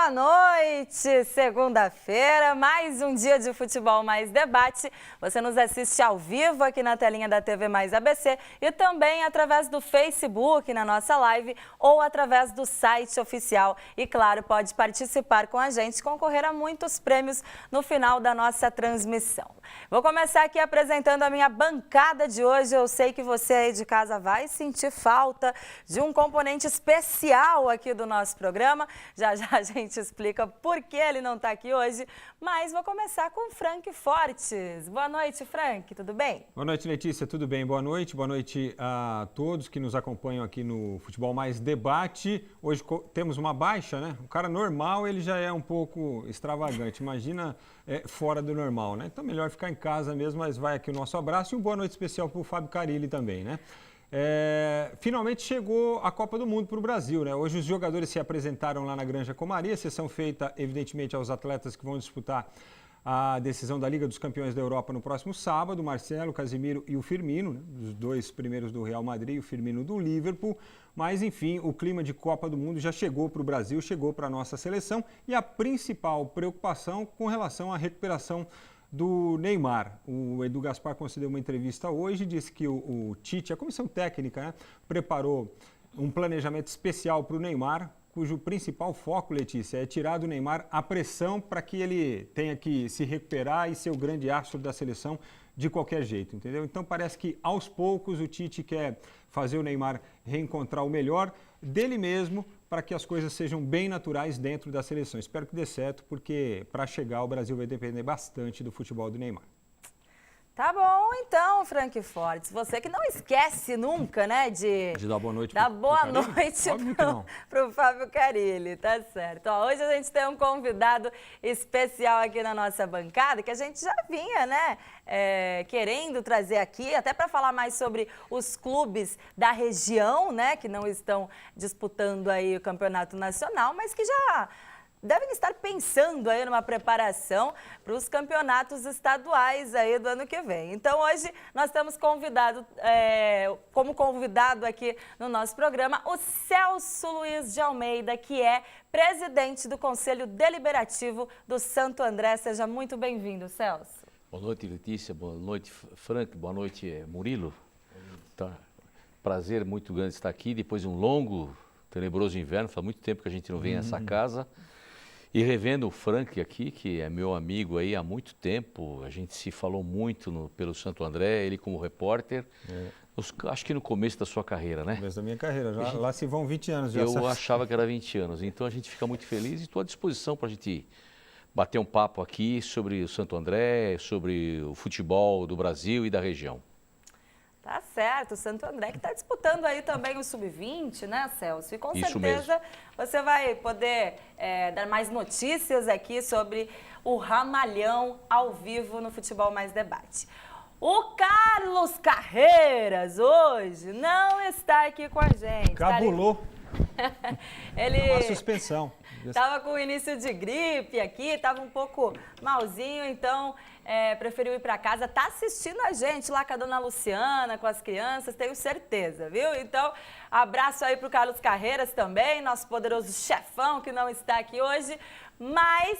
Boa noite! Segunda-feira, mais um dia de Futebol Mais Debate. Você nos assiste ao vivo aqui na telinha da TV Mais ABC e também através do Facebook, na nossa live, ou através do site oficial. E claro, pode participar com a gente, concorrer a muitos prêmios no final da nossa transmissão. Vou começar aqui apresentando a minha bancada de hoje. Eu sei que você aí de casa vai sentir falta de um componente especial aqui do nosso programa. Já a gente explica por que ele não está aqui hoje, mas vou começar com o Frank Fortes. Boa noite, Frank, tudo bem? Boa noite, Letícia, tudo bem? Boa noite a todos que nos acompanham aqui no Futebol Mais Debate. Hoje temos uma baixa, né? O cara normal, ele já é um pouco extravagante, imagina fora do normal, né? Então melhor ficar em casa mesmo, mas vai aqui o nosso abraço e uma boa noite especial para o Fábio Carilli também, né? Finalmente chegou a Copa do Mundo para o Brasil, né? Hoje os jogadores se apresentaram lá na Granja Comari, sessão feita evidentemente aos atletas que vão disputar a decisão da Liga dos Campeões da Europa no próximo sábado, Marcelo, Casemiro e o Firmino, né? Os dois primeiros do Real Madrid e o Firmino do Liverpool. Mas, enfim, o clima de Copa do Mundo já chegou para o Brasil, chegou para a nossa seleção e a principal preocupação com relação à recuperação do Neymar. O Edu Gaspar concedeu uma entrevista hoje e disse que o Tite, a comissão técnica, né, preparou um planejamento especial para o Neymar, cujo principal foco, Letícia, é tirar do Neymar a pressão para que ele tenha que se recuperar e ser o grande astro da seleção de qualquer jeito, entendeu? Então parece que aos poucos o Tite quer fazer o Neymar reencontrar o melhor dele mesmo para que as coisas sejam bem naturais dentro da seleção. Espero que dê certo, porque para chegar o Brasil vai depender bastante do futebol do Neymar. Tá bom, então, Frank Fortes. Você que não esquece nunca, né, de dar boa noite pro Fábio Carilli, tá certo. Ó, hoje a gente tem um convidado especial aqui na nossa bancada, que a gente já vinha, né, querendo trazer aqui, até para falar mais sobre os clubes da região, né, que não estão disputando aí o campeonato nacional, mas que já devem estar pensando aí numa preparação para os campeonatos estaduais aí do ano que vem. Então, hoje nós temos convidado, como convidado aqui no nosso programa, o Celso Luiz de Almeida, que é presidente do Conselho Deliberativo do Santo André. Seja muito bem-vindo, Celso. Boa noite, Letícia. Boa noite, Frank. Boa noite, Murilo. Tá. Prazer muito grande estar aqui depois de um longo, tenebroso inverno. Faz muito tempo que a gente não vem a essa casa. E revendo o Frank aqui, que é meu amigo aí há muito tempo, a gente se falou muito pelo Santo André, ele como repórter, acho que no começo da sua carreira, né? No começo da minha carreira, lá se vão 20 anos. Eu achava que era 20 anos, então a gente fica muito feliz e estou à disposição para a gente bater um papo aqui sobre o Santo André, sobre o futebol do Brasil e da região. Tá certo, o Santo André que está disputando aí também o Sub-20, né, Celso? E com certeza você vai poder dar mais notícias aqui sobre o Ramalhão ao vivo no Futebol Mais Debate. O Carlos Carreiras hoje não está aqui com a gente. Cabulou. Ele uma suspensão. Estava com início de gripe aqui, estava um pouco malzinho, então preferiu ir para casa. Está assistindo a gente lá com a dona Luciana, com as crianças, tenho certeza, viu? Então, abraço aí para o Carlos Carreiras também, nosso poderoso chefão que não está aqui hoje, mas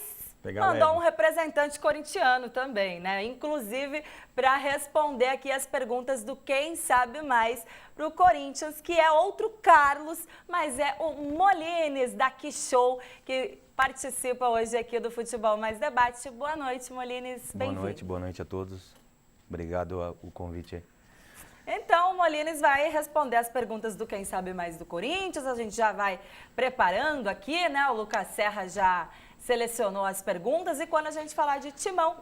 mandou um representante corintiano também, né? Inclusive para responder aqui as perguntas do Quem Sabe Mais para o Corinthians, que é outro Carlos, mas é o Molines da Que Show, que participa hoje aqui do Futebol Mais Debate. Boa noite, Molines, bem-vindo. Boa noite a todos. Obrigado o convite aí. Então, o Molines vai responder as perguntas do Quem Sabe Mais do Corinthians, a gente já vai preparando aqui, né? O Lucas Serra já selecionou as perguntas e quando a gente falar de Timão,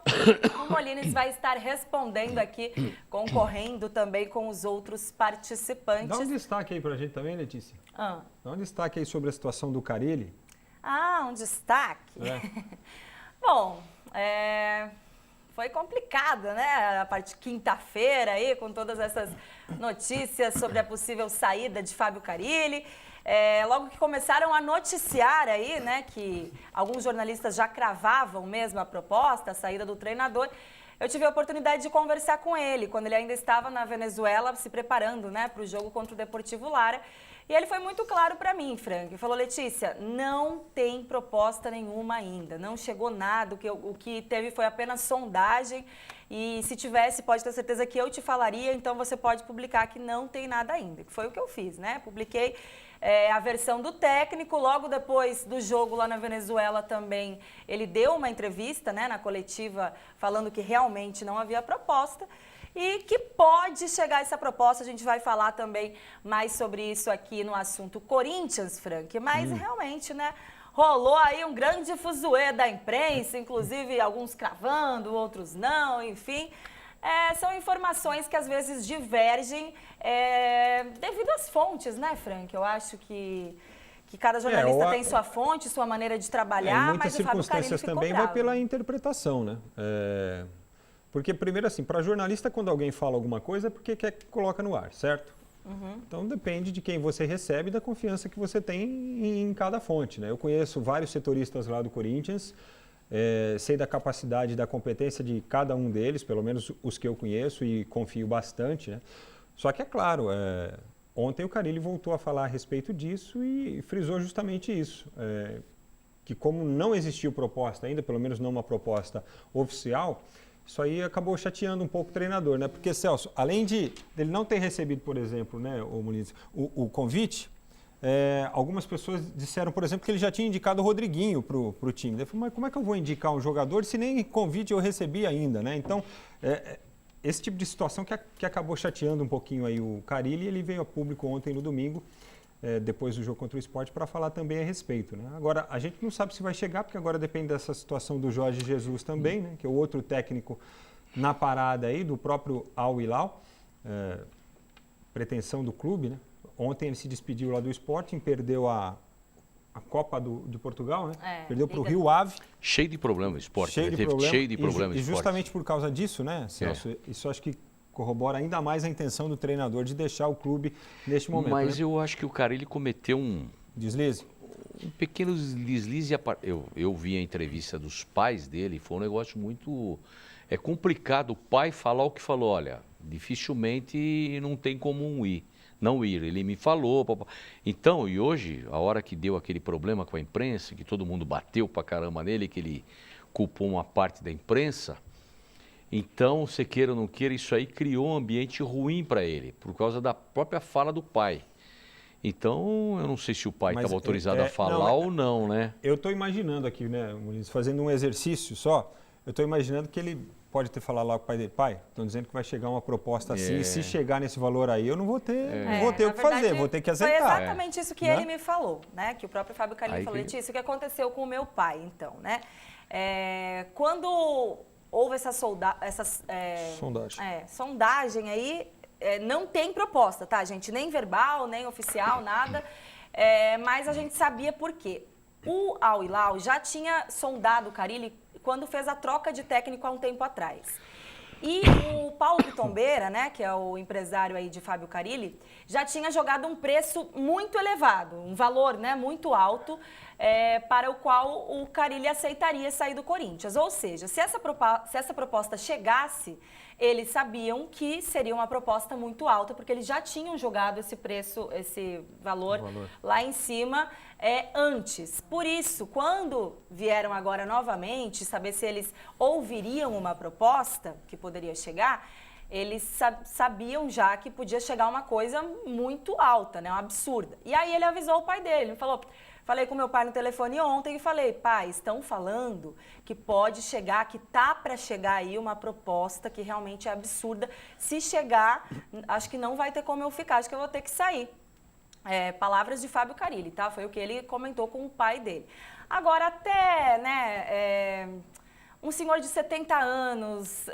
o Molines vai estar respondendo aqui, concorrendo também com os outros participantes. Dá um destaque aí pra gente também, Letícia. Dá um destaque aí sobre a situação do Carilli. Um destaque? Bom, foi complicada, né? A parte de quinta-feira aí, com todas essas notícias sobre a possível saída de Fábio Carilli. Logo que começaram a noticiar aí, né, que alguns jornalistas já cravavam mesmo a proposta, a saída do treinador, eu tive a oportunidade de conversar com ele, quando ele ainda estava na Venezuela, se preparando, né, para o jogo contra o Deportivo Lara. E ele foi muito claro para mim, Frank. Ele falou, Letícia, não tem proposta nenhuma ainda, não chegou nada, o que teve foi apenas sondagem. E se tivesse, pode ter certeza que eu te falaria, então você pode publicar que não tem nada ainda. Que foi o que eu fiz, né? Publiquei a versão do técnico, logo depois do jogo lá na Venezuela também, ele deu uma entrevista, né, na coletiva, falando que realmente não havia proposta. E que pode chegar essa proposta, a gente vai falar também mais sobre isso aqui no assunto Corinthians, Frank. Mas realmente, né, rolou aí um grande fuzuê da imprensa, inclusive alguns cravando, outros não, enfim. São informações que às vezes divergem devido às fontes, né, Frank? Eu acho que cada jornalista tem sua fonte, sua maneira de trabalhar, em muitas mas o Fábio Carilli circunstâncias ficou também bravo. vai pela interpretação, né? Porque, primeiro assim, para jornalista, quando alguém fala alguma coisa, é porque quer que coloca no ar, certo? Então, depende de quem você recebe e da confiança que você tem em cada fonte, né? Eu conheço vários setoristas lá do Corinthians, sei da capacidade e da competência de cada um deles, pelo menos os que eu conheço, e confio bastante, né? Só que, é claro, ontem o Carilli voltou a falar a respeito disso e frisou justamente isso, que como não existiu proposta ainda, pelo menos não uma proposta oficial, isso aí acabou chateando um pouco o treinador, né? Porque, Celso, além de ele não ter recebido, por exemplo, né, o convite, algumas pessoas disseram, por exemplo, que ele já tinha indicado o Rodriguinho para o time. Eu falei, mas como é que eu vou indicar um jogador se nem convite eu recebi ainda, né? Então, esse tipo de situação que acabou chateando um pouquinho aí o Carilli, ele veio a público ontem no domingo, depois do jogo contra o Sport, para falar também a respeito, né? Agora, a gente não sabe se vai chegar, porque agora depende dessa situação do Jorge Jesus também, né? Que é o outro técnico na parada aí, do próprio Al Hilal, pretensão do clube, né? Ontem ele se despediu lá do Sporting, perdeu a Copa de Portugal, né? Perdeu para o Rio Ave. Cheio de problema o Sport, Cheio de problema. E E justamente por causa disso, né, Celso? Isso acho que corrobora ainda mais a intenção do treinador de deixar o clube neste momento. Mas né? eu acho que o Carilli cometeu Deslize? um pequeno deslize. Eu vi a entrevista dos pais dele, foi um negócio muito... É complicado o pai falar o que falou, olha, dificilmente não tem como não ir. Ele me falou. Então, e hoje, a hora que deu aquele problema com a imprensa, que todo mundo bateu pra caramba nele, que ele culpou uma parte da imprensa, então, você queira ou não queira, isso aí criou um ambiente ruim para ele, por causa da própria fala do pai. Então, eu não sei se o pai estava autorizado a falar ou não, né? Eu estou imaginando aqui, né, Muniz, fazendo um exercício só, eu estou imaginando que ele pode ter falado lá com o pai dele, pai, estão dizendo que vai chegar uma proposta assim, e se chegar nesse valor aí, eu não vou ter, o que fazer, vou ter que aceitar. Foi exatamente isso que ele me falou, né? Que o próprio Fábio Carilli falou, Letícia, o que aconteceu com o meu pai, então, né? Quando houve essa sondagem aí, não tem proposta, tá, gente? Nem verbal, nem oficial, nada. Mas a gente sabia por quê. O Al Hilal já tinha sondado o Carilli quando fez a troca de técnico há um tempo atrás. E o Paulo Pitombeira, né, que é o empresário aí de Fábio Carilli, já tinha jogado um preço muito elevado, um valor, né, muito alto, para o qual o Carilli aceitaria sair do Corinthians. Ou seja, se essa proposta chegasse, eles sabiam que seria uma proposta muito alta, porque eles já tinham jogado esse preço, esse valor lá em cima antes. Por isso, quando vieram agora novamente saber se eles ouviriam uma proposta que poderia chegar, eles sabiam já que podia chegar uma coisa muito alta, né, uma absurda. E aí ele avisou o pai dele, ele falou... Falei com meu pai no telefone ontem e falei, pai, estão falando que pode chegar, que tá para chegar aí uma proposta que realmente é absurda. Se chegar, acho que não vai ter como eu ficar, acho que eu vou ter que sair. Palavras de Fábio Carilli, tá? Foi o que ele comentou com o pai dele. Agora, até, né, um senhor de 70 anos...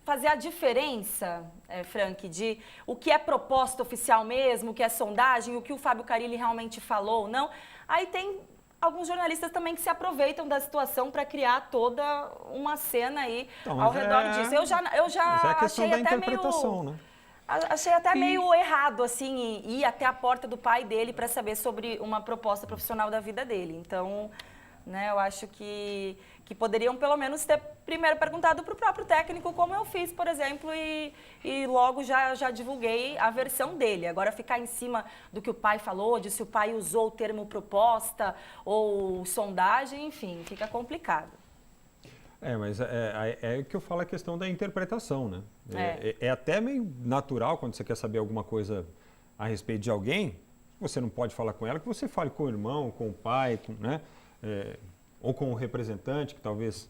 fazer a diferença, Frank, de o que é proposta oficial mesmo, o que é sondagem, o que o Fábio Carilli realmente falou ou não. Aí tem alguns jornalistas também que se aproveitam da situação para criar toda uma cena aí ao redor disso. Eu já achei até meio... Né? Achei até meio errado, assim, ir até a porta do pai dele para saber sobre uma proposta profissional da vida dele. Então, né? Eu acho que poderiam pelo menos ter primeiro perguntado para o próprio técnico, como eu fiz, por exemplo, e logo já divulguei a versão dele. Agora ficar em cima do que o pai falou, de se o pai usou o termo proposta ou sondagem, enfim, fica complicado. Mas é que eu falo a questão da interpretação, né? É até meio natural quando você quer saber alguma coisa a respeito de alguém, você não pode falar com ela, que você fale com o irmão, com o pai, né? Ou com o representante, que talvez...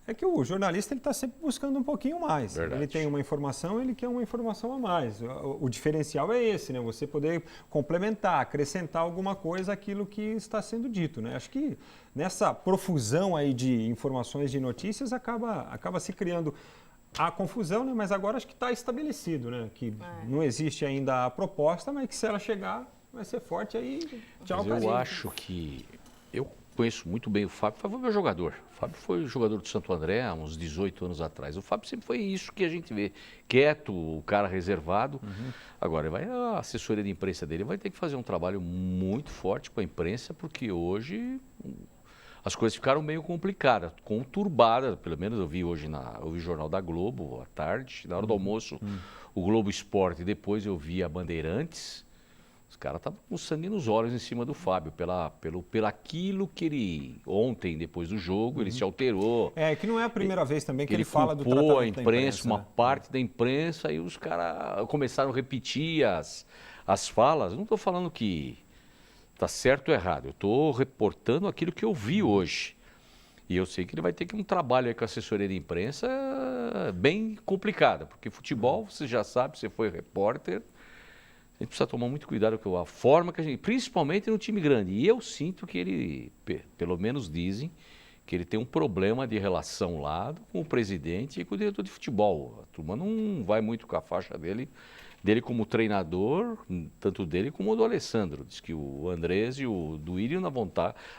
É que o jornalista está sempre buscando um pouquinho mais. Verdade. Ele tem uma informação, ele quer uma informação a mais. O diferencial é esse, né? Você poder complementar, acrescentar alguma coisa àquilo que está sendo dito, né? Acho que nessa profusão aí de informações, de notícias, acaba se criando a confusão, né? Mas agora acho que está estabelecido, né? Que não existe ainda a proposta, mas que se ela chegar, vai ser forte aí. Tchau, Mas eu acho que... Eu conheço muito bem o Fábio foi meu jogador. O Fábio foi jogador do Santo André há uns 18 anos atrás. O Fábio sempre foi isso que a gente vê, quieto, o cara reservado. Agora, a assessoria de imprensa dele vai ter que fazer um trabalho muito forte com a imprensa, porque hoje as coisas ficaram meio complicadas, conturbadas. Pelo menos eu vi hoje o Jornal da Globo, à tarde, na hora do almoço, o Globo Esporte. Depois eu vi a Bandeirantes. Os caras estavam com sangue nos olhos em cima do Fábio, pelo aquilo que ele, ontem, depois do jogo, ele se alterou. Que não é a primeira vez também que ele fala do culpou tratamento a imprensa, da uma parte da imprensa, e os caras começaram a repetir as falas. Não estou falando que está certo ou errado, eu estou reportando aquilo que eu vi hoje. E eu sei que ele vai ter um trabalho aí com a assessoria de imprensa bem complicado, porque futebol, você já sabe, você foi repórter, a gente precisa tomar muito cuidado com a forma que a gente... Principalmente no time grande. E eu sinto que ele, pelo menos dizem, que ele tem um problema de relação lá com o presidente e com o diretor de futebol. A turma não vai muito com a faixa dele como treinador, tanto dele como do Alessandro. Diz que o Andrés e o Duílio,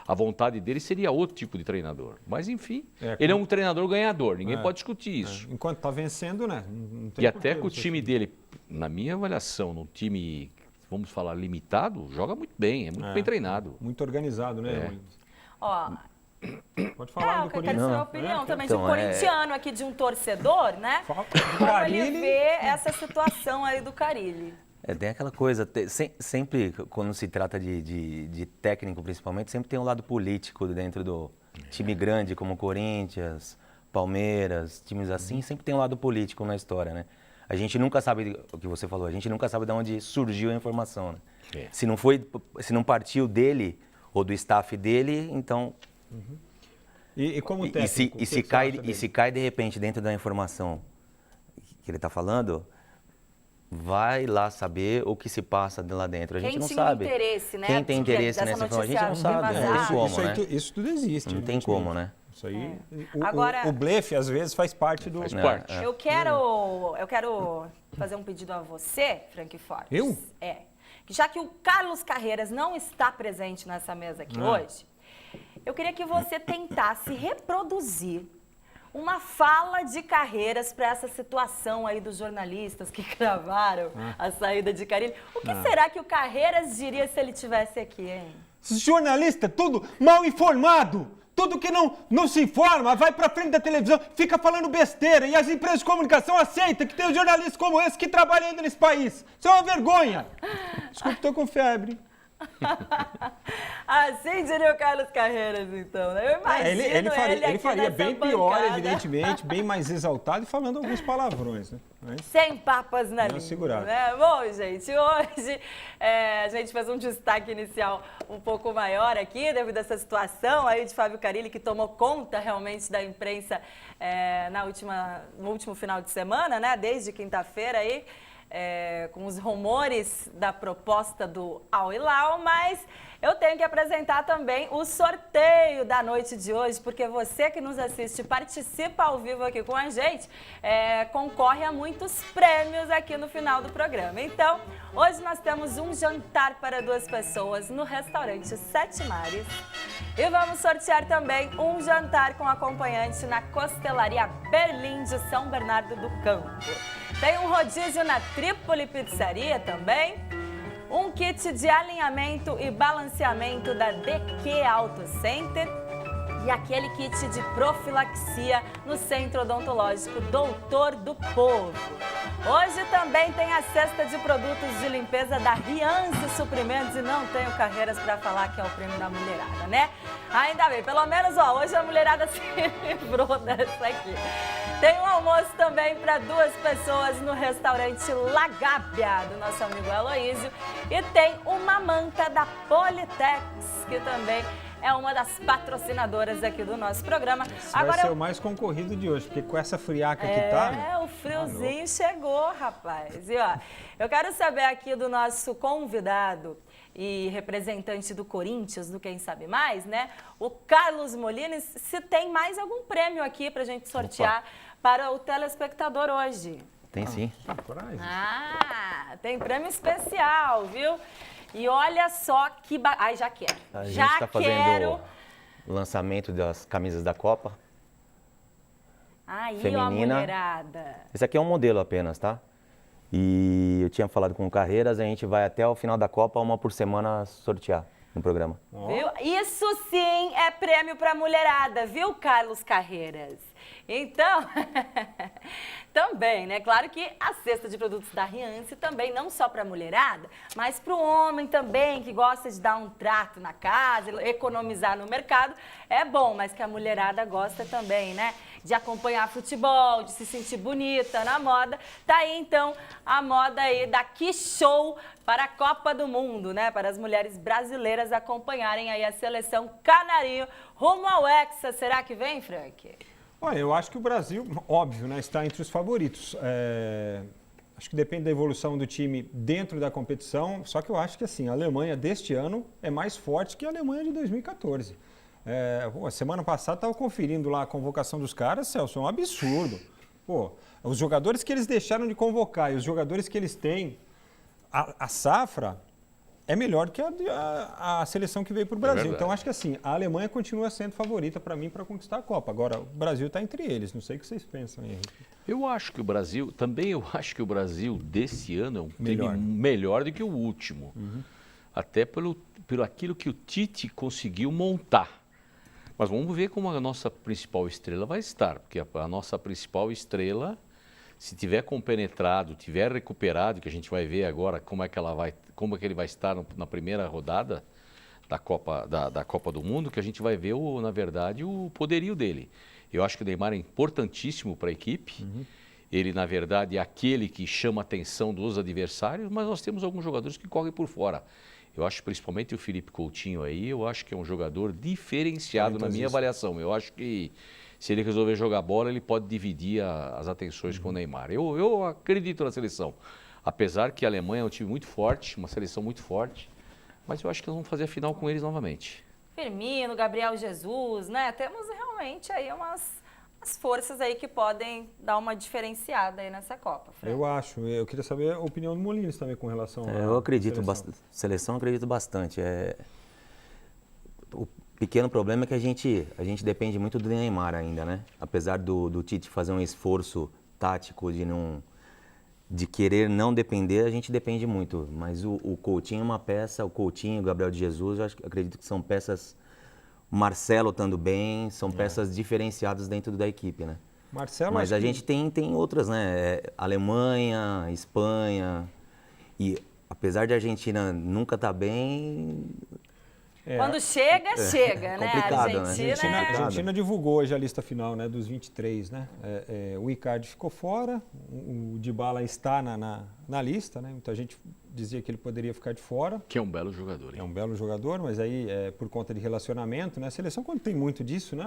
a vontade dele seria outro tipo de treinador. Mas, enfim, ele é um treinador ganhador, ninguém pode discutir isso. Enquanto está vencendo, né? Não tem E até que o time dele, na minha avaliação, num time, vamos falar, limitado, joga muito bem, é muito bem treinado. Muito organizado, né? Pode Eu falar do quero Corinthians. sua opinião também de um corintiano aqui, de um torcedor, né? Como ele vê essa situação aí do Carille. Tem aquela coisa, sempre quando se trata de técnico principalmente, sempre tem um lado político dentro do time grande, como Corinthians, Palmeiras, times assim, sempre tem um lado político na história, né? A gente nunca sabe, o que você falou, a gente nunca sabe de onde surgiu a informação, né? Se não partiu dele ou do staff dele, então... E como técnico, e se cai de repente dentro da informação que ele está falando, vai lá saber o que se passa lá dentro. A gente não sabe. Interesse, né? Quem tem interesse nessa informação, a gente não sabe. Não tem como, né? Isso tudo existe. Não tem como, né? Isso aí, Agora, o blefe, às vezes, faz parte do... Eu quero fazer um pedido a você, Frank Fortes. Eu? Já que o Carlos Carreiras não está presente nessa mesa aqui hoje, eu queria que você tentasse reproduzir uma fala de Carreiras para essa situação aí dos jornalistas que gravaram a saída de Carille. O que será que o Carreiras diria se ele estivesse aqui, hein? Jornalista, tudo mal informado. Tudo que não se informa, vai pra frente da televisão, fica falando besteira. E as empresas de comunicação aceitam que tem jornalistas como esse que trabalham ainda nesse país. Isso é uma vergonha. Desculpa, tô com febre. Assim diria o Carlos Carreiras, então, né? Eu imagino ele faria bem bancada. pior, evidentemente, bem mais exaltado e falando alguns palavrões, né? Sem papas na língua, segurado. né? Bom, gente, hoje a gente fez um destaque inicial um pouco maior aqui, devido a essa situação aí de Fábio Carille, que tomou conta realmente da imprensa no último final de semana, né? Desde quinta-feira aí. Com os rumores da proposta do Al Hilal, mas eu tenho que apresentar também o sorteio da noite de hoje, porque você que nos assiste, participa ao vivo aqui com a gente, concorre a muitos prêmios aqui no final do programa. Então, hoje nós temos um jantar para 2 pessoas no restaurante Sete Mares e vamos sortear também um jantar com acompanhante na Costelaria Berlim de São Bernardo do Campo. Tem um rodízio na Trípoli Pizzaria também, um kit de alinhamento e balanceamento da DQ Auto Center e aquele kit de profilaxia no Centro Odontológico Doutor do Povo. Hoje também tem a cesta de produtos de limpeza da Riance Suprimentos e não tenho Carreiras para falar que é o prêmio da mulherada, né? Ainda bem, pelo menos hoje a mulherada se livrou dessa aqui. Tem um almoço também para 2 pessoas no restaurante La Gábia, do nosso amigo Aloísio. E tem uma manta da Politex, que também é uma das patrocinadoras aqui do nosso programa. Esse vai ser o mais concorrido de hoje, porque com essa friaca que tá... né? O friozinho chegou, rapaz. E ó, eu quero saber aqui do nosso convidado e representante do Corinthians, do Quem Sabe Mais, né? O Carlos Molines, se tem mais algum prêmio aqui pra gente sortear para o telespectador hoje. Tem sim. Coragem. Tem prêmio especial, viu? E olha só que... Ai, já quero. A gente Já está fazendo quero. o lançamento das camisas da Copa. Aí, ó, a feminina. mulherada. Esse aqui é um modelo apenas, tá? E eu tinha falado com o Carreiras, a gente vai até o final da Copa, uma por semana, sortear no programa. Viu? Isso sim é prêmio pra mulherada, viu, Carlos Carreiras? Então, também, né? Claro que a cesta de produtos da Riance também, não só pra mulherada, mas pro homem também, que gosta de dar um trato na casa, economizar no mercado, é bom, mas que a mulherada gosta também, né? De acompanhar futebol, de se sentir bonita na moda. Tá aí, então, a moda aí da Que Show para a Copa do Mundo, né? Para as mulheres brasileiras acompanharem aí a seleção canarinho rumo ao Hexa. Será que vem, Frank? Olha, eu acho que o Brasil, óbvio, né, está entre os favoritos. Acho que depende da evolução do time dentro da competição, só que eu acho que assim, a Alemanha deste ano é mais forte que a Alemanha de 2014. Semana passada estava conferindo lá a convocação dos caras, Celso, é um absurdo. Pô, os jogadores que eles deixaram de convocar e os jogadores que eles têm, a safra é melhor do que a seleção que veio para o Brasil. Então, acho que assim, a Alemanha continua sendo favorita para mim para conquistar a Copa. Agora, o Brasil está entre eles. Não sei o que vocês pensam, Henrique. Eu acho que o Brasil desse ano é um time melhor do que o último. Até pelo aquilo que o Tite conseguiu montar. Mas vamos ver como a nossa principal estrela vai estar, porque a nossa principal estrela, se tiver compenetrado, tiver recuperado, que a gente vai ver agora como é que ele vai estar na primeira rodada da Copa do Mundo, que a gente vai ver, na verdade, o poderio dele. Eu acho que o Neymar é importantíssimo para a equipe. Ele, na verdade, é aquele que chama a atenção dos adversários, mas nós temos alguns jogadores que correm por fora. Eu acho principalmente o Felipe Coutinho aí, eu acho que é um jogador diferenciado na minha avaliação. Eu acho que se ele resolver jogar bola, ele pode dividir as atenções com o Neymar. Eu acredito na seleção. Apesar que a Alemanha é um time muito forte, uma seleção muito forte, mas eu acho que nós vamos fazer a final com eles novamente. Firmino, Gabriel Jesus, né? Temos realmente aí umas forças aí que podem dar uma diferenciada aí nessa Copa, Fred. Eu acho. Eu queria saber a opinião do Molines também com relação Eu acredito bastante. Seleção, acredito bastante. O pequeno problema é que a gente depende muito do Neymar ainda, né? Apesar do Tite fazer um esforço tático de querer não depender, a gente depende muito. Mas o Coutinho é uma peça, o Coutinho, o Gabriel Jesus, eu acredito que são peças... Marcelo estando bem, são peças diferenciadas dentro da equipe, né? Marcelo, mas a gente tem outras, né? Alemanha, Espanha, e apesar de a Argentina nunca estar bem... Quando chega, né? Complicado, a Argentina divulgou hoje a lista final, né, dos 23, né? O Icardi ficou fora, o Dybala está na lista, né? Muita gente dizia que ele poderia ficar de fora. Que é um belo jogador, hein? É um belo jogador, mas aí por conta de relacionamento, né? A seleção, quando tem muito disso, né?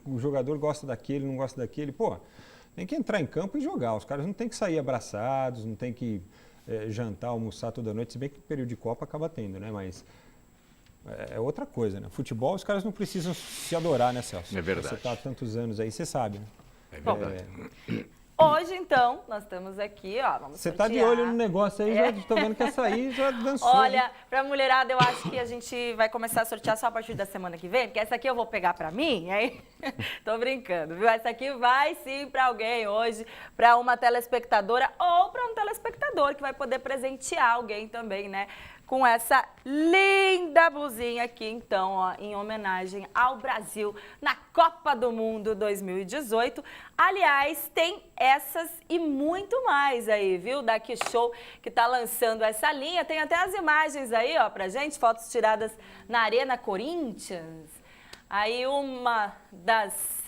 O jogador gosta daquele, não gosta daquele, pô, tem que entrar em campo e jogar. Os caras não tem que sair abraçados, não tem que jantar, almoçar toda noite, se bem que o período de Copa acaba tendo, né? Mas é outra coisa, né? Futebol, os caras não precisam se adorar, né, Celso? É verdade. Você está há tantos anos aí, você sabe, né? É verdade. Hoje, então, nós estamos aqui, ó, vamos Você sortear. tá de olho no negócio aí, já tô vendo que essa aí já dançou. Olha, pra mulherada, eu acho que a gente vai começar a sortear só a partir da semana que vem, porque essa aqui eu vou pegar pra mim, aí tô brincando, viu? Essa aqui vai sim pra alguém hoje, pra uma telespectadora ou pra um telespectador que vai poder presentear alguém também, né? Com essa linda blusinha aqui, então, ó, em homenagem ao Brasil na Copa do Mundo 2018. Aliás, tem essas e muito mais aí, viu? Da Que Show, que tá lançando essa linha. Tem até as imagens aí, ó, pra gente, fotos tiradas na Arena Corinthians. Aí uma das...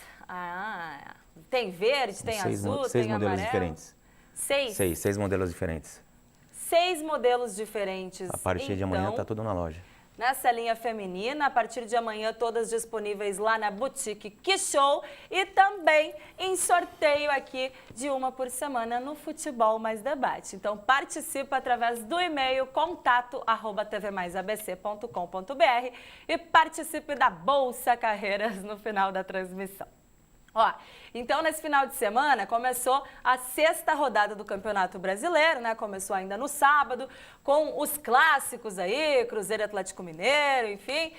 tem verde, tem azul, seis tem modelos amarelo. diferentes. Seis modelos diferentes. 6 modelos diferentes. A partir de amanhã tá tudo na loja. Nessa linha feminina, a partir de amanhã, todas disponíveis lá na Boutique Que Show e também em sorteio aqui de uma por semana no Futebol Mais Debate. Então, participa através do e-mail contato@tvmaisabc.com.br e participe da Bolsa Carreiras no final da transmissão. Ó, então nesse final de semana começou a 6ª rodada do Campeonato Brasileiro, né? Começou ainda no sábado com os clássicos aí, Cruzeiro e Atlético Mineiro, enfim.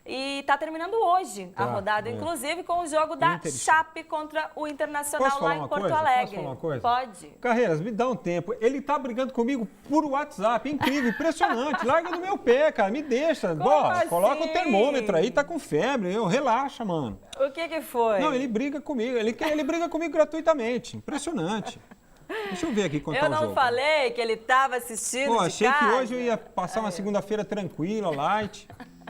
E tá terminando hoje a rodada, inclusive com o jogo da Chape contra o Internacional lá em Porto Alegre. Posso falar uma coisa? Pode. Carreiras, me dá um tempo. Ele tá brigando comigo por WhatsApp. Incrível, impressionante. Larga do meu pé, cara. Me deixa. Assim? Coloca o termômetro aí, tá com febre. Relaxa, mano. O que foi? Não, ele briga comigo. Ele briga comigo gratuitamente. Impressionante. Deixa eu ver aqui quanto Eu o não jogo. falei que ele tava assistindo Pô, de achei casa. que hoje eu ia passar uma segunda-feira tranquila, light.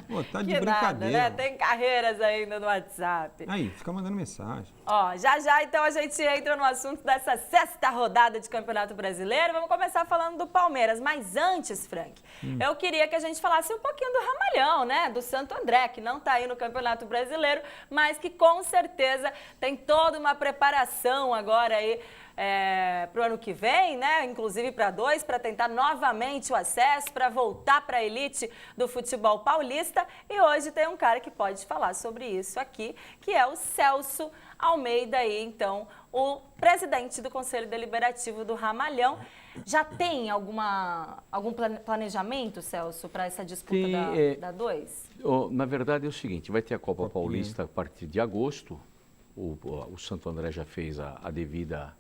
Pô, tá de Que nada, brincadeira. né? Tem carreiras ainda no WhatsApp. Aí, fica mandando mensagem. Ó, já então a gente entra no assunto dessa 6ª rodada de Campeonato Brasileiro. Vamos começar falando do Palmeiras. Mas antes, Frank, eu queria que a gente falasse um pouquinho do Ramalhão, né? Do Santo André, que não tá aí no Campeonato Brasileiro, mas que com certeza tem toda uma preparação agora aí para o ano que vem, né? Inclusive para 2, para tentar novamente o acesso, para voltar para a elite do futebol paulista. E hoje tem um cara que pode falar sobre isso aqui, que é o Celso Almeida, aí, então, o presidente do Conselho Deliberativo do Ramalhão. Já tem algum planejamento, Celso, para essa disputa da 2? Na verdade é o seguinte, vai ter a Copa Paulista a partir de agosto. O Santo André já fez a devida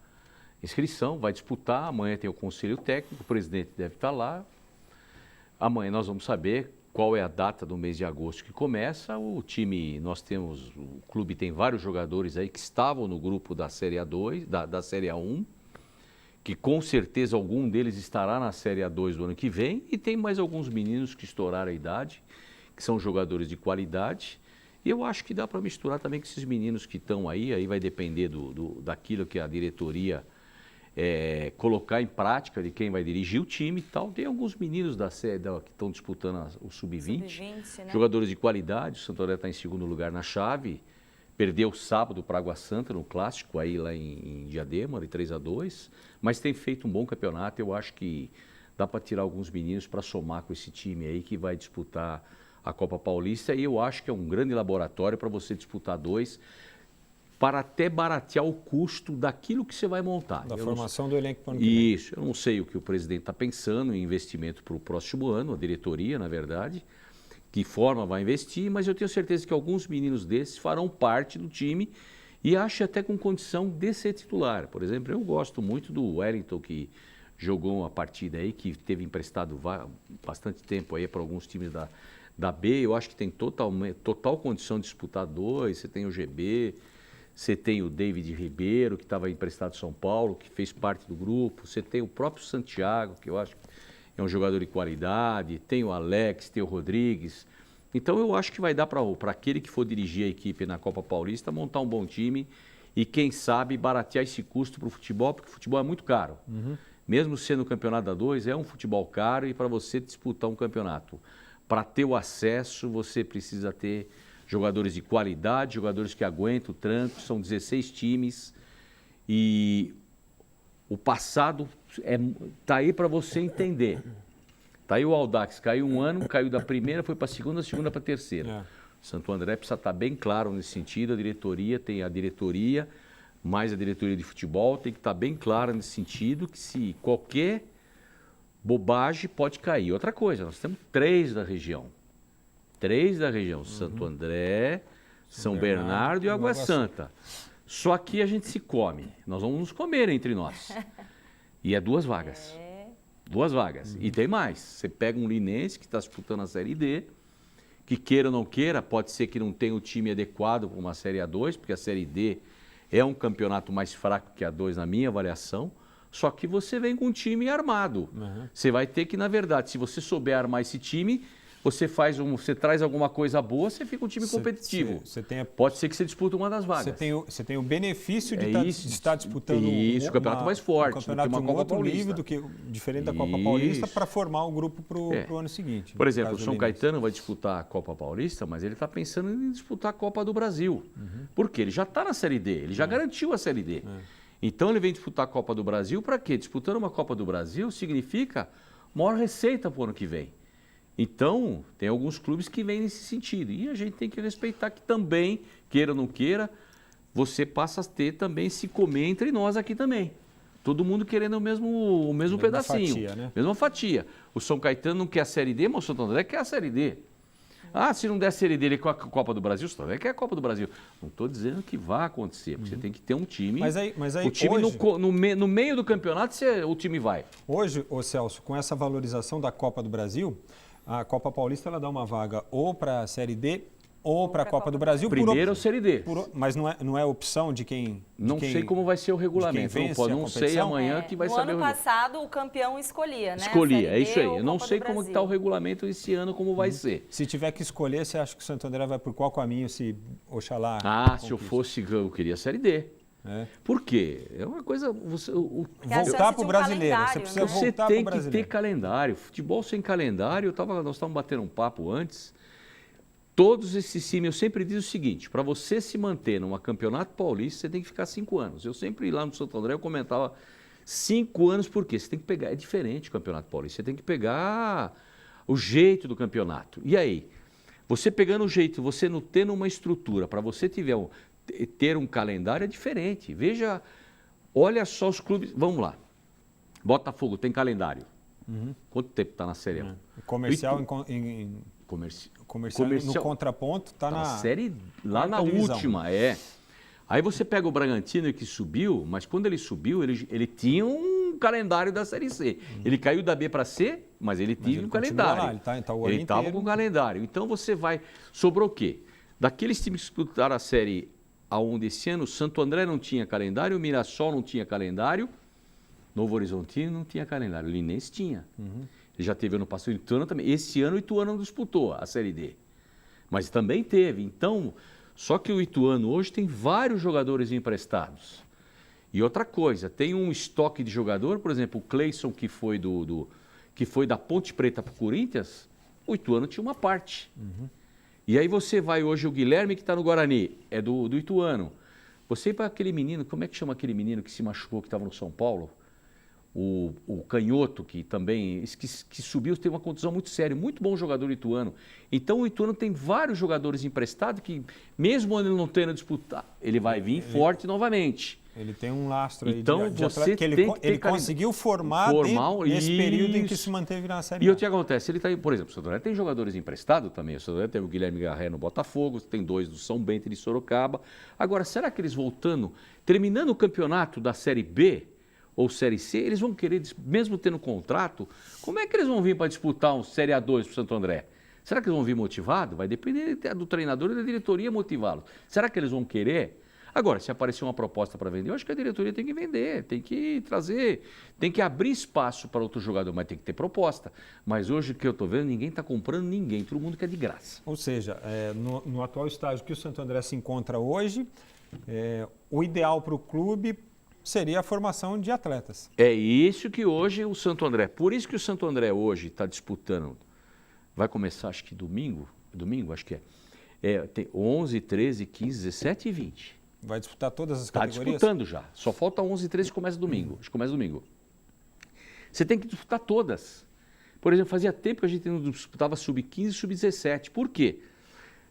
inscrição, vai disputar. Amanhã tem o Conselho Técnico, o presidente deve estar lá. Amanhã nós vamos saber qual é a data do mês de agosto que começa. O clube tem vários jogadores aí que estavam no grupo da Série A2, da Série A1, que com certeza algum deles estará na Série A2 do ano que vem, e tem mais alguns meninos que estouraram a idade, que são jogadores de qualidade. E eu acho que dá para misturar também com esses meninos que estão aí vai depender daquilo que a diretoria colocar em prática, de quem vai dirigir o time e tal. Tem alguns meninos da série que estão disputando o Sub-20, né? Jogadores de qualidade. O Santo André está em segundo lugar na chave, perdeu sábado para Água Santa no clássico aí lá em Diadema, de 3-2, mas tem feito um bom campeonato. Eu acho que dá para tirar alguns meninos para somar com esse time aí que vai disputar a Copa Paulista, e eu acho que é um grande laboratório para você disputar 2, para até baratear o custo daquilo que você vai montar. Da formação do elenco para o ano que vem. Isso, eu não sei o que o presidente está pensando em investimento para o próximo ano, a diretoria, na verdade, que forma vai investir, mas eu tenho certeza que alguns meninos desses farão parte do time e acho até com condição de ser titular. Por exemplo, eu gosto muito do Wellington, que jogou uma partida aí, que teve emprestado bastante tempo aí para alguns times da B. Eu acho que tem total condição de disputar 2. Você tem o GB, você tem o David Ribeiro, que estava emprestado em São Paulo, que fez parte do grupo. Você tem o próprio Santiago, que eu acho que é um jogador de qualidade. Tem o Alex, tem o Rodrigues. Então eu acho que vai dar para aquele que for dirigir a equipe na Copa Paulista montar um bom time e, quem sabe, baratear esse custo para o futebol, porque o futebol é muito caro. Mesmo sendo o campeonato da 2, é um futebol caro, e para você disputar um campeonato, para ter o acesso, você precisa ter jogadores de qualidade, jogadores que aguentam o tranco. São 16 times e o passado está aí para você entender. Está aí o Audax, caiu um ano, caiu da primeira, foi para a segunda para a terceira. Santo André precisa estar bem claro nesse sentido. A diretoria tem a diretoria, mas a diretoria de futebol tem que estar bem clara nesse sentido, que se qualquer bobagem pode cair. Outra coisa, nós temos 3 da região. 3 da região, Santo André, São Bernardo e Água Santa. Só que a gente se come. Nós vamos nos comer entre nós. E é 2 vagas. 2 vagas. E tem mais. Você pega um Linense que está disputando a Série D, que queira ou não queira, pode ser que não tenha o time adequado para uma Série A2, porque a Série D é um campeonato mais fraco que a A2 na minha avaliação. Só que você vem com um time armado. Você vai ter que, na verdade, se você souber armar esse time, você traz alguma coisa boa, você fica um time competitivo. Pode ser que você dispute uma das vagas. Você tem o benefício de estar disputando o campeonato mais forte, um campeonato de um outro nível diferente da Copa Paulista, para formar o grupo para o ano seguinte. Por exemplo, o São Caetano vai disputar a Copa Paulista, mas ele está pensando em disputar a Copa do Brasil. Por quê? Ele já está na Série D, ele já garantiu a Série D. Então ele vem disputar a Copa do Brasil para quê? Disputando uma Copa do Brasil significa maior receita para o ano que vem. Então, tem alguns clubes que vêm nesse sentido. E a gente tem que respeitar que também, queira ou não queira, você passa a ter também se comer entre nós aqui também. Todo mundo querendo o mesmo pedacinho. Fatia, né? Mesma fatia. O São Caetano não quer a Série D, mas o Santo André quer a Série D. Se não der a Série D, ele quer a Copa do Brasil, o Santo André quer a Copa do Brasil. Não estou dizendo que vai acontecer, porque você tem que ter um time. Mas aí o time hoje, no meio do campeonato, o time vai. Hoje, Celso, com essa valorização da Copa do Brasil, a Copa Paulista ela dá uma vaga ou para a Série D ou para a Copa do Brasil. Primeiro ou Série D. Mas não é opção de quem... Não sei como vai ser o regulamento. Não sei amanhã que vai saber. No ano passado o campeão escolhia, né? Escolhia, é isso aí. Eu não sei como está o regulamento esse ano, como vai ser. Se tiver que escolher, você acha que o Santo André vai por qual caminho, se Oxalá... Se eu fosse, eu queria a Série D. Por quê? É uma coisa... Voltar para o brasileiro. Você precisa voltar para o brasileiro. Você tem que ter calendário. Futebol sem calendário, nós estávamos batendo um papo antes. Todos esses times, eu sempre digo o seguinte, para você se manter numa campeonato paulista, você tem que ficar 5 anos. Eu sempre lá no Santo André, eu comentava 5 anos, por quê? Você tem que pegar, é diferente o campeonato paulista, você tem que pegar o jeito do campeonato. E aí? Você pegando o jeito, você não tendo uma estrutura, para você ter um calendário é diferente. Veja, olha só os clubes, vamos lá. Botafogo tem calendário. Quanto tempo está na Série A? Comercial no contraponto está na série lá na divisão. Última, Aí você pega o Bragantino que subiu, mas quando ele subiu, ele tinha um calendário da Série C. Ele caiu da B para C, mas ele tinha um calendário. Lá, ele estava com o calendário. Então você vai... Sobrou o quê? Daqueles times que disputaram a Série A1 desse ano, o Santo André não tinha calendário, o Mirassol não tinha calendário, Novo Horizontino não tinha calendário, o Linense tinha. Ele já teve ano passado, o Ituano também. Esse ano o Ituano não disputou a Série D, mas também teve. Então, só que o Ituano hoje tem vários jogadores emprestados. E outra coisa, tem um estoque de jogador, por exemplo, o Cleison, que foi da Ponte Preta para o Corinthians, o Ituano tinha uma parte. E aí você vai hoje, o Guilherme que está no Guarani, é do Ituano. Você vai aquele menino, como é que chama aquele menino que se machucou, que estava no São Paulo? O Canhoto, que também que subiu, teve uma contusão muito séria, muito bom jogador ituano. Então o Ituano tem vários jogadores emprestados que, mesmo ele não tendo disputar, ele vai vir forte novamente. Ele tem um lastro aí então, de atleta que ele conseguiu formar nesse período em que se manteve na Série A. E o que acontece? Ele tá, por exemplo, o Santo André tem jogadores emprestados também. O Santo André tem o Guilherme Garré no Botafogo, tem 2 do São Bento e de Sorocaba. Agora, será que eles voltando, terminando o campeonato da Série B ou Série C, eles vão querer, mesmo tendo contrato, como é que eles vão vir para disputar um Série A2 para o Santo André? Será que eles vão vir motivados? Vai depender do treinador e da diretoria motivá-los. Será que eles vão querer? Agora, se aparecer uma proposta para vender, eu acho que a diretoria tem que vender, tem que trazer, tem que abrir espaço para outro jogador, mas tem que ter proposta. Mas hoje, o que eu estou vendo, ninguém está comprando ninguém, todo mundo quer de graça. Ou seja, no atual estágio que o Santo André se encontra hoje, o ideal para o clube seria a formação de atletas. É isso que hoje o Santo André, por isso que o Santo André hoje está disputando, vai começar acho que domingo acho que tem 11, 13, 15, 17 e 20. Vai disputar todas as categorias? Está disputando já, só falta 11 e 13 e começa domingo, acho que começa domingo. Você tem que disputar todas. Por exemplo, fazia tempo que a gente não disputava sub-15 e sub-17, por quê?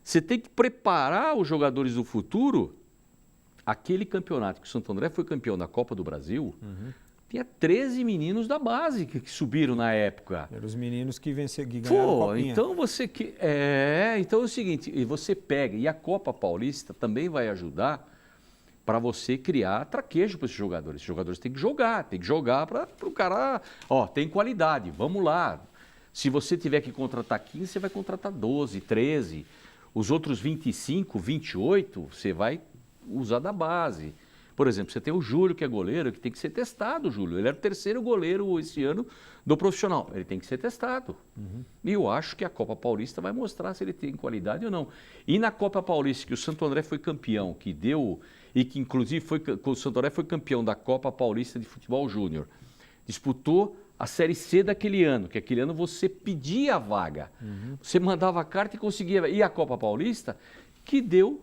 Você tem que preparar os jogadores do futuro aquele campeonato que o Santo André foi campeão da Copa do Brasil, tinha 13 meninos da base que subiram na época. Eram os meninos que ganharam a Copinha. Então então é o seguinte, e você pega, e a Copa Paulista também vai ajudar para você criar traquejo para esses jogadores. Esses jogadores têm que jogar para o cara, tem qualidade, vamos lá. Se você tiver que contratar 15, você vai contratar 12, 13. Os outros 25, 28, você vai usar da base. Por exemplo, você tem o Júlio, que é goleiro, que tem que ser testado, o Júlio. Ele era o terceiro goleiro esse ano do profissional. Ele tem que ser testado. E eu acho que a Copa Paulista vai mostrar se ele tem qualidade ou não. E na Copa Paulista, que o Santo André foi campeão, que deu, e que inclusive o Santo André foi campeão da Copa Paulista de Futebol Júnior. Disputou a Série C daquele ano, que aquele ano você pedia a vaga. Você mandava a carta e conseguia. E a Copa Paulista, que deu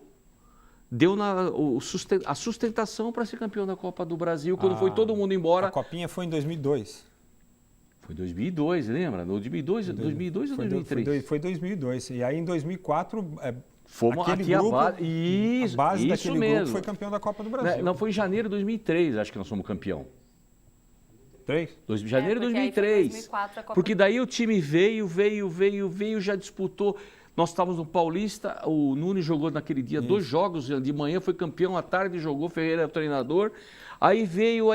a sustentação para ser campeão da Copa do Brasil, quando foi todo mundo embora. A Copinha foi em 2002. Foi 2002, lembra? 2002 ou 2003? Foi 2002. E aí em 2004, fomos aquele aqui grupo, a base daquele mesmo. grupo foi campeão da Copa do Brasil. Não, foi em janeiro de 2003, acho que nós fomos campeão. 3? Janeiro de 2003. 2004, a Copa... Porque daí o time veio, já disputou. Nós estávamos no Paulista, o Nunes jogou naquele dia 2 jogos, de manhã foi campeão, à tarde jogou, Ferreira era o treinador. Aí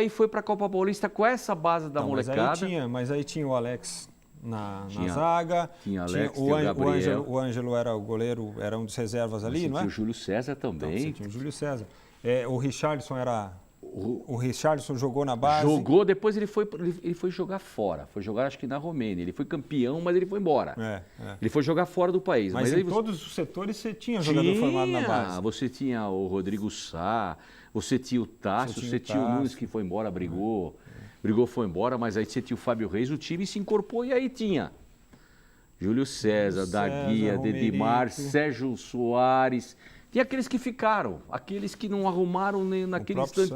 foi para a Copa Paulista com essa base da molecada. Mas aí tinha o Alex na zaga. Tinha Alex, tinha o Gabriel. O Ângelo era o goleiro, era um dos reservas ali, não é? Tinha o Júlio César também. Então, tinha o Júlio César. O Richarlison era... O Richarlison jogou na base. Jogou, depois ele foi jogar fora. Foi jogar, acho que na Romênia. Ele foi campeão, mas ele foi embora. Ele foi jogar fora do país. Mas em todos os setores você tinha jogador formado na base. Você tinha o Rodrigo Sá, você tinha o Tássio, você tinha o Nunes que foi embora, brigou, foi embora, mas aí você tinha o Fábio Reis, o time se incorporou e aí tinha Júlio César, da Guia, Dedimar, Sérgio Soares. Tinha aqueles que ficaram, aqueles que não arrumaram nem naquele instante.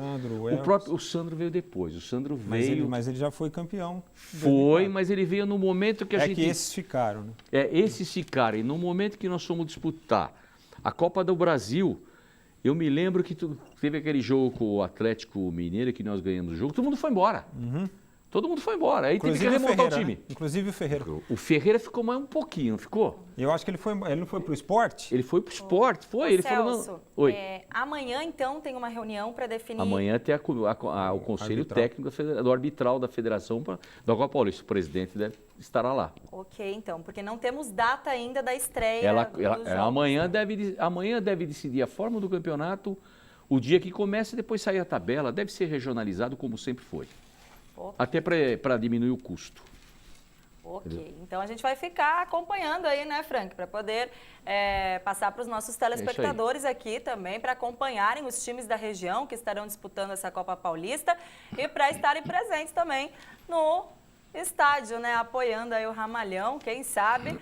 O Sandro veio depois. O Sandro veio. Mas ele já foi campeão. Foi, mas ele veio no momento que a gente. É que esses ficaram, né? Esses ficaram. E no momento que nós fomos disputar a Copa do Brasil, eu me lembro que teve aquele jogo com o Atlético Mineiro, que nós ganhamos o jogo, todo mundo foi embora. Todo mundo foi embora. Aí teve que remontar o time. Inclusive o Ferreira. O Ferreira ficou mais um pouquinho, não ficou? Eu acho que ele não foi pro esporte? Ele foi pro esporte, foi. Ele Celso, falou, não. Oi. Amanhã, então, tem uma reunião para definir... Amanhã tem o Conselho Técnico do Arbitral da Federação da Copa Paulista. O presidente estará lá. Ok, então, porque não temos data ainda da estreia amanhã deve decidir a forma do campeonato, o dia que começa e depois sair a tabela. Deve ser regionalizado como sempre foi. Até para diminuir o custo. Ok, entendeu? Então a gente vai ficar acompanhando aí, né, Frank, para poder passar para os nossos telespectadores aqui também, para acompanharem os times da região que estarão disputando essa Copa Paulista e para estarem presentes também no estádio, né, apoiando aí o Ramalhão, quem sabe...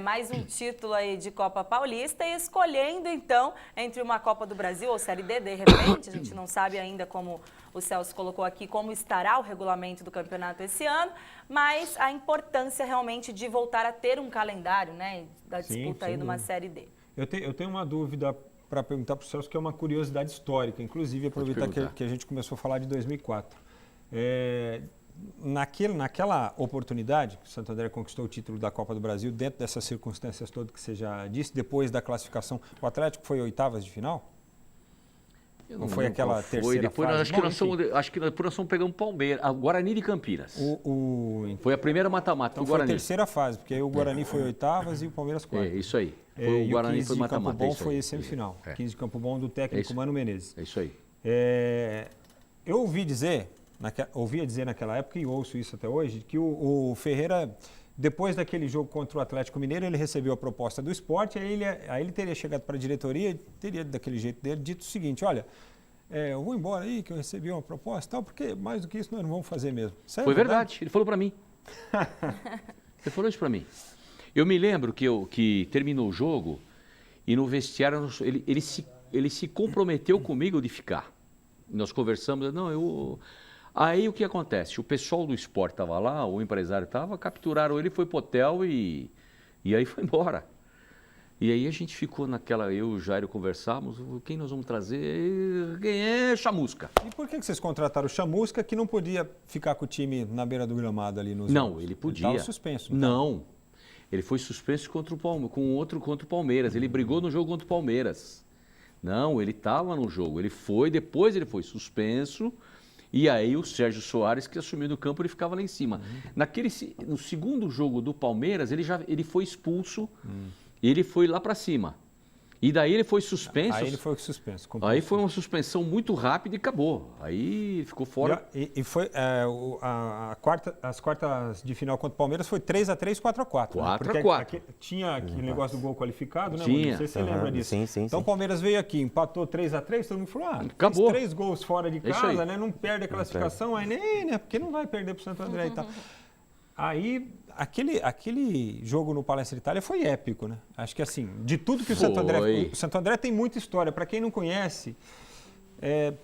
mais um título aí de Copa Paulista e escolhendo, então, entre uma Copa do Brasil ou Série D, de repente, a gente não sabe ainda como o Celso colocou aqui, como estará o regulamento do campeonato esse ano, mas a importância realmente de voltar a ter um calendário, né, da disputa aí de uma Série D. Eu tenho uma dúvida para perguntar para o Celso, que é uma curiosidade histórica, inclusive aproveitar que a gente começou a falar de 2004. Naquela oportunidade, que o Santo André conquistou o título da Copa do Brasil, dentro dessas circunstâncias todas que você já disse, depois da classificação, o Atlético foi oitavas de final? Não foi aquela terceira depois fase? Acho que depois nós fomos pegar um Palmeiras, o Guarani de Campinas. Foi a primeira mata-mata do Guarani. Guarani. Foi a terceira fase, porque aí o Guarani foi oitavas e o Palmeiras quartas. Isso aí. O Guarani foi mata-mata. O 15 de Campo Bom foi semifinal. 15 de Campo Bom do técnico Mano Menezes. É isso aí. Eu ouvia dizer naquela época, e ouço isso até hoje, que o Ferreira, depois daquele jogo contra o Atlético Mineiro, ele recebeu a proposta do esporte, aí ele teria chegado para a diretoria e teria, daquele jeito dele, dito o seguinte, olha, eu vou embora aí, que eu recebi uma proposta e tal, porque mais do que isso nós não vamos fazer mesmo. Foi verdade, ele falou para mim. Ele falou isso para mim. Eu me lembro que terminou o jogo e no vestiário ele se comprometeu comigo de ficar. Nós conversamos, Aí o que acontece? O pessoal do esporte estava lá, o empresário estava, capturaram ele, foi pro hotel e aí foi embora. E aí a gente ficou naquela, eu e o Jairo conversávamos, quem nós vamos trazer? Quem é? Chamusca. E por que vocês contrataram o Chamusca, que não podia ficar com o time na beira do gramado ali nos Não, jogos? ele podia. Ele estava suspenso. Não. Ele foi suspenso contra o Palmeiras. Ele brigou no jogo contra o Palmeiras. Não, ele estava no jogo. Depois ele foi suspenso. E aí o Sérgio Soares, que assumiu do campo, ele ficava lá em cima. No segundo jogo do Palmeiras, ele foi expulso. E ele foi lá para cima. E daí ele foi suspenso. Aí ele foi suspenso. Aí foi uma suspensão muito rápida e acabou. Aí ficou fora. E foi as quartas de final contra o Palmeiras foi 3-3, 4-4. 4-4. Tinha aquele negócio do gol qualificado, né? Tinha. Não sei se você lembra disso. Sim. Então o Palmeiras veio aqui, empatou 3-3, todo mundo falou, acabou. fez 3 gols fora de isso aí. casa, né? Não perde a classificação, aí nem, né? Porque não vai perder pro Santo André e tal. Aí, aquele jogo no Palestra Itália foi épico, né? Acho que assim, de tudo que o Santo André tem muita história. Para quem não conhece,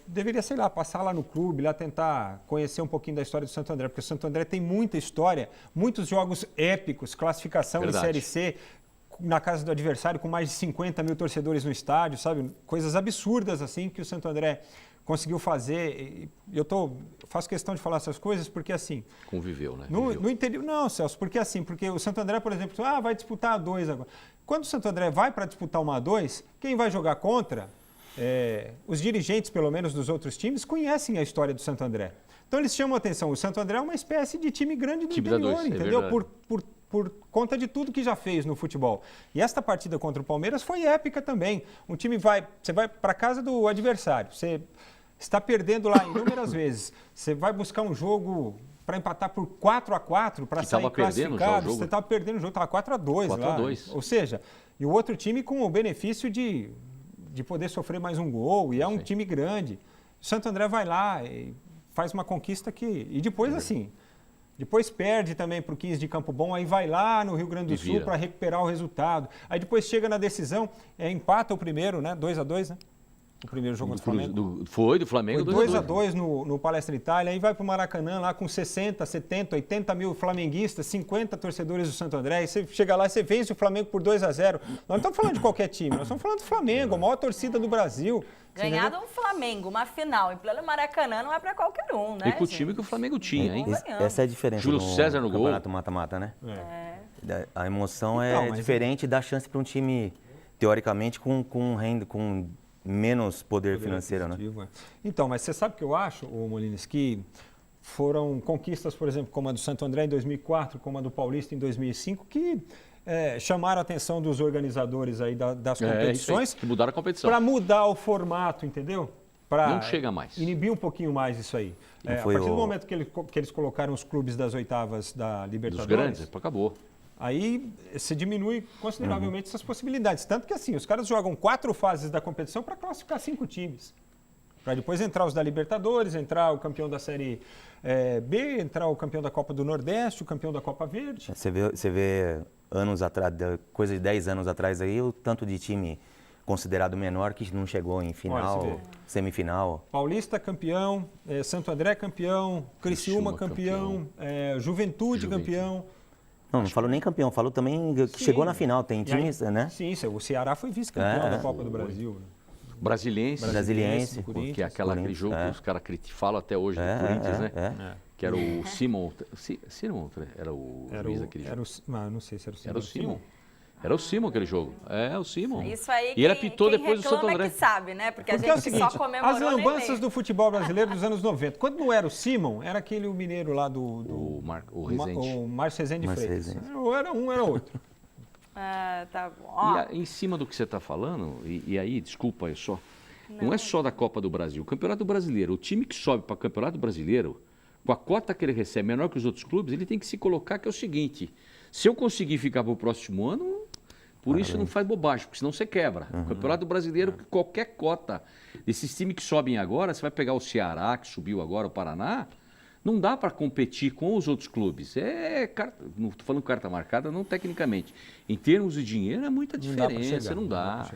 deveria, sei lá, passar lá no clube, lá tentar conhecer um pouquinho da história do Santo André, porque o Santo André tem muita história, muitos jogos épicos, classificação em Série C, na casa do adversário com mais de 50 mil torcedores no estádio, sabe? Coisas absurdas assim que o Santo André conseguiu fazer. Eu faço questão de falar essas coisas porque assim... Conviveu, né? No interior, não, Celso, porque assim, porque o Santo André, por exemplo, vai disputar A2 agora. Quando o Santo André vai para disputar uma A2, quem vai jogar contra, os dirigentes, pelo menos, dos outros times, conhecem a história do Santo André. Então eles chamam a atenção. O Santo André é uma espécie de time grande do interior, entendeu? Por conta de tudo que já fez no futebol. E esta partida contra o Palmeiras foi épica também. Você vai para casa do adversário, você está perdendo lá inúmeras vezes. Você vai buscar um jogo para empatar por 4-4, para sair classificado. Você estava perdendo o jogo, estava 4-2 lá. 4-2. Ou seja, e o outro time com o benefício de poder sofrer mais um gol, e é um time grande. O Santo André vai lá e faz uma conquista que... E depois, assim, depois perde também para o 15 de Campo Bom, aí vai lá no Rio Grande do Sul para recuperar o resultado. Aí depois chega na decisão, empata o primeiro, né? 2-2, né? O primeiro jogo do Flamengo. Do Flamengo, 2-2 no Palestra Itália, aí vai para o Maracanã lá com 60, 70, 80 mil flamenguistas, 50 torcedores do Santo André, e você chega lá e você vence o Flamengo por 2-0. Nós não estamos falando de qualquer time, nós estamos falando do Flamengo, a maior torcida do Brasil. Ganhar do Flamengo, uma final em pleno Maracanã não é para qualquer um, né? E com o time que o Flamengo tinha, hein? Essa é a diferença. Júlio César no gol. Campeonato mata-mata, né? A emoção é diferente, dá chance para um time, teoricamente, com menos poder financeiro, né? Então, mas você sabe o que eu acho, Molines, que foram conquistas, por exemplo, como a do Santo André em 2004, como a do Paulista em 2005, que chamaram a atenção dos organizadores aí das competições. Que mudaram a competição. Para mudar o formato, entendeu? Não chega mais. Inibir um pouquinho mais isso aí. A partir do momento que eles colocaram os clubes das oitavas da Libertadores... Dos grandes, acabou. Aí se diminui consideravelmente essas possibilidades. Tanto que assim, os caras jogam 4 fases da competição para classificar 5 times. Para depois entrar os da Libertadores, entrar o campeão da Série B, entrar o campeão da Copa do Nordeste, o campeão da Copa Verde. Você vê anos atrás, coisa de 10 anos atrás aí, o tanto de time considerado menor que não chegou em final, semifinal. Paulista campeão, Santo André campeão, Criciúma campeão, Juventude campeão. Não falo nem campeão, falo também que chegou na final, tem times, né? Sim, o Ceará foi vice-campeão da Copa do Brasil. Brasiliense. Que é aquele jogo que os caras falam até hoje do Corinthians, né? Que era o Simon. Era o juiz daquele jogo. Não sei se era o Simon. Era o Simon. Era o Simon aquele jogo. O Simon. Isso aí, e ele apitou depois do Santo André. Que sabe, né? Porque a gente é o seguinte, só comemorou as lambanças do futebol brasileiro dos anos 90. Quando não era o Simon, era aquele mineiro lá o Rezende. O Márcio Rezende Freitas. Era um, era outro. Tá bom. E em cima do que você está falando, e aí, desculpa aí só, não é só da Copa do Brasil. O Campeonato Brasileiro, o time que sobe para o Campeonato Brasileiro, com a cota que ele recebe menor que os outros clubes, ele tem que se colocar que é o seguinte: se eu conseguir ficar para o próximo ano, por isso não faz bobagem, porque senão você quebra. O Campeonato Brasileiro, qualquer cota desses times que sobem agora, você vai pegar o Ceará, que subiu agora, o Paraná, não dá para competir com os outros clubes. Não estou falando carta marcada, não tecnicamente. Em termos de dinheiro, é muita diferença, não dá.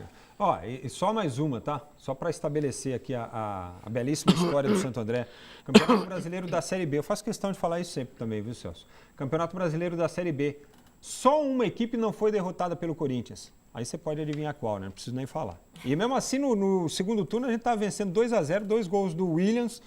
E só mais uma, tá? Só para estabelecer aqui a belíssima história do Santo André. Campeonato Brasileiro da Série B. Eu faço questão de falar isso sempre também, viu, Celso? Campeonato Brasileiro da Série B. Só uma equipe não foi derrotada pelo Corinthians. Aí você pode adivinhar qual, né? Não preciso nem falar. E mesmo assim, no segundo turno, a gente estava vencendo 2-0, 2 gols do Williams.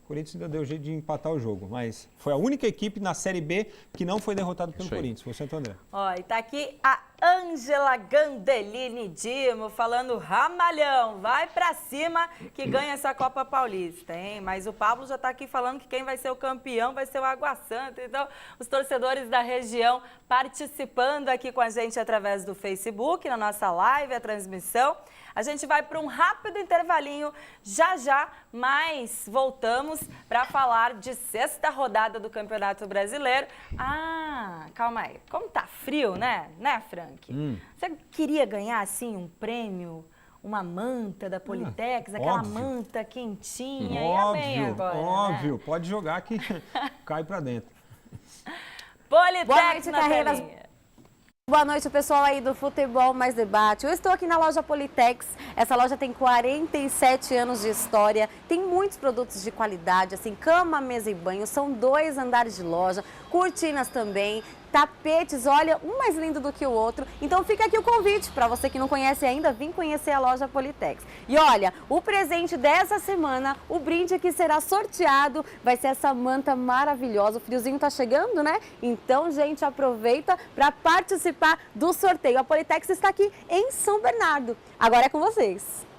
O Corinthians ainda deu jeito de empatar o jogo. Mas foi a única equipe na Série B que não foi derrotada pelo Corinthians, foi o Santo André. Ó, e tá aqui a Ângela Gandelini Dimo falando ramalhão, vai pra cima que ganha essa Copa Paulista, hein? Mas o Pablo já tá aqui falando que quem vai ser o campeão vai ser o Água Santa. Então, os torcedores da região participando aqui com a gente através do Facebook, na nossa live, a transmissão. A gente vai para um rápido intervalinho já, mas voltamos para falar de sexta rodada do Campeonato Brasileiro. Ah, calma aí. Como tá frio, né? Né, Frank? Você queria ganhar, assim, um prêmio, uma manta da Politex, aquela óbvio. manta quentinha? Ia bem agora, óbvio. né? Pode jogar que cai para dentro. Politex Boa noite, na Carreiras. telinha. Boa noite, pessoal aí do Futebol Mais Debate. Eu estou aqui na loja Politex. Essa loja tem 47 anos de história, tem muitos produtos de qualidade, assim, cama, mesa e banho, são 2 andares de loja, cortinas também, tapetes, olha, um mais lindo do que o outro. Então fica aqui o convite para você que não conhece ainda, vir conhecer a loja Politex. E olha, o presente dessa semana, o brinde que será sorteado, vai ser essa manta maravilhosa. O friozinho tá chegando, né? Então, gente, aproveita para participar do sorteio. A Politex está aqui em São Bernardo. Agora é com vocês.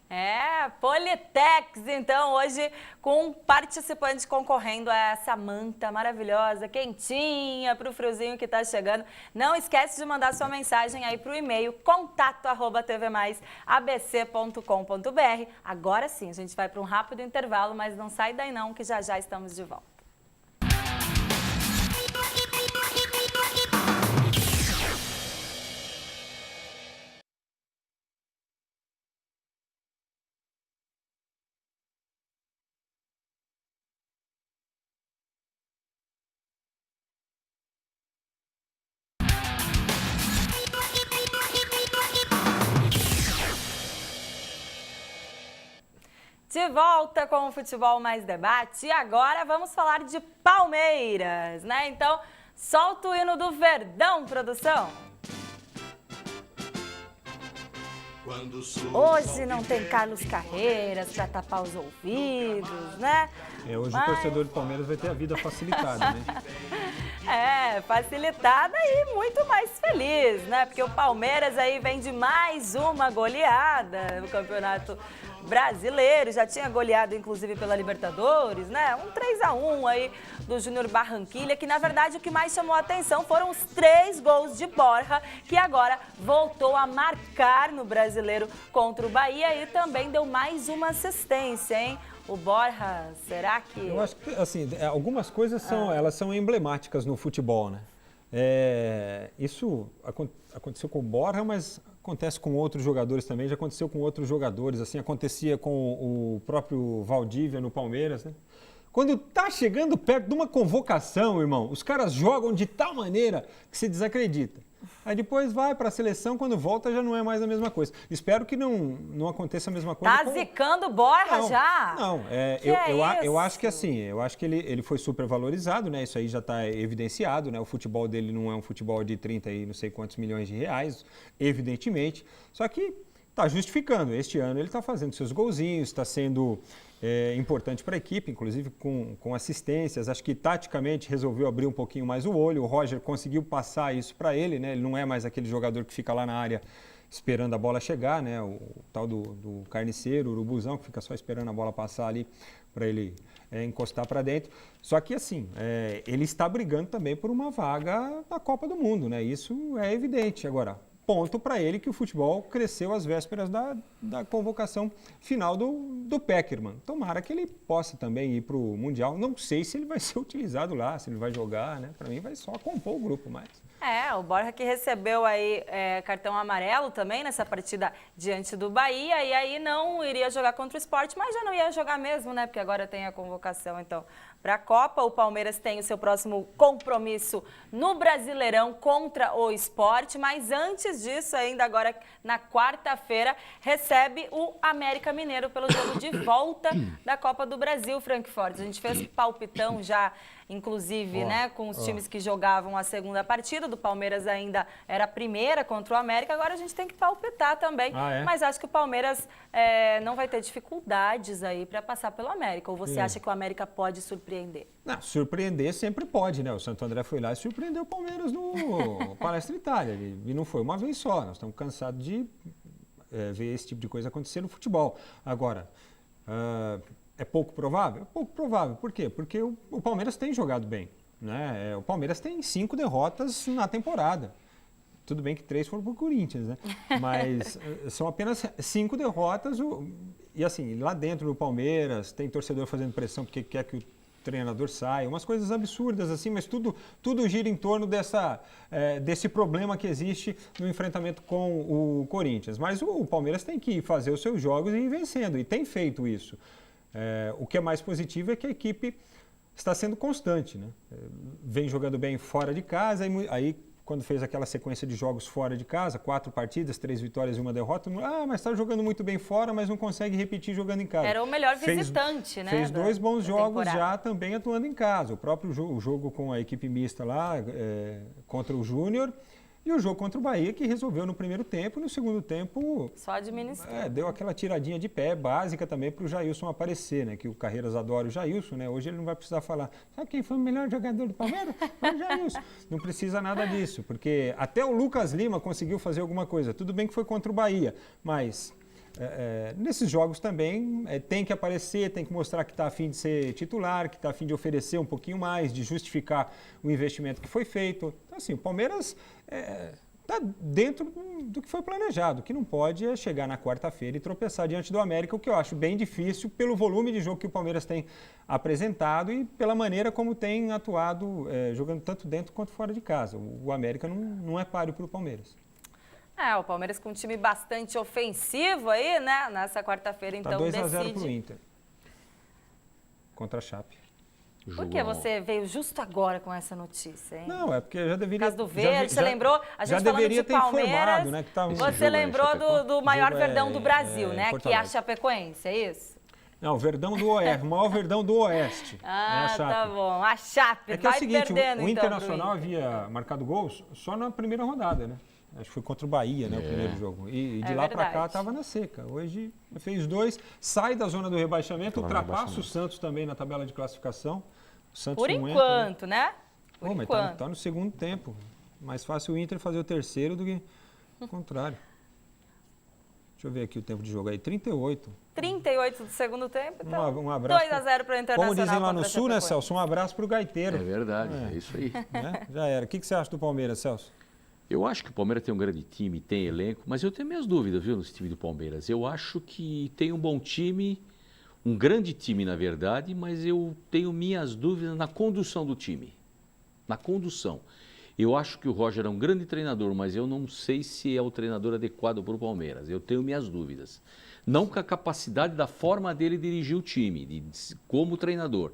É, Politex, então, hoje com um participante concorrendo a essa manta maravilhosa, quentinha, para o friozinho que está chegando. Não esquece de mandar sua mensagem aí para o e-mail contato@tvmaisabc.com.br. Agora sim, a gente vai para um rápido intervalo, mas não sai daí não, que já estamos de volta. De volta com o Futebol Mais Debate e agora vamos falar de Palmeiras, né? Então, solta o hino do Verdão, produção. Hoje não tem Carlos Carreiras para tapar os ouvidos, né? Hoje o torcedor do Palmeiras vai ter a vida facilitada, né? Facilitada e muito mais feliz, né? Porque o Palmeiras aí vem de mais uma goleada no Campeonato Brasileiro, já tinha goleado inclusive pela Libertadores, né? Um 3-1 aí do Júnior Barranquilla, que na verdade o que mais chamou a atenção foram os 3 gols de Borja, que agora voltou a marcar no Brasileiro contra o Bahia e também deu mais uma assistência, hein? O Borja, será que... Eu acho que, assim, algumas coisas elas são emblemáticas no futebol, né? Isso aconteceu com o Borja, mas acontece com outros jogadores também, já aconteceu com outros jogadores, assim, acontecia com o próprio Valdívia no Palmeiras, né? Quando tá chegando perto de uma convocação, irmão, os caras jogam de tal maneira que você desacredita. Aí depois vai para a seleção, quando volta já não é mais a mesma coisa. Espero que não aconteça a mesma coisa. Tá zicando Borja já? Não, eu acho que assim, eu acho que ele foi super valorizado, né? Isso aí já está evidenciado, né? O futebol dele não é um futebol de 30 e não sei quantos milhões de reais, evidentemente. Só que está justificando. Este ano ele está fazendo seus golzinhos, está sendo importante para a equipe, inclusive com assistências. Acho que taticamente resolveu abrir um pouquinho mais o olho. O Roger conseguiu passar isso para ele, né? Ele não é mais aquele jogador que fica lá na área esperando a bola chegar, né? O tal do carniceiro, o urubuzão, que fica só esperando a bola passar ali para ele encostar para dentro. Só que assim, ele está brigando também por uma vaga na Copa do Mundo, né? Isso é evidente. Agora, ponto para ele que o futebol cresceu às vésperas da convocação final do Pekerman. Tomara que ele possa também ir para o Mundial. Não sei se ele vai ser utilizado lá, se ele vai jogar, né? Para mim vai só compor o grupo mais. O Borja que recebeu aí cartão amarelo também nessa partida diante do Bahia e aí não iria jogar contra o Sport, mas já não ia jogar mesmo, né? Porque agora tem a convocação, então, para a Copa. O Palmeiras tem o seu próximo compromisso no Brasileirão contra o Sport, mas antes disso, ainda agora na quarta-feira, recebe o América Mineiro pelo jogo de volta da Copa do Brasil, Frankfurt. A gente fez palpitão já inclusive, né, com os times que jogavam a segunda partida. Do Palmeiras ainda era a primeira contra o América, agora a gente tem que palpitar também. Mas acho que o Palmeiras não vai ter dificuldades aí para passar pelo América. Ou você acha que o América pode surpreender? Não, surpreender sempre pode, né? O Santo André foi lá e surpreendeu o Palmeiras no Palestra Itália. E não foi uma vez só. Nós estamos cansados de ver esse tipo de coisa acontecer no futebol. Agora, é pouco provável? É pouco provável. Por quê? Porque o Palmeiras tem jogado bem, né? O Palmeiras tem 5 derrotas na temporada. Tudo bem que 3 foram para o Corinthians, né? Mas são apenas 5 derrotas. E assim, lá dentro do Palmeiras, tem torcedor fazendo pressão porque quer que o treinador saia. Umas coisas absurdas assim, mas tudo gira em torno desse problema que existe no enfrentamento com o Corinthians. Mas o Palmeiras tem que fazer os seus jogos e ir vencendo, e tem feito isso. O que é mais positivo é que a equipe está sendo constante, né? Vem jogando bem fora de casa, aí quando fez aquela sequência de jogos fora de casa, 4 partidas, 3 vitórias e 1 derrota, mas está jogando muito bem fora, mas não consegue repetir jogando em casa. Era o melhor visitante, né? Fez 2 bons jogos já também atuando em casa. O próprio jogo com a equipe mista lá, contra o Júnior, e o jogo contra o Bahia, que resolveu no primeiro tempo, no segundo tempo... Só administrar. Deu aquela tiradinha de pé básica também para o Jailson aparecer, né? Que o Carreiras adora o Jailson, né? Hoje ele não vai precisar falar, sabe quem foi o melhor jogador do Palmeiras? Foi o Jailson. Não precisa nada disso, porque até o Lucas Lima conseguiu fazer alguma coisa. Tudo bem que foi contra o Bahia, mas... nesses jogos também tem que aparecer, tem que mostrar que está a fim de ser titular, que está a fim de oferecer um pouquinho mais, de justificar o investimento que foi feito. Então, assim, o Palmeiras está dentro do que foi planejado. O que não pode é chegar na quarta-feira e tropeçar diante do América, o que eu acho bem difícil pelo volume de jogo que o Palmeiras tem apresentado e pela maneira como tem atuado, jogando tanto dentro quanto fora de casa. O América não é páreo para o Palmeiras. O Palmeiras com um time bastante ofensivo aí, né? Nessa quarta-feira, então, decide. Tá 2-0 decide. pro Inter. Contra a Chape. Por que você veio justo agora com essa notícia, hein? Não, é porque já deveria... Por causa do verde, você lembrou? A gente já deveria falando de Palmeiras, ter informado, né? Que tava... Você lembrou do maior Verdão do Brasil, né? Que é a Chapecoense, é isso? Não, o Verdão do Oeste, o maior Verdão do Oeste. A Chape. Tá bom. A Chape vai perdendo, o Internacional havia marcado gols só na primeira rodada, né? Acho que foi contra o Bahia, né, o primeiro jogo. E de lá para cá estava na seca. Hoje fez 2, sai da zona do rebaixamento, ultrapassa o Santos também na tabela de classificação. O Santos por enquanto, né? Por enquanto. Mas está no segundo tempo. Mais fácil o Inter fazer o terceiro do que o contrário. Deixa eu ver aqui o tempo de jogo aí. 38. 38 do segundo tempo, então. Um abraço. 2-0 para o Internacional. Como dizem lá no Sul, né, Celso? Um abraço para o Gaiteiro. É verdade, é isso aí. Né? Já era. O que você acha do Palmeiras, Celso? Eu acho que o Palmeiras tem um grande time, tem elenco, mas eu tenho minhas dúvidas, viu, nesse time do Palmeiras. Eu acho que tem um bom time, um grande time, na verdade, mas eu tenho minhas dúvidas na condução do time. Na condução. Eu acho que o Roger é um grande treinador, mas eu não sei se é o treinador adequado para o Palmeiras. Eu tenho minhas dúvidas. Não com a capacidade da forma dele dirigir o time, como treinador.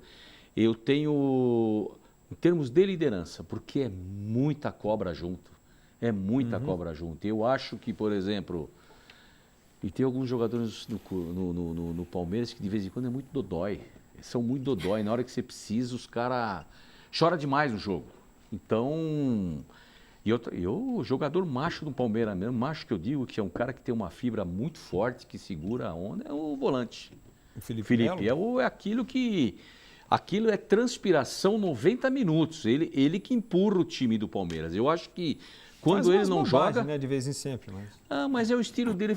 Eu tenho, em termos de liderança, porque é muita cobra junto. É muita cobra junto. Eu acho que, por exemplo, e tem alguns jogadores no Palmeiras que de vez em quando é muito dodói. São muito dodói. Na hora que você precisa, os caras choram demais no jogo. Então, o jogador macho do Palmeiras mesmo, macho que eu digo, que é um cara que tem uma fibra muito forte, que segura a onda, é o volante. O Felipe é aquilo que... Aquilo é transpiração 90 minutos. Ele que empurra o time do Palmeiras. Eu acho que quando ele não joga... né, de vez em sempre. Mas é o estilo dele,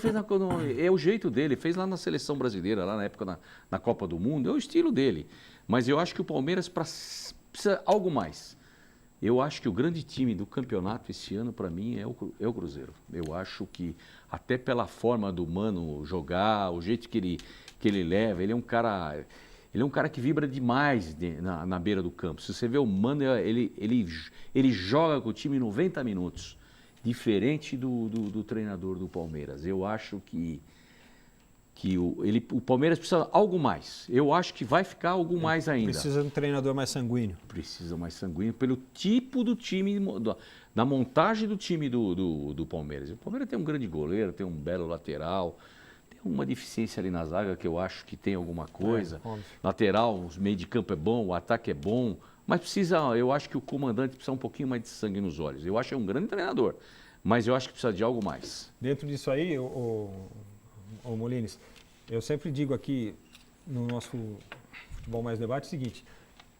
é o jeito dele. Fez lá na Seleção Brasileira, lá na época na Copa do Mundo. É o estilo dele. Mas eu acho que o Palmeiras precisa algo mais. Eu acho que o grande time do campeonato esse ano, para mim, é o Cruzeiro. Eu acho que, até pela forma do Mano jogar, o jeito que ele leva, ele é um cara que vibra demais na beira do campo. Se você vê o Mano, ele joga com o time 90 minutos, diferente do treinador do Palmeiras. Eu acho que o Palmeiras precisa de algo mais. Eu acho que vai ficar algo mais ainda. Precisa de um treinador mais sanguíneo. Precisa mais sanguíneo pelo tipo do time, da montagem do time do Palmeiras. O Palmeiras tem um grande goleiro, tem um belo lateral, tem uma deficiência ali na zaga que eu acho que tem alguma coisa. Lateral, o meio de campo é bom, o ataque é bom, Mas precisa, eu acho que o comandante precisa um pouquinho mais de sangue nos olhos. Eu acho que é um grande treinador, mas eu acho que precisa de algo mais. Dentro disso aí, o Molines, eu sempre digo aqui no nosso Futebol Mais Debate o seguinte,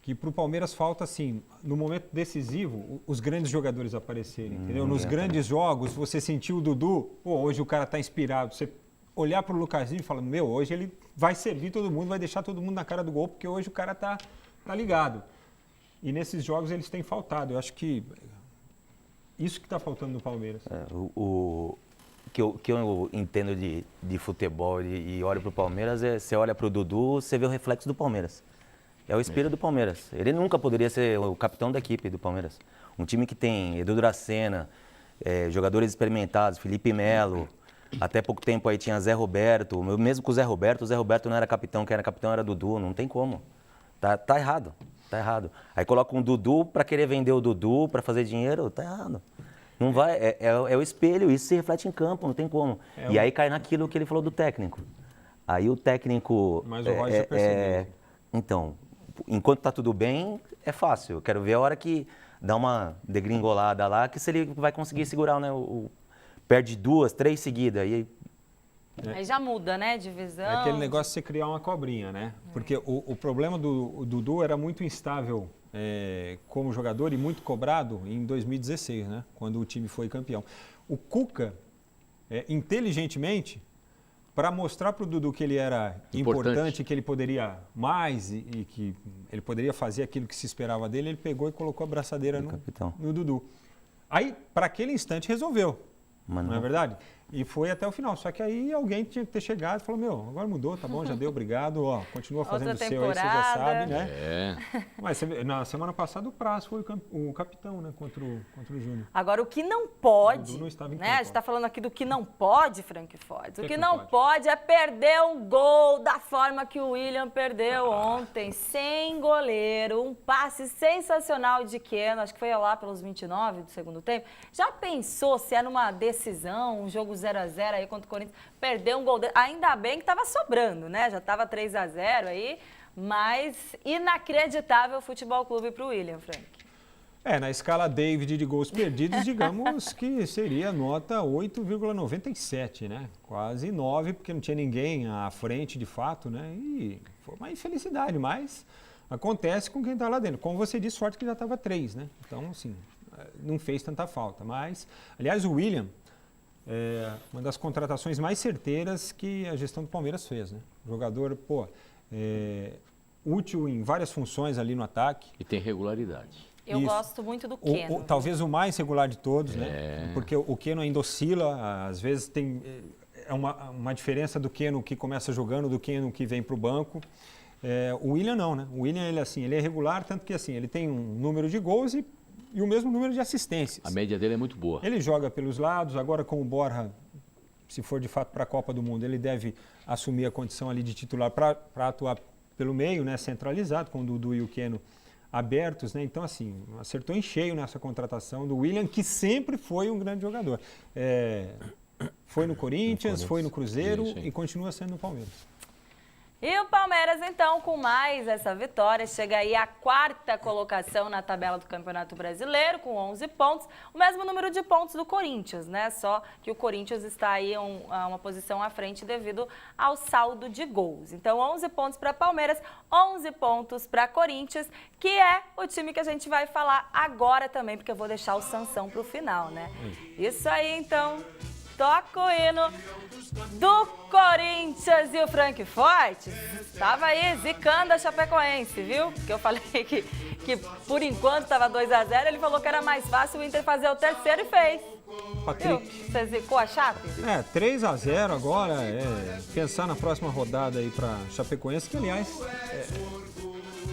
que para o Palmeiras falta, assim, no momento decisivo, os grandes jogadores aparecerem, entendeu? Nos grandes jogos, você sentiu o Dudu, pô, hoje o cara está inspirado, você olhar para o Lucasinho e falar, meu, hoje ele vai servir todo mundo, vai deixar todo mundo na cara do gol, porque hoje o cara tá ligado. E nesses jogos eles têm faltado. Eu acho que isso que está faltando no Palmeiras. O que eu entendo de futebol e olho para o Palmeiras, você olha para o Dudu, você vê o reflexo do Palmeiras. É o espelho do Palmeiras. Ele nunca poderia ser o capitão da equipe do Palmeiras. Um time que tem Edu Dracena, jogadores experimentados, Felipe Melo, até pouco tempo aí tinha Zé Roberto, mesmo com o Zé Roberto não era capitão, quem era capitão era Dudu, não tem como. Tá errado, tá errado. Aí coloca um Dudu para querer vender o Dudu, para fazer dinheiro, tá errado. Não vai, é o espelho, isso se reflete em campo, não tem como. E aí cai naquilo que ele falou do técnico. Aí o técnico... Mas o Roger percebeu. Então, enquanto tá tudo bem, é fácil. Eu quero ver a hora que dá uma degringolada lá, que se ele vai conseguir segurar, né? Perde 2, 3 seguidas. Aí já muda, né? Divisão. É aquele negócio de você criar uma cobrinha, né? Porque o problema do Dudu era muito instável como jogador e muito cobrado em 2016, né? Quando o time foi campeão. O Cuca, inteligentemente, para mostrar para o Dudu que ele era importante, que ele poderia mais e que ele poderia fazer aquilo que se esperava dele, ele pegou e colocou a braçadeira no Dudu. Aí, para aquele instante, resolveu. Não é verdade? E foi até o final. Só que aí alguém tinha que ter chegado e falou, meu, agora mudou, tá bom, já deu, obrigado, ó, continua fazendo o seu aí, você já sabe, né? Mas você vê, na semana passada o Praz foi o capitão, né, contra o Júnior. Agora, o que não pode, não estava em né? campo, A gente está falando aqui do que não pode, Frank Fortes. O que não pode é perder um gol da forma que o William perdeu ontem, sem goleiro, um passe sensacional de Keno, acho que foi lá pelos 29 do segundo tempo. Já pensou se era uma decisão, um jogo 0-0 aí contra o Corinthians, perdeu um gol dele? Ainda bem que estava sobrando, né? Já estava 3-0 aí, mas inacreditável o Futebol Clube para o William, Frank. Na escala David de gols perdidos, digamos que seria nota 8,97, né? Quase 9, porque não tinha ninguém à frente de fato, né? E foi uma infelicidade, mas acontece com quem está lá dentro. Como você disse, sorte que já estava 3, né? Então, assim, não fez tanta falta. Mas, aliás, o William uma das contratações mais certeiras que a gestão do Palmeiras fez, né? Jogador, útil em várias funções ali no ataque. E tem regularidade. Eu gosto muito do Keno. Talvez o mais regular de todos, né? Porque o Keno ainda oscila, às vezes tem uma diferença do Keno que começa jogando, do Keno que vem para o banco. O William não, né? O William, ele é regular, tanto que assim, ele tem um número de gols e o mesmo número de assistências. A média dele é muito boa. Ele joga pelos lados, agora com o Borja, se for de fato para a Copa do Mundo, ele deve assumir a condição ali de titular para atuar pelo meio, né, centralizado, com o Dudu e o Keno abertos, né? Então, assim, acertou em cheio nessa contratação do William, que sempre foi um grande jogador. Foi no Corinthians, foi no Cruzeiro e continua sendo no Palmeiras. E o Palmeiras, então, com mais essa vitória, chega aí à 4ª colocação na tabela do Campeonato Brasileiro, com 11 pontos, o mesmo número de pontos do Corinthians, né? Só que o Corinthians está aí uma posição à frente devido ao saldo de gols. Então, 11 pontos para Palmeiras, 11 pontos para Corinthians, que é o time que a gente vai falar agora também, porque eu vou deixar o Sansão para o final, né? Isso aí, então, toca o hino do Corinthians. E o Frank Fortes estava aí zicando a Chapecoense, viu? Porque eu falei que por enquanto estava 2-0, ele falou que era mais fácil o Inter fazer o terceiro e fez. Viu? Você zicou a Chape? 3-0 agora, pensar na próxima rodada aí para Chapecoense, que aliás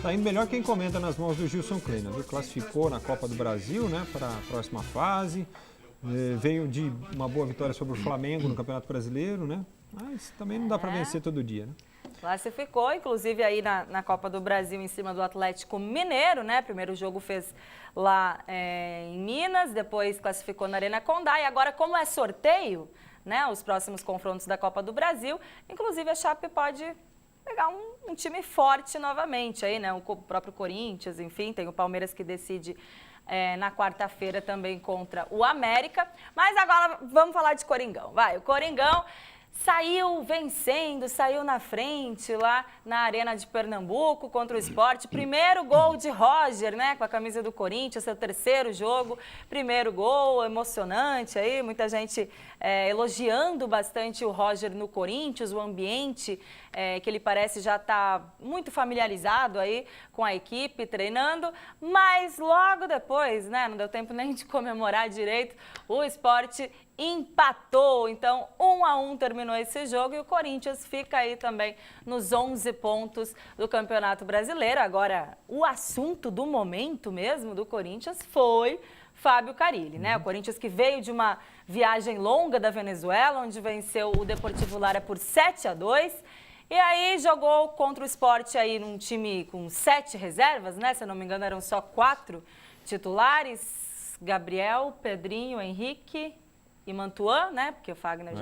tá indo melhor quem comenta nas mãos do Gilson Kleina, viu? Classificou na Copa do Brasil, né, para a próxima fase. Veio de uma boa vitória sobre o Flamengo no Campeonato Brasileiro, né? Mas também não dá para vencer todo dia, né? Classificou, inclusive aí na Copa do Brasil em cima do Atlético Mineiro, né? Primeiro jogo fez lá em Minas, depois classificou na Arena Condá e agora, como é sorteio, né? Os próximos confrontos da Copa do Brasil, inclusive a Chape pode pegar um time forte novamente aí, né? O próprio Corinthians, enfim, tem o Palmeiras que decide na quarta-feira também contra o América. Mas agora vamos falar de Coringão. Vai, o Coringão saiu vencendo, saiu na frente lá na Arena de Pernambuco contra o Sport. Primeiro gol de Roger, né, com a camisa do Corinthians, seu terceiro jogo. Primeiro gol, emocionante aí, muita gente elogiando bastante o Roger no Corinthians, o ambiente que ele parece já tá muito familiarizado aí com a equipe, treinando. Mas logo depois, né, não deu tempo nem de comemorar direito, o Sport empatou, então 1-1 terminou esse jogo e o Corinthians fica aí também nos 11 pontos do Campeonato Brasileiro. Agora, o assunto do momento mesmo do Corinthians foi Fábio Carille, né? O Corinthians que veio de uma viagem longa da Venezuela, onde venceu o Deportivo Lara por 7-2. E aí jogou contra o Sport aí num time com 7 reservas, né? Se eu não me engano, eram só 4 titulares. Gabriel, Pedrinho, Henrique e Mantuan, né? Porque o Fagner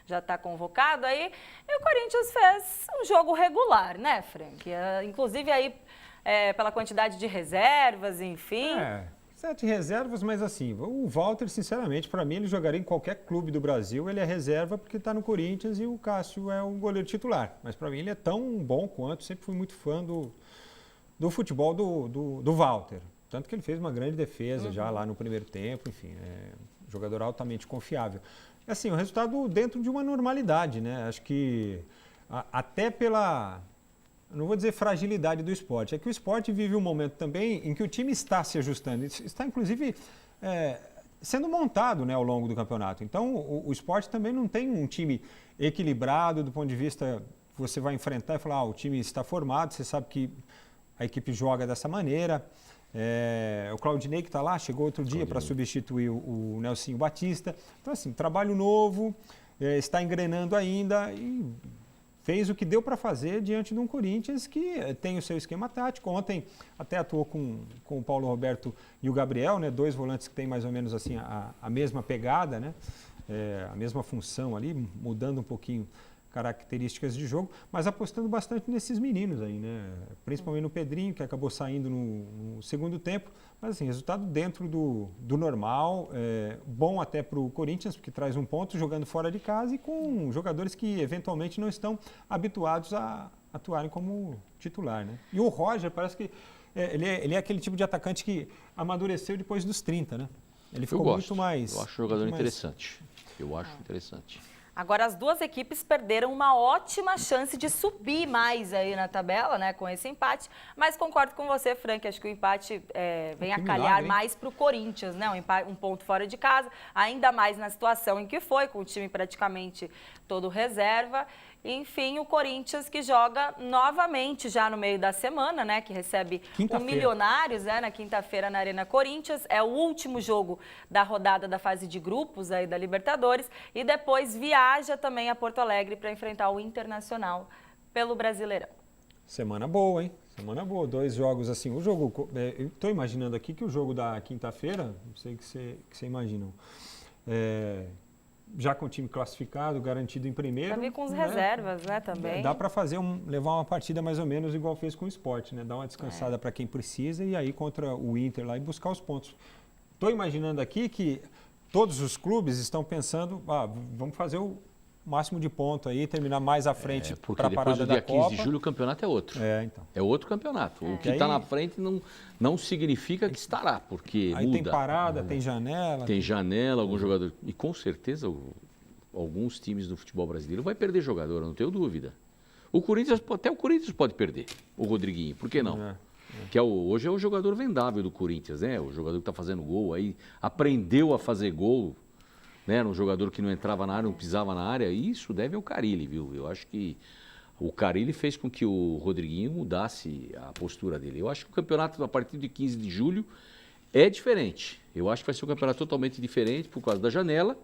já está convocado aí. E o Corinthians fez um jogo regular, né, Frank? Inclusive aí pela quantidade de reservas, enfim. 7 reservas, mas assim, o Walter, sinceramente, para mim, ele jogaria em qualquer clube do Brasil. Ele é reserva porque está no Corinthians e o Cássio é um goleiro titular. Mas para mim ele é tão bom quanto, sempre fui muito fã do futebol do Walter. Tanto que ele fez uma grande defesa já lá no primeiro tempo, enfim, jogador altamente confiável. Assim, o resultado dentro de uma normalidade, né? Acho que até pela, não vou dizer fragilidade do esporte, é que o esporte vive um momento também em que o time está se ajustando, está inclusive sendo montado, né, ao longo do campeonato. Então, o esporte também não tem um time equilibrado do ponto de vista, você vai enfrentar e falar, o time está formado, você sabe que a equipe joga dessa maneira. O Claudinei que está lá, chegou outro dia para substituir o Nelsinho Batista. Então, assim, trabalho novo, está engrenando ainda e fez o que deu para fazer diante de um Corinthians que tem o seu esquema tático. Ontem até atuou com o Paulo Roberto e o Gabriel, né, 2 volantes que têm mais ou menos assim, a mesma pegada, né, a mesma função ali, mudando um pouquinho características de jogo, mas apostando bastante nesses meninos aí, né? Principalmente no Pedrinho, que acabou saindo no segundo tempo, mas assim, resultado dentro do normal, bom até para o Corinthians, porque traz um ponto jogando fora de casa e com jogadores que eventualmente não estão habituados a atuarem como titular, né? E o Roger parece que ele é aquele tipo de atacante que amadureceu depois dos 30, né? Ele ficou muito mais... Eu acho o jogador interessante. Eu acho interessante. Agora, as duas equipes perderam uma ótima chance de subir mais aí na tabela, né, com esse empate. Mas concordo com você, Frank, acho que o empate vem a calhar mais para o Corinthians, né, um ponto fora de casa, ainda mais na situação em que foi, com o time praticamente todo reserva. Enfim, o Corinthians que joga novamente já no meio da semana, né? Que recebe o Milionários, né, na quinta-feira na Arena Corinthians. É o último jogo da rodada da fase de grupos aí da Libertadores. E depois viaja também a Porto Alegre para enfrentar o Internacional pelo Brasileirão. Semana boa, hein? Semana boa. 2 jogos assim. O jogo, eu estou imaginando aqui que o jogo da quinta-feira, não sei o que você imagina. Já com o time classificado, garantido em primeiro. Já vi com as reservas, né, também. Dá para levar uma partida mais ou menos igual fez com o Sport, né? Dar uma descansada para quem precisa e aí contra o Inter lá e buscar os pontos. Estou imaginando aqui que todos os clubes estão pensando, vamos fazer o máximo de ponto aí, terminar mais à frente para a parada da Copa. Porque depois do dia 15 de julho o campeonato é outro. Então. É outro campeonato. O que está na frente não significa que estará, porque aí muda. Tem parada, tem janela. Tem janela, alguns jogadores. E com certeza alguns times do futebol brasileiro vai perder jogador, não tenho dúvida. Até o Corinthians pode perder, o Rodriguinho, por que não? Que hoje é o jogador vendável do Corinthians, né? O jogador que está fazendo gol aí, aprendeu a fazer gol, né? Um jogador que não entrava na área, não pisava na área, isso deve ao Carille, viu? Eu acho que o Carille fez com que o Rodriguinho mudasse a postura dele. Eu acho que o campeonato, a partir de 15 de julho, é diferente. Eu acho que vai ser um campeonato totalmente diferente por causa da janela,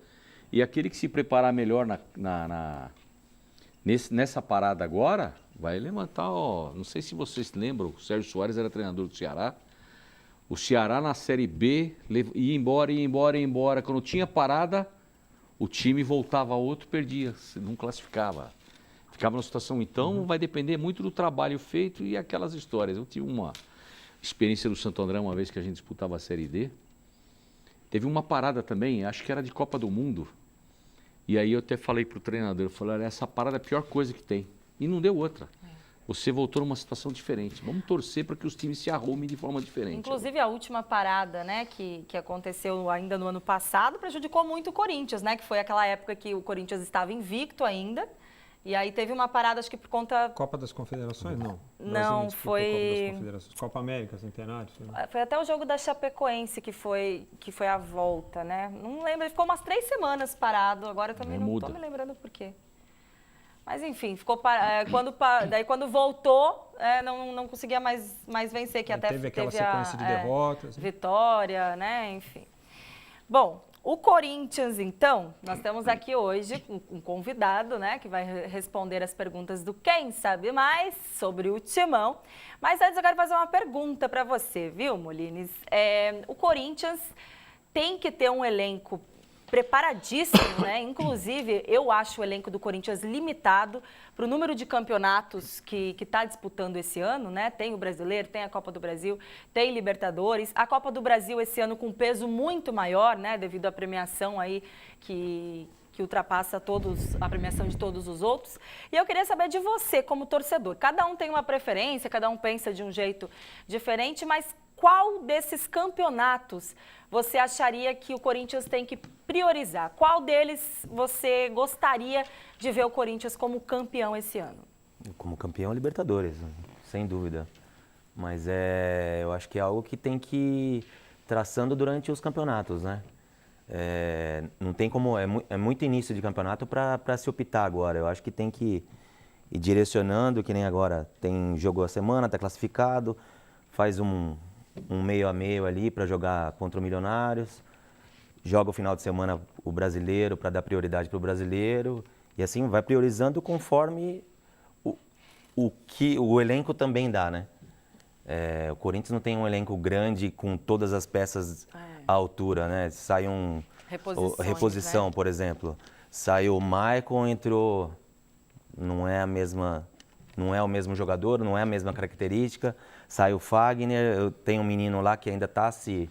e aquele que se preparar melhor nessa parada agora, vai levantar, não sei se vocês lembram, o Sérgio Soares era treinador do Ceará. O Ceará na Série B ia embora. Quando tinha parada, o time voltava a outro, perdia, não classificava. Ficava numa situação, então, vai depender muito do trabalho feito e aquelas histórias. Eu tive uma experiência do Santo André uma vez que a gente disputava a Série D. Teve uma parada também, acho que era de Copa do Mundo. E aí eu até falei para o treinador, eu falei, olha, essa parada é a pior coisa que tem. E não deu outra. Você voltou numa situação diferente. Vamos torcer para que os times se arrumem de forma diferente. Inclusive, a última parada, né, que aconteceu ainda no ano passado, prejudicou muito o Corinthians, né? Que foi aquela época que o Corinthians estava invicto ainda. E aí teve uma parada, acho que por conta... Copa das Confederações, não? O Brasil Não, disputou foi... Copa das Confederações. Copa América, Centenário. Sei lá. Foi até o jogo da Chapecoense que foi a volta, né? Não lembro, ele ficou umas 3 semanas parado, agora eu também não estou me lembrando por quê. Mas enfim, ficou daí quando voltou, não conseguia mais vencer, que até teve aquela sequência de derrotas. Vitória, né? Enfim. Bom, o Corinthians, então, nós temos aqui hoje um convidado, né, que vai responder as perguntas do Quem Sabe Mais sobre o Timão. Mas antes eu quero fazer uma pergunta para você, viu, Molines? O Corinthians tem que ter um elenco preparadíssimo, né? Inclusive, eu acho o elenco do Corinthians limitado para o número de campeonatos que está disputando esse ano, né? Tem o Brasileiro, tem a Copa do Brasil, tem Libertadores. A Copa do Brasil esse ano com peso muito maior, né? Devido à premiação aí que ultrapassa a premiação de todos os outros. E eu queria saber de você, como torcedor. Cada um tem uma preferência, cada um pensa de um jeito diferente, mas qual desses campeonatos você acharia que o Corinthians tem que priorizar? Qual deles você gostaria de ver o Corinthians como campeão esse ano? Como campeão, Libertadores, sem dúvida. Mas eu acho que é algo que tem que ir traçando durante os campeonatos, né? Não tem como, é muito início de campeonato para se optar agora. Eu acho que tem que ir direcionando, que nem agora jogou a semana, está classificado, faz um meio a meio ali para jogar contra o Milionários, joga o final de semana o brasileiro para dar prioridade para o brasileiro e assim vai priorizando conforme o que o elenco também dá, né? O Corinthians não tem um elenco grande com todas as peças à altura, né? Sai reposição, né? Por exemplo. Saiu o Maicon, entrou, não é o mesmo jogador, não é a mesma característica. Sai o Fagner, eu tenho um menino lá que ainda está se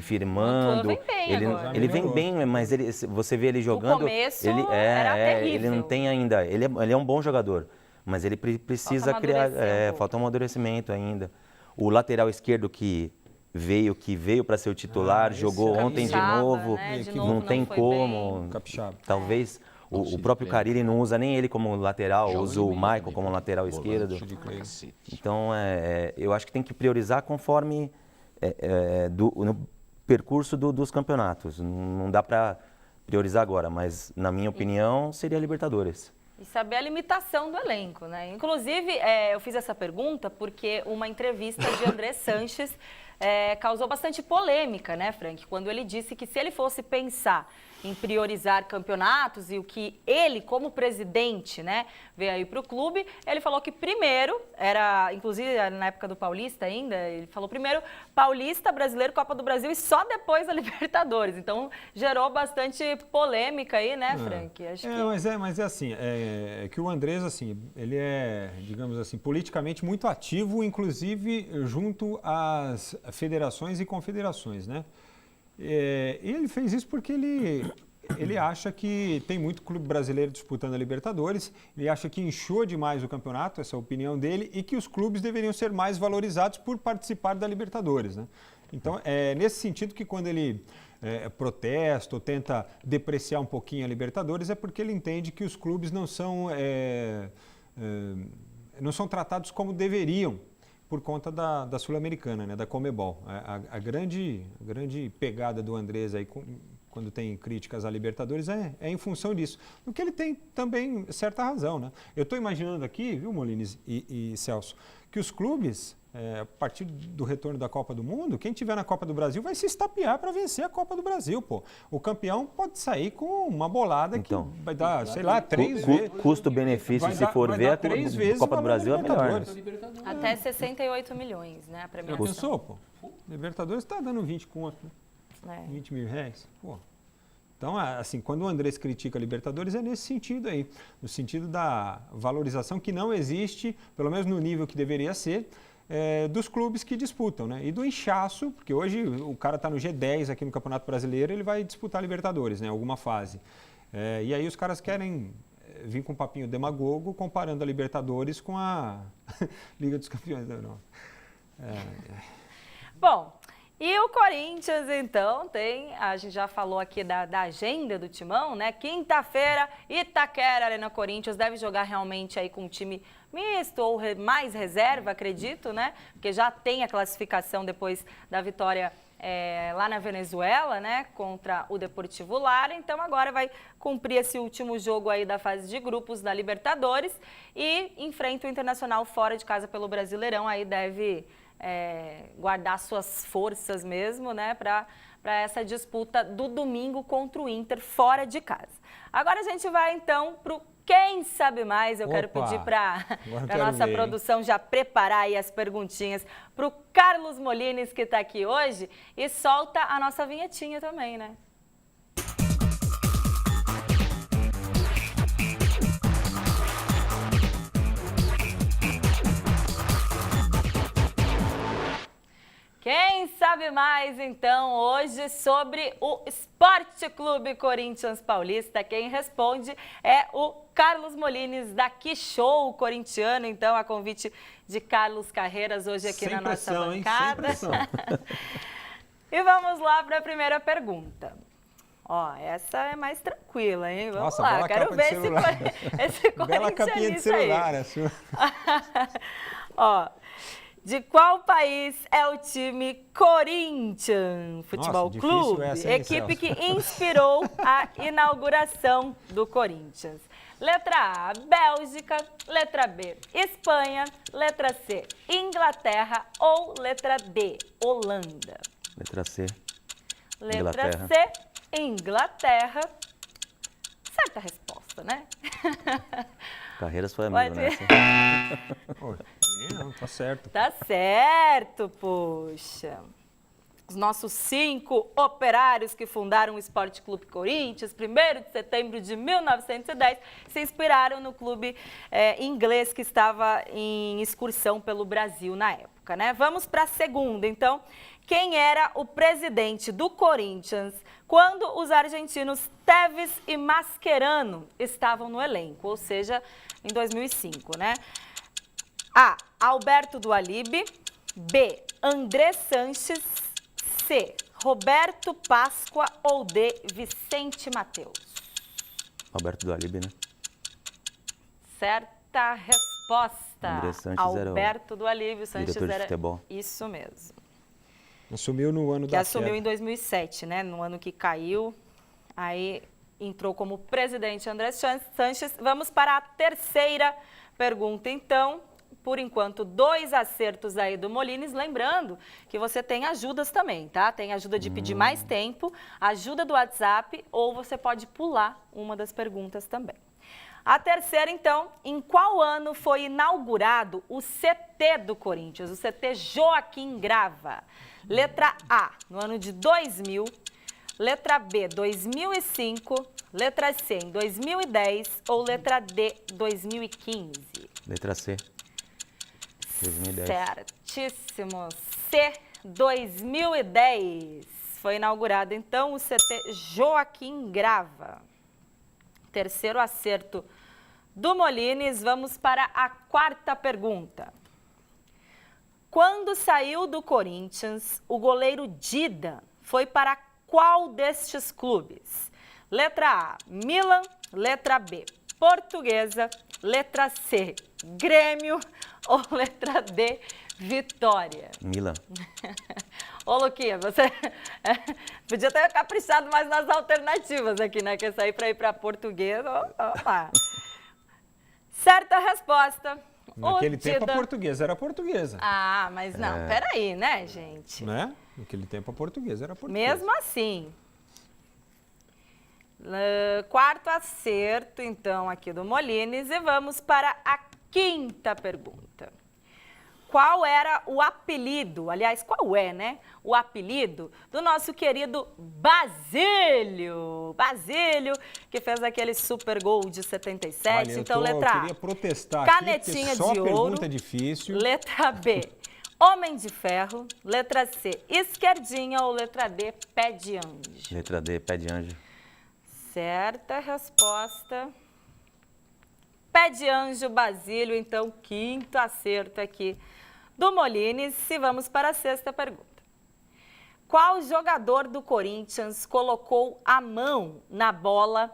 firmando. Vem bem ele vem bem, mas você vê ele jogando. No começo era terrível. Ele não tem ainda. Ele é um bom jogador, mas ele precisa criar. Falta um amadurecimento ainda. O lateral esquerdo que veio para ser o titular, jogou ontem de novo. Né? Não tem como. Capixaba. Talvez. O próprio Carille não usa nem ele como lateral, usa o Maicon como lateral esquerdo. Então, eu acho que tem que priorizar conforme no percurso dos campeonatos. Não dá para priorizar agora, mas, na minha opinião, seria Libertadores. E saber a limitação do elenco, né? Inclusive, eu fiz essa pergunta porque uma entrevista de André Sanches causou bastante polêmica, né, Frank? Quando ele disse que se ele fosse pensar em priorizar campeonatos e o que ele, como presidente, né, veio aí para o clube, ele falou que primeiro, inclusive na época do Paulista ainda, ele falou primeiro Paulista, Brasileiro, Copa do Brasil e só depois a Libertadores. Então, gerou bastante polêmica aí, né, Frank? Acho que... Mas é assim, que o Andrés, assim, ele é, digamos assim, politicamente muito ativo, inclusive junto às federações e confederações, né? E ele fez isso porque ele acha que tem muito clube brasileiro disputando a Libertadores, ele acha que inchou demais o campeonato, essa é a opinião dele, e que os clubes deveriam ser mais valorizados por participar da Libertadores, né? Então, é nesse sentido que quando ele protesta ou tenta depreciar um pouquinho a Libertadores, é porque ele entende que os clubes não são tratados como deveriam, por conta da Sul-Americana, né, da Conmebol. A grande pegada do Andrés aí, quando tem críticas à Libertadores, é em função disso. O que ele tem também certa razão, né? Eu estou imaginando aqui, viu, Molines e Celso, que os clubes, a partir do retorno da Copa do Mundo, quem tiver na Copa do Brasil vai se estapear para vencer a Copa do Brasil, pô. O campeão pode sair com uma bolada então, que vai dar, sei lá, 3 vezes. Custo-benefício, se for ver, a Copa do Brasil é melhor. Até 68 milhões, né, a premiação. Pensou, pô? Libertadores está dando 20 conto, né? 20 mil reais, pô. Então, assim, quando o Andrés critica a Libertadores, é nesse sentido aí, no sentido da valorização que não existe, pelo menos no nível que deveria ser, dos clubes que disputam, né? E do inchaço, porque hoje o cara está no G10 aqui no Campeonato Brasileiro, ele vai disputar a Libertadores, né? Alguma fase. E aí os caras querem vir com um papinho demagogo comparando a Libertadores com a Liga dos Campeões da Europa. Bom, e o Corinthians, então, a gente já falou aqui da agenda do Timão, né? Quinta-feira, Itaquera, Arena Corinthians, deve jogar realmente aí com um time misto ou mais reserva, acredito, né? Porque já tem a classificação depois da vitória lá na Venezuela, né? Contra o Deportivo Lara. Então, agora vai cumprir esse último jogo aí da fase de grupos da Libertadores e enfrenta o Internacional fora de casa pelo Brasileirão. Aí deve guardar suas forças mesmo, né, para essa disputa do domingo contra o Inter fora de casa. Agora a gente vai então para o Quem Sabe Mais. Eu quero pedir para a nossa produção já preparar aí as perguntinhas para o Carlos Molines, que está aqui hoje, e solta a nossa vinhetinha também, né? Quem sabe mais, então, hoje sobre o Esporte Clube Corinthians Paulista? Quem responde é o Carlos Molines, da Que Show corintiano. Então, a convite de Carlos Carreiras hoje aqui na nossa bancada. Sem pressão. E vamos lá para a primeira pergunta. Ó, essa é mais tranquila, hein? Vamos lá, quero ver esse Bela capinha de celular, a sua. Ó, de qual país é o time Corinthians Futebol Clube? Equipe que inspirou a inauguração do Corinthians. Letra A, Bélgica. Letra B, Espanha. Letra C, Inglaterra. Ou letra D, Holanda? Letra C. Letra C, Inglaterra. Certa resposta, né? Carreiras foi amigo, né? Não, tá certo. Tá certo, poxa. Os nossos 5 operários que fundaram o Esporte Clube Corinthians, 1º de setembro de 1910, se inspiraram no clube inglês que estava em excursão pelo Brasil na época, né? Vamos para a segunda, então. Quem era o presidente do Corinthians quando os argentinos Tevez e Mascherano estavam no elenco, ou seja, em 2005, né? A, Alberto Dualib. B, André Sanches. C, Roberto Páscoa. Ou D, Vicente Mateus? Alberto Dualib, né? Certa resposta. André Sanches Alberto Dualib, o Sanches diretor de era futebol. Isso mesmo. Assumiu no ano Que da assumiu queda. em 2007, né? No ano que caiu. Aí entrou como presidente André Sanches. Vamos para a terceira pergunta, então. Por enquanto, 2 acertos aí do Molines. Lembrando que você tem ajudas também, tá? Tem ajuda de pedir mais tempo, ajuda do WhatsApp, ou você pode pular uma das perguntas também. A terceira, então, em qual ano foi inaugurado o CT do Corinthians, o CT Joaquim Grava? Letra A, no ano de 2000. Letra B, 2005. Letra C, em 2010. Ou letra D, 2015? Letra C. 2010. Certíssimo. C, 2010. Foi inaugurado, então, o CT Joaquim Grava. Terceiro acerto do Molines. Vamos para a quarta pergunta. Quando saiu do Corinthians, o goleiro Dida foi para qual destes clubes? Letra A, Milan. Letra B, Portuguesa. Letra C, Grêmio. Ou letra D, Vitória? Milan. Ô, Luquinha, você podia ter caprichado mais nas alternativas aqui, né? Que sair para ir para Portuguesa. Opa. Certa resposta. Naquele tempo a portuguesa era portuguesa. Ah, mas não, peraí, né, gente? Né? Naquele tempo a portuguesa era portuguesa. Mesmo assim. Quarto acerto, então, aqui do Molines. E vamos para a quinta pergunta. qual era o apelido, aliás, qual é, né? O apelido do nosso querido Basílio. Basílio, que fez aquele super gol de 77. Olha, Então, eu letra A, queria protestar canetinha aqui, porque de só ouro. pergunta difícil. Letra B, Homem de Ferro. Letra C, Esquerdinha. Ou letra D, Pé de Anjo. Letra D, pé de anjo. Certa resposta. Pé de Anjo, Basílio. Então, quinto acerto aqui do Molines. E vamos para a sexta pergunta. Qual jogador do Corinthians colocou a mão na bola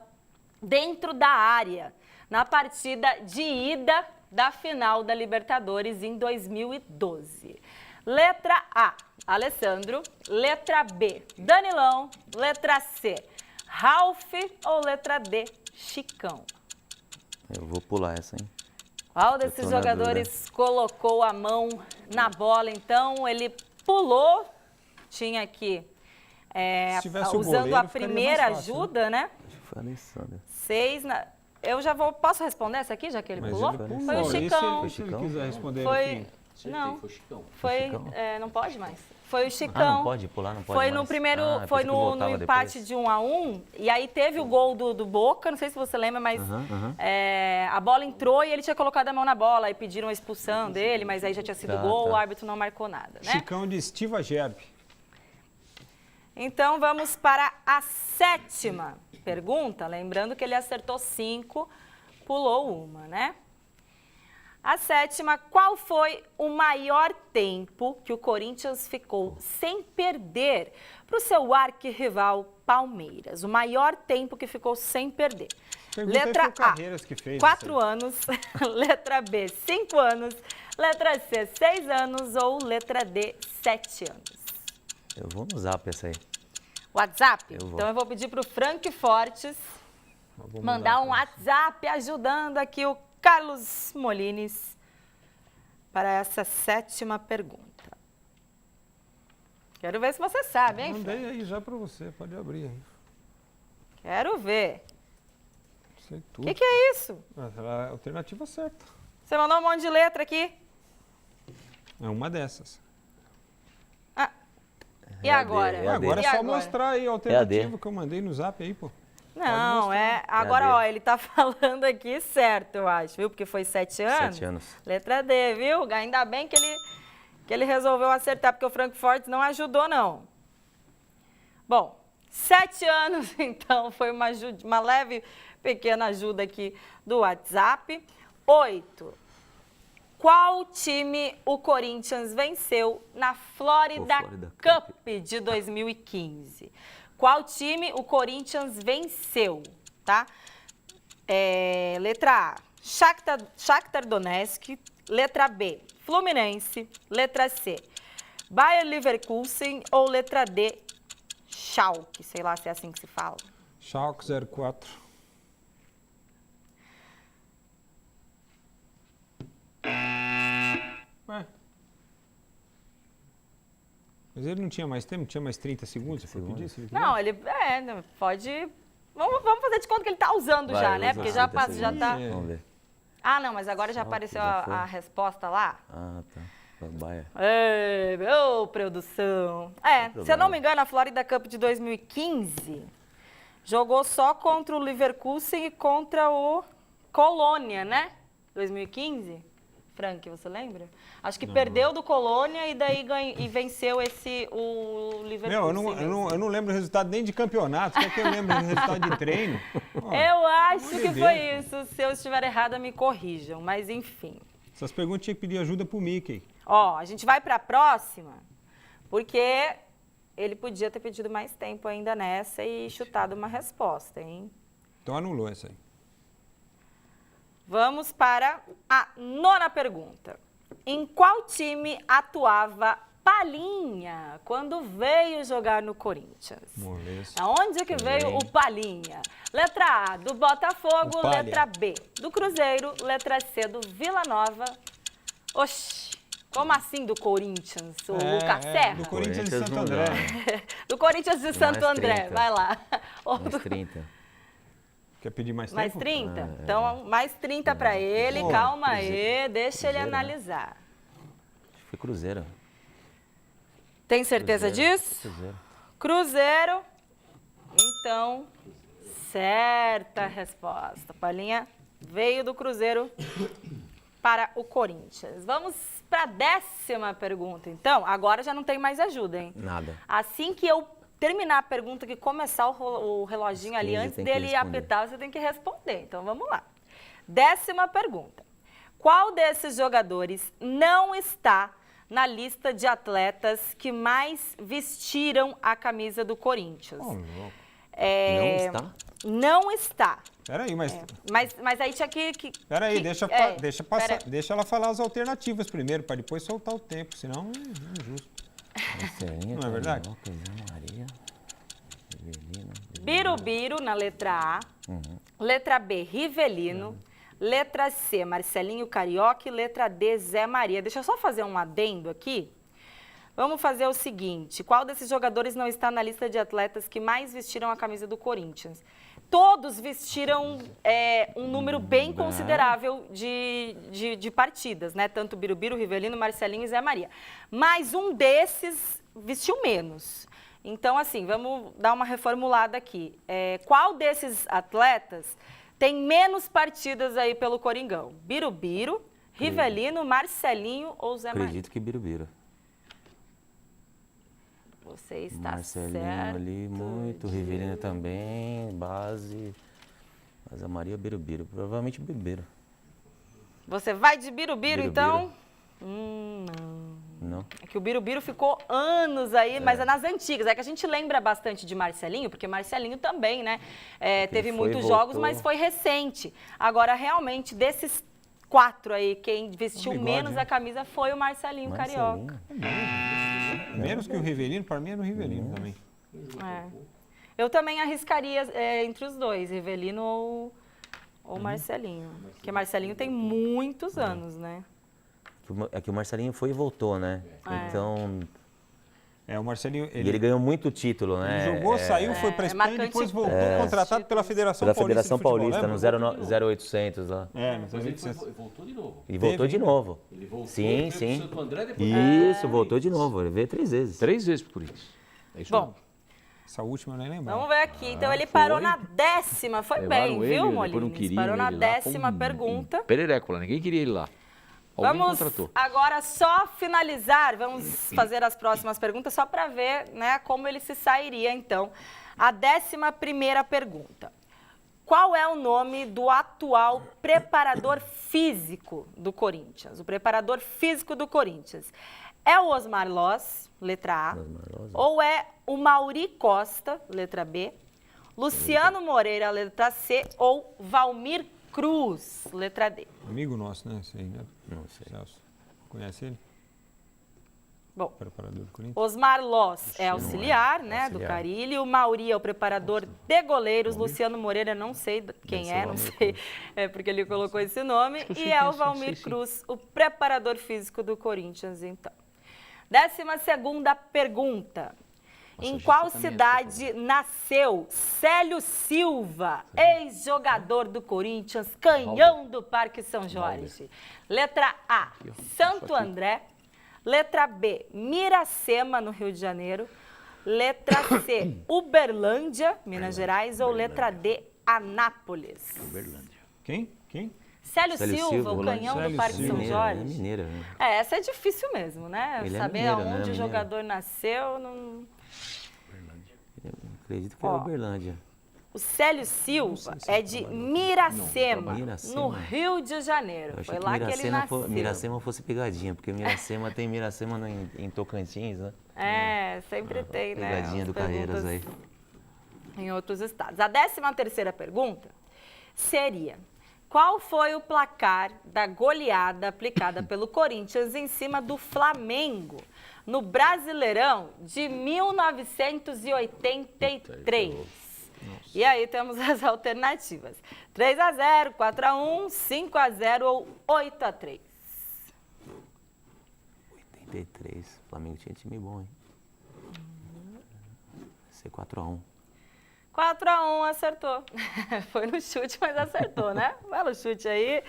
dentro da área na partida de ida da final da Libertadores em 2012? Letra A, Alessandro. Letra B, Danilão. Letra C, Ralf. Ou letra D, Chicão? Eu vou pular essa, hein? Qual Eu desses tô na jogadores colocou a mão na bola? Então, ele pulou, tinha aqui, Se tivesse o usando goleiro, a ficaria primeira mais fácil, ajuda, né? Acho que foi a Alessandra. 6 Eu já vou. Posso responder essa aqui, já que ele Mas pulou? ele pulou. Foi o E Chicão. se ele quiser responder Foi. no fim? Não, Foi Chicão. foi. Chicão? Não pode mais. Foi o Chicão. não pode pular, não pode Foi mais. no primeiro. Ah, Foi pensei que no voltava empate depois. de 1-1. E aí teve o gol do Boca, não sei se você lembra, mas Aham. a bola entrou e ele tinha colocado a mão na bola. Aí pediram a expulsão dele, mas aí já tinha sido Tá, gol, tá. o árbitro não marcou nada, né? Chicão de Estiva Gerbe. Então vamos para a sétima pergunta. Lembrando que ele acertou 5, pulou uma, né? A sétima, qual foi o maior tempo que o Corinthians ficou sem perder para o seu arquirrival Palmeiras? O maior tempo que ficou sem perder. Pergunta aí Letra pro A, Carreiras que fez 4 isso aí. anos. Letra B, 5 anos. Letra C, 6 anos. Ou letra D, 7 anos. Eu vou no zap essa aí. WhatsApp? Eu vou. Então eu vou pedir para o Frank Fortes Vou mandar um pra- WhatsApp ajudando aqui o Carlos Molines para essa sétima pergunta. Quero ver se você sabe, hein, Frank? Mandei aí já pra você, pode abrir aí. Quero ver. Sei O tudo. que é isso? A alternativa certa. Você mandou um monte de letra aqui. É uma dessas. Ah, e É a D, agora? é E a agora E é só agora? mostrar aí a alternativa que eu mandei no zap aí, pô. Não, mostrar. agora, D. ó, ele tá falando aqui certo, eu acho, viu? Porque foi 7 anos. 7 anos. Letra D, viu? Ainda bem que ele resolveu acertar, porque o Frank Fortes não ajudou, não. Bom, 7 anos, então, foi uma leve, pequena ajuda aqui do WhatsApp. 8. Qual time o Corinthians venceu na Florida Florida Cup de 2015? Qual time o Corinthians venceu, tá? Letra A, Shakhtar Donetsk. Letra B, Fluminense. Letra C, Bayer Leverkusen. Ou letra D, Schalke, sei lá se é assim que se fala. Schalke 04. Ué. Mas ele não tinha mais tempo? Não tinha mais 30 segundos? Você pedir? se ele quiser? Não, ele pode... Vamos fazer de conta que ele tá usando Vai, já, né? usa Porque sim, já dessa passa, já vez. tá... Vamos ver. Ah, não, mas agora já Schalke, apareceu já foi? a resposta lá. Ah, tá. Baia. Ô, produção. Se eu não me engano, a Florida Cup de 2015 jogou só contra o Leverkusen e contra o Colônia, né? 2015? Frank, você lembra? Acho que perdeu do Colônia e daí venceu o Leverkusen. Meu, mesmo. eu não lembro o resultado nem de campeonato. Quer que eu lembre do resultado de treino? Ó, Eu acho amor que de foi Deus. isso. Se eu estiver errada, me corrijam. Mas enfim. Essas perguntas tinha que pedir ajuda pro Mickey. Ó, a gente vai para a próxima, porque ele podia ter pedido mais tempo ainda nessa e chutado uma resposta, hein? Então anulou essa aí. Vamos para a nona pergunta. Em qual time atuava Palinha quando veio jogar no Corinthians? Moleque. Aonde que veio o Palinha? Letra A, do Botafogo. O Palha. Letra B, do Cruzeiro. Letra C, do Vila Nova. Oxi, como assim do Corinthians? O Lucas Serra? do Corinthians de Corinthians Santo não André. dá. Do Corinthians de Santo Mais André, 30. vai lá. Ou Mais do- 30. Quer pedir mais Mais tempo? 30? Então, mais 30 para ele. Pô, Calma aí, deixa ele Cruzeiro, né? analisar. foi Cruzeiro. Tem certeza Cruzeiro, disso? Cruzeiro. Cruzeiro. Então, certa resposta. Paulinha veio do Cruzeiro para o Corinthians. Vamos para a 10ª pergunta. Então, agora já não tem mais ajuda, hein? Nada. Assim que eu terminar a pergunta, que começar o reloginho ali, 15 antes tem que dele responder. apitar, você tem que responder. Então, vamos lá. 10ª pergunta. Qual desses jogadores não está na lista de atletas que mais vestiram a camisa do Corinthians? Ô, louco. Não está? Não está. Peraí, mas... Mas aí tinha que... Peraí, pera- deixa ela falar as alternativas primeiro, para depois soltar o tempo, senão não é justo. Marcelinho, Não é verdade? Carioca, Zé Maria, Rivelino. Birubiru na letra A, letra B, Rivelino, letra C, Marcelinho Carioca e letra D, Zé Maria. Deixa eu só fazer um adendo aqui. Vamos fazer o seguinte, qual desses jogadores não está na lista de atletas que mais vestiram a camisa do Corinthians? Todos vestiram um número bem considerável de partidas, né? Tanto Birubiru, Rivelino, Marcelinho e Zé Maria. Mas um desses vestiu menos. Então, assim, vamos dar uma reformulada aqui. Qual desses atletas tem menos partidas aí pelo Coringão? Birubiru, Rivelino, Marcelinho ou Zé Maria? Acredito que Birubiru. Você está Marcelinho certo. ali, muito. Rivelino também, base. Mas a Maria Birubiru. Provavelmente Birubiru. Você vai de Birubiru, Birubiru. então? Não. Não? É que o Birubiru ficou anos aí, mas é nas antigas. É que a gente lembra bastante de Marcelinho, porque Marcelinho também, né? Teve foi e muitos voltou. jogos, mas foi recente. Agora, realmente, desses 4 aí, quem vestiu O bigode, menos né? a camisa foi o Marcelinho Carioca. Menos que o Rivelino, para mim é no Rivelino também. É. Eu também arriscaria entre os dois, Rivelino ou Marcelinho. Porque Marcelinho tem muitos anos, né? É que o Marcelinho foi e voltou, né? É. Então. O Marcelinho, E ele ganhou muito título, né? ele jogou, saiu, foi para Espanha e marcante depois voltou títulos. contratado pela Federação Pela Paulista Federação de Futebol, Paulista, lembra? no 0800 lá. No Mas ele 0800. voltou de novo. E voltou de novo. Ele voltou, Sim, veio pro sim. Santo André, depois Isso, voltou de novo. Ele veio 3 vezes. 3 vezes pro Corinthians. É isso Bom, mesmo. Essa última eu nem lembro. vamos ver aqui. Então, ele parou na 10ª. Foi Levaram bem, ele, viu, depois não Molines? queriam Parou na ele lá, 10ª pergunta. Perereco lá, ninguém queria ele lá. Alguém Vamos contratou. agora só finalizar, vamos fazer as próximas perguntas só para ver, né, como ele se sairia, então. A 11ª pergunta. Qual é o nome do atual preparador físico do Corinthians? O preparador físico do Corinthians. É o Osmar Loz, letra A, ou é o Mauri Costa, letra B, Luciano Moreira, letra C, ou Valmir Cruz, letra D? Amigo nosso, né? Esse aí, né? Não sei. Celso. Conhece ele? Bom, Preparador do Corinthians? Osmar Loz é auxiliar, né, do auxiliar. Carille. O Mauri é o preparador de goleiros. Luciano Moreira, não sei quem ser é, o não Valmir sei, porque ele colocou esse nome. E é o Valmir Cruz, o preparador físico do Corinthians, então. 12ª pergunta. Em qual cidade nasceu Célio Silva, ex-jogador do Corinthians, canhão do Parque São Jorge? Letra A, Santo André. Letra B, Miracema, no Rio de Janeiro. Letra C, Uberlândia, Minas Gerais. Ou letra D, Anápolis? Quem? Célio Célio Silva, Silva, o volante. canhão do Célio Parque Silva. São Mineiro, Jorge. é mineiro, né? Essa é difícil mesmo, né? Ele é Saber mineiro, né? aonde o Mineiro. jogador nasceu. Não... Eu acredito que é Uberlândia. O Célio Silva é de Miracema, Miracema. no Rio de Janeiro. Eu achei Foi que lá que ele nasceu. Miracema fosse pegadinha, porque Miracema tem Miracema em Tocantins, né? Sempre tem, né? Pegadinha as do Carreiras aí. perguntas em outros estados. A 13ª pergunta seria: qual foi o placar da goleada aplicada pelo Corinthians em cima do Flamengo no Brasileirão de 1983? E aí temos as alternativas: 3-0, 4-1, 5-0 ou 8-3? 83. O Flamengo tinha time bom, hein? Vai ser 4-1. 4-1, acertou. Foi no chute, mas acertou, né? Belo chute aí.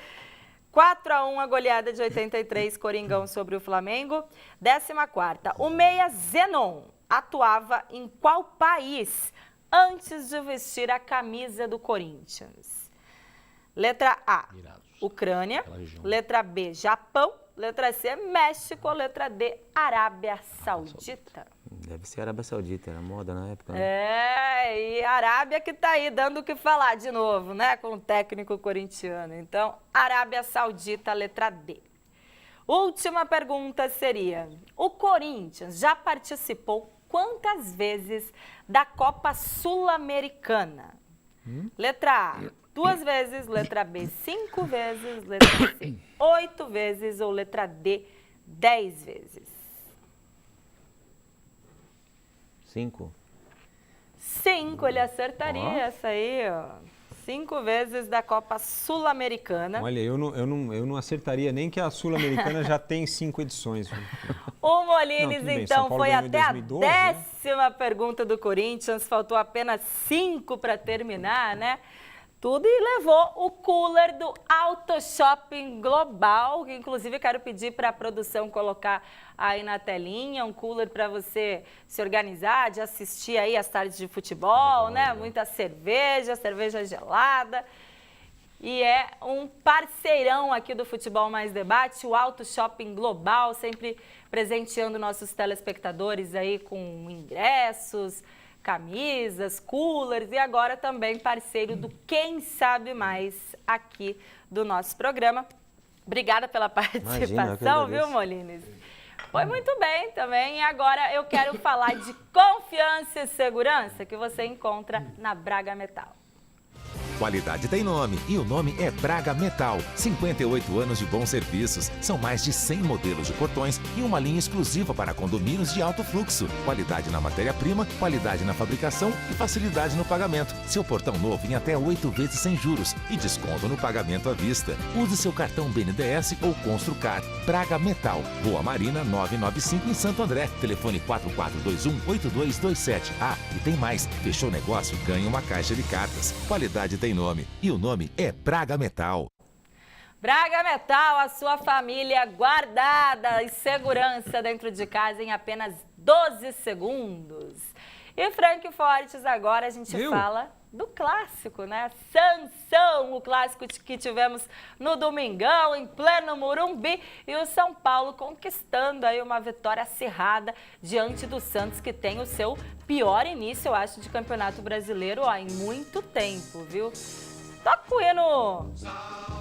4-1 a goleada de 83, Coringão sobre o Flamengo. 14ª, o meia Zenon atuava em qual país antes de vestir a camisa do Corinthians? Letra A, Ucrânia. Letra B, Japão. Letra C, México. Letra D, Arábia Saudita. Deve ser Arábia Saudita, era moda na época. Né? E a Arábia que tá aí dando o que falar de novo, né? Com o técnico corintiano. Então, Arábia Saudita, letra D. Última pergunta seria: o Corinthians já participou quantas vezes da Copa Sul-Americana? Letra A, 2 vezes. Letra B, 5 vezes. Letra C, 8 vezes. Ou letra D, 10 vezes. 5. 5, ele acertaria essa aí, ó. 5 vezes da Copa Sul-Americana. Olha, eu não acertaria nem que a Sul-Americana já tem 5 edições. O Molines, bem, então, São Paulo foi ganhou em até 2012, a 10ª pergunta do Corinthians. Faltou apenas 5 para terminar, né? Tudo, e levou o cooler do Auto Shopping Global, que inclusive quero pedir para a produção colocar aí na telinha, um cooler para você se organizar, de assistir aí as tardes de futebol, né? Muita cerveja, cerveja gelada. E é um parceirão aqui do Futebol Mais Debate, o Auto Shopping Global, sempre presenteando nossos telespectadores aí com ingressos, camisas, coolers, e agora também parceiro do Quem Sabe Mais aqui do nosso programa. Obrigada pela participação, viu, Molines? Foi muito bem também. E agora eu quero falar de confiança e segurança que você encontra na Braga Metal. Qualidade tem nome e o nome é Braga Metal. 58 anos de bons serviços. São mais de 100 modelos de portões e uma linha exclusiva para condomínios de alto fluxo. Qualidade na matéria-prima, qualidade na fabricação e facilidade no pagamento. Seu portão novo em até 8 vezes sem juros e desconto no pagamento à vista. Use seu cartão BNDES ou Construcar. Braga Metal, Rua Marina 995 em Santo André. Telefone 4421-8227. Ah, e tem mais. Fechou o negócio? Ganhe uma caixa de cartas. Qualidade tem nome e o nome é Braga Metal. Braga Metal, a sua família guardada e segurança dentro de casa em apenas 12 segundos. E Frank Fortes, agora a gente fala do clássico, né? Sansão, o clássico que tivemos no domingão, em pleno Morumbi, e o São Paulo conquistando aí uma vitória acirrada diante do Santos, que tem o seu pior início, eu acho, de campeonato brasileiro, ó, em muito tempo, viu? Toca o hino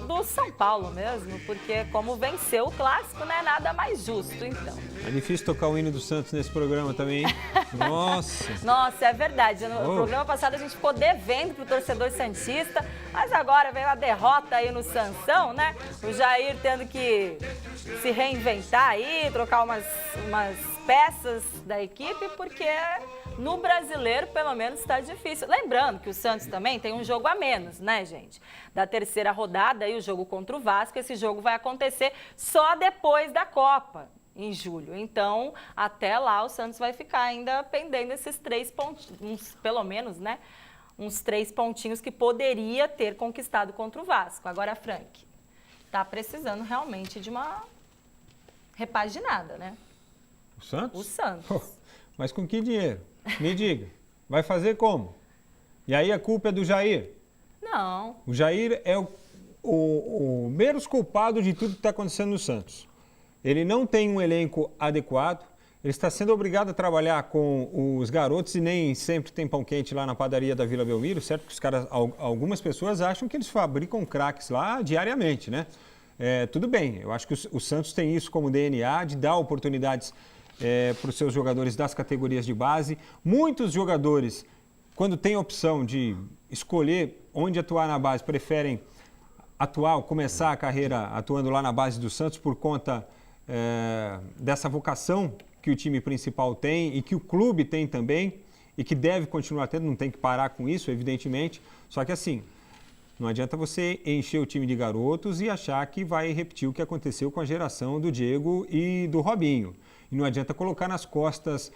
do São Paulo mesmo, porque como venceu o clássico, não é nada mais justo, então. É difícil tocar o hino do Santos nesse programa também, hein? Nossa! Nossa, é verdade. No programa passado a gente ficou devendo pro torcedor santista, mas agora veio a derrota aí no Sansão, né? O Jair tendo que se reinventar aí, trocar umas peças da equipe, porque no Brasileiro, pelo menos, está difícil. Lembrando que o Santos também tem um jogo a menos, né, gente? Da terceira rodada, aí o jogo contra o Vasco, esse jogo vai acontecer só depois da Copa, em julho. Então, até lá, o Santos vai ficar ainda pendendo esses 3 pontos, pelo menos, né? Uns 3 pontinhos que poderia ter conquistado contra o Vasco. Agora, Frank, tá precisando realmente de uma repaginada, né? O Santos? O Santos. Mas com que dinheiro? Me diga. Vai fazer como? E aí a culpa é do Jair? Não. O Jair é o menos culpado de tudo que está acontecendo no Santos. Ele não tem um elenco adequado, ele está sendo obrigado a trabalhar com os garotos e nem sempre tem pão quente lá na padaria da Vila Belmiro, certo? Que os caras, algumas pessoas acham que eles fabricam craques lá diariamente, né? Tudo bem, eu acho que o Santos tem isso como DNA, de dar oportunidades para os seus jogadores das categorias de base. Muitos jogadores, quando têm a opção de escolher onde atuar na base, preferem começar a carreira atuando lá na base do Santos por conta dessa vocação que o time principal tem e que o clube tem também e que deve continuar tendo, não tem que parar com isso, evidentemente. Só que assim, não adianta você encher o time de garotos e achar que vai repetir o que aconteceu com a geração do Diego e do Robinho. E não adianta colocar nas costas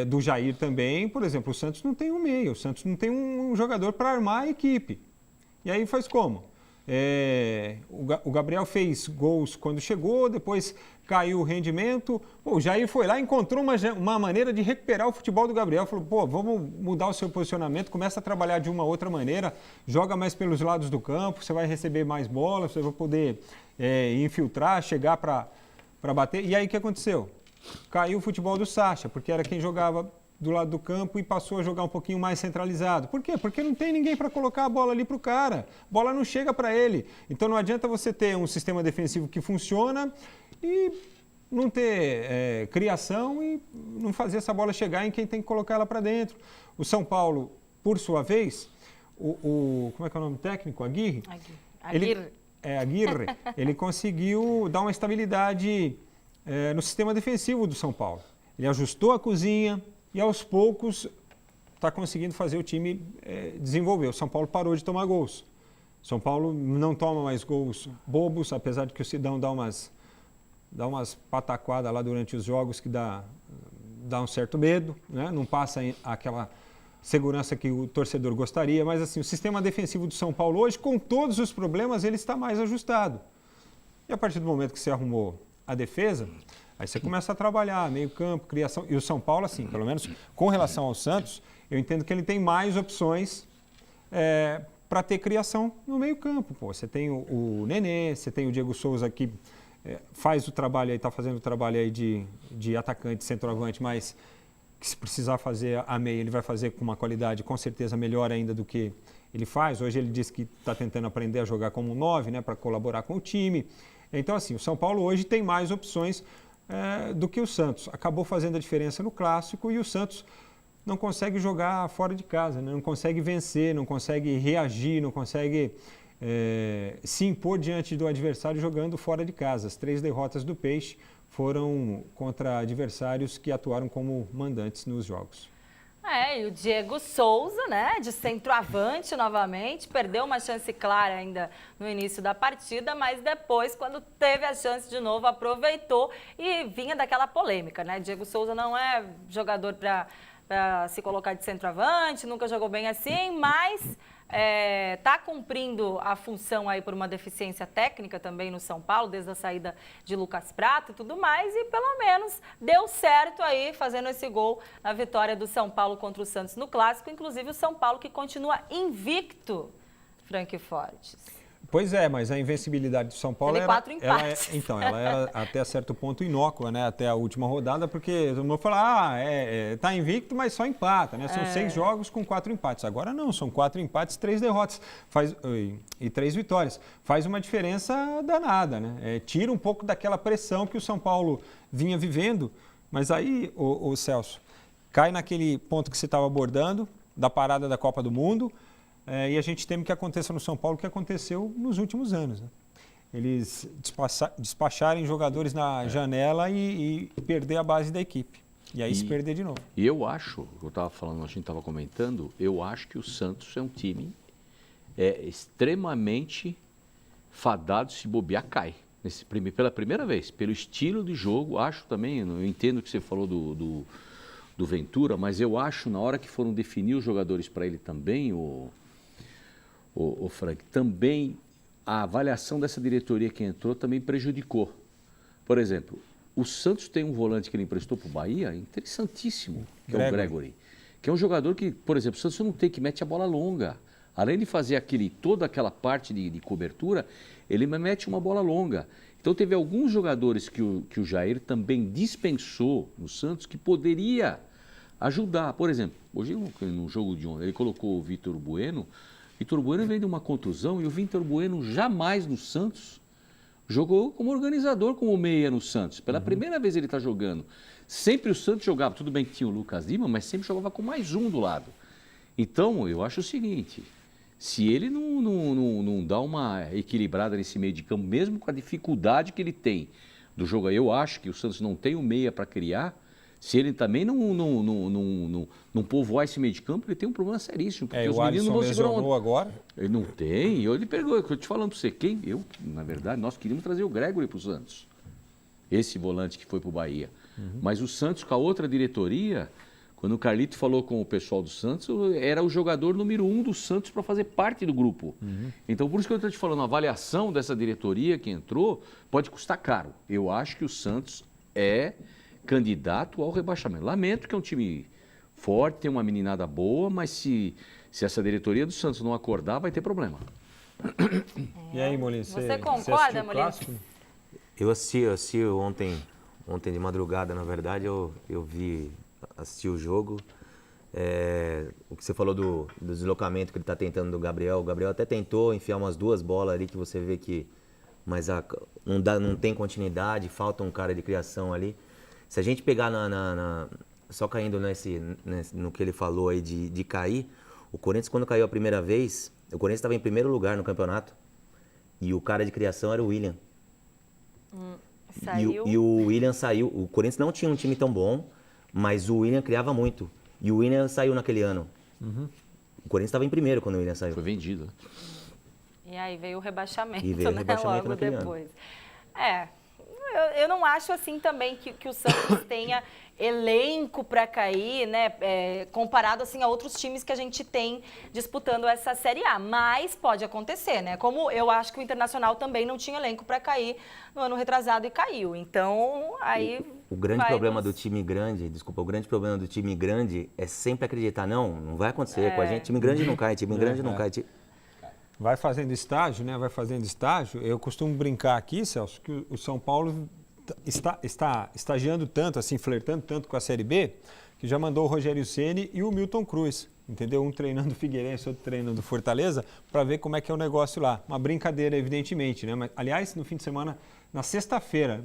do Jair também. Por exemplo, o Santos não tem um meio, o Santos não tem um jogador para armar a equipe. E aí faz como? O Gabriel fez gols quando chegou, depois caiu o rendimento. O Jair foi lá e encontrou uma maneira de recuperar o futebol do Gabriel. Falou, vamos mudar o seu posicionamento, começa a trabalhar de uma outra maneira, joga mais pelos lados do campo, você vai receber mais bola, você vai poder infiltrar, chegar para bater. E aí o que aconteceu? Caiu o futebol do Sacha, porque era quem jogava do lado do campo e passou a jogar um pouquinho mais centralizado. Por quê? Porque não tem ninguém para colocar a bola ali para o cara. A bola não chega para ele. Então não adianta você ter um sistema defensivo que funciona e não ter criação e não fazer essa bola chegar em quem tem que colocar ela para dentro. O São Paulo, por sua vez, como é que é o nome técnico? Aguirre? Aguirre. Ele conseguiu dar uma estabilidade no sistema defensivo do São Paulo. Ele ajustou a cozinha, e aos poucos está conseguindo fazer o time desenvolver. O São Paulo parou de tomar gols. O São Paulo não toma mais gols bobos, apesar de que o Sidão dá umas pataquadas lá durante os jogos que dá um certo medo, né? Não passa aquela segurança que o torcedor gostaria, mas assim, o sistema defensivo do São Paulo hoje, com todos os problemas, ele está mais ajustado. E a partir do momento que você arrumou a defesa, aí você começa a trabalhar, meio campo, criação. E o São Paulo, assim, pelo menos com relação ao Santos, eu entendo que ele tem mais opções para ter criação no meio campo. Você tem o Nenê, você tem o Diego Souza que faz o trabalho aí, está fazendo o trabalho aí de atacante, centroavante, mas que se precisar fazer a meia, ele vai fazer com uma qualidade com certeza melhor ainda do que ele faz. Hoje ele disse que está tentando aprender a jogar como 9, né, para colaborar com o time. Então, assim, o São Paulo hoje tem mais opções do que o Santos. Acabou fazendo a diferença no Clássico e o Santos não consegue jogar fora de casa, né? Não consegue vencer, não consegue reagir, não consegue se impor diante do adversário jogando fora de casa. As 3 derrotas do Peixe foram contra adversários que atuaram como mandantes nos jogos. E o Diego Souza, né, de centroavante novamente, perdeu uma chance clara ainda no início da partida, mas depois, quando teve a chance de novo, aproveitou e vinha daquela polêmica, né? Diego Souza não é jogador para se colocar de centroavante, nunca jogou bem assim, mas está cumprindo a função aí por uma deficiência técnica também no São Paulo, desde a saída de Lucas Prato e tudo mais, e pelo menos deu certo aí fazendo esse gol na vitória do São Paulo contra o Santos no Clássico, inclusive o São Paulo que continua invicto, Frank Fortes. Pois é, mas a invencibilidade do São Paulo Teve 4 empates. ela era até certo ponto inócua, né? Até a última rodada, porque todo mundo fala, tá invicto, mas só empata, né? São 6 jogos com 4 empates. Agora não, são 4 empates, 3 derrotas e 3 vitórias. Faz uma diferença danada, né? Tira um pouco daquela pressão que o São Paulo vinha vivendo, mas aí, o Celso, cai naquele ponto que você estava abordando, da parada da Copa do Mundo. E a gente teme que aconteça no São Paulo o que aconteceu nos últimos anos, né? Eles despacharem jogadores na janela e perder a base da equipe. E aí se perder de novo. E eu acho, eu estava falando, a gente estava comentando, eu acho que o Santos é um time extremamente fadado, se bobear, cai. Pela primeira vez, pelo estilo de jogo, acho também, eu entendo o que você falou do Ventura, mas eu acho, na hora que foram definir os jogadores para ele também, o Frank, também a avaliação dessa diretoria que entrou também prejudicou. Por exemplo, o Santos tem um volante que ele emprestou para o Bahia, interessantíssimo, que é o Gregory. Que é um jogador que, por exemplo, o Santos não tem, que mete a bola longa. Além de fazer toda aquela parte de cobertura, ele mete uma bola longa. Então teve alguns jogadores que o Jair também dispensou no Santos que poderia ajudar. Por exemplo, hoje no jogo de ontem, ele colocou o Vitor Bueno. Vitor Bueno veio de uma contusão e o Vitor Bueno jamais no Santos jogou como organizador, como meia no Santos. Pela primeira vez ele está jogando. Sempre o Santos jogava, tudo bem que tinha o Lucas Lima, mas sempre jogava com mais um do lado. Então, eu acho o seguinte, se ele não dá uma equilibrada nesse meio de campo, mesmo com a dificuldade que ele tem do jogo, eu acho que o Santos não tem o meia para criar. Se ele também não povoar esse meio de campo, ele tem um problema seríssimo. Porque os meninos não vão segurar agora? Ele não tem. Ele pegou, eu te falando para você, na verdade, nós queríamos trazer o Gregory para o Santos. Esse volante que foi para o Bahia. Mas o Santos, com a outra diretoria, Quando o Carlito falou com o pessoal do Santos, era o jogador número 1 do Santos para fazer parte do grupo. Então, por isso que eu estou te falando, a avaliação dessa diretoria que entrou pode custar caro. Eu acho que o Santos é candidato ao rebaixamento. Lamento que é um time forte, tem uma meninada boa, mas se essa diretoria do Santos não acordar, vai ter problema. E aí, Molina, Você concorda, Molina? Eu assisti ontem de madrugada, na verdade, eu assisti o jogo. O que você falou do deslocamento que ele está tentando do Gabriel. O Gabriel até tentou enfiar umas 2 bolas ali que você vê que... Mas não tem continuidade, falta um cara de criação ali. Se a gente pegar só caindo no que ele falou aí de cair, o Corinthians, quando caiu a primeira vez, o Corinthians estava em primeiro lugar no campeonato. E o cara de criação era o William. Saiu. E o William saiu. O Corinthians não tinha um time tão bom, mas o William criava muito. E o William saiu naquele ano. O Corinthians estava em primeiro quando o William saiu. Foi vendido. E aí veio o rebaixamento, E veio o rebaixamento logo naquele depois. Eu não acho assim também que o Santos tenha elenco para cair, né? Comparado assim a outros times que a gente tem disputando essa Série A. Mas pode acontecer, né? Como eu acho que o Internacional também não tinha elenco para cair no ano retrasado e caiu. Então, aí... O grande problema do time grande, o grande problema do time grande é sempre acreditar, não vai acontecer com a gente. Time grande não cai, time grande não cai. Vai fazendo estágio, né? Vai fazendo estágio. Eu costumo brincar aqui, Celso, que o São Paulo está estagiando tanto, assim, flertando tanto com a Série B, que já mandou o Rogério Ceni e o Milton Cruz, entendeu? Um treinando o Figueirense, outro treinando o Fortaleza, para ver como é que é o negócio lá. Uma brincadeira, evidentemente, né? Mas, aliás, no fim de semana, na sexta-feira,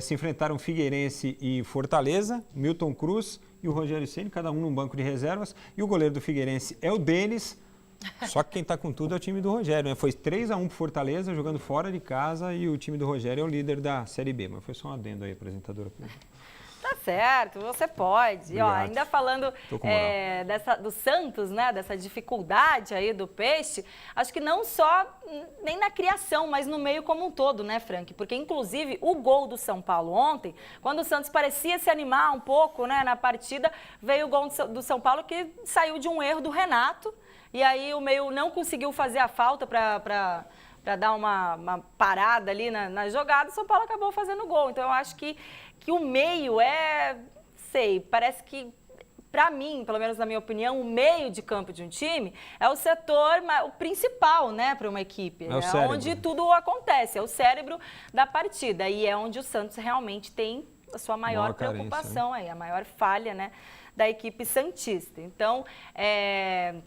se enfrentaram Figueirense e Fortaleza, Milton Cruz e o Rogério Ceni, cada um num banco de reservas, e o goleiro do Figueirense é o Denis. Só que quem está com tudo é o time do Rogério, né? Foi 3-1 pro Fortaleza, jogando fora de casa, e o time do Rogério é o líder da Série B. Mas foi só um adendo aí, apresentadora. Tá certo, você pode. Ó, ainda falando do Santos, né, dessa dificuldade aí do Peixe, acho que não só nem na criação, mas no meio como um todo, né, Frank? Porque, inclusive, o gol do São Paulo ontem, quando o Santos parecia se animar um pouco, né, na partida, veio o gol do São Paulo que saiu de um erro do Renato. E aí o meio não conseguiu fazer a falta para dar uma parada ali na jogada, o São Paulo acabou fazendo gol. Então eu acho que o meio parece que, para mim, pelo menos na minha opinião, o meio de campo de um time é o setor o principal, né, para uma equipe. É onde tudo acontece, é o cérebro da partida. E é onde o Santos realmente tem a sua maior preocupação aí, a maior falha, né, da equipe santista. Então,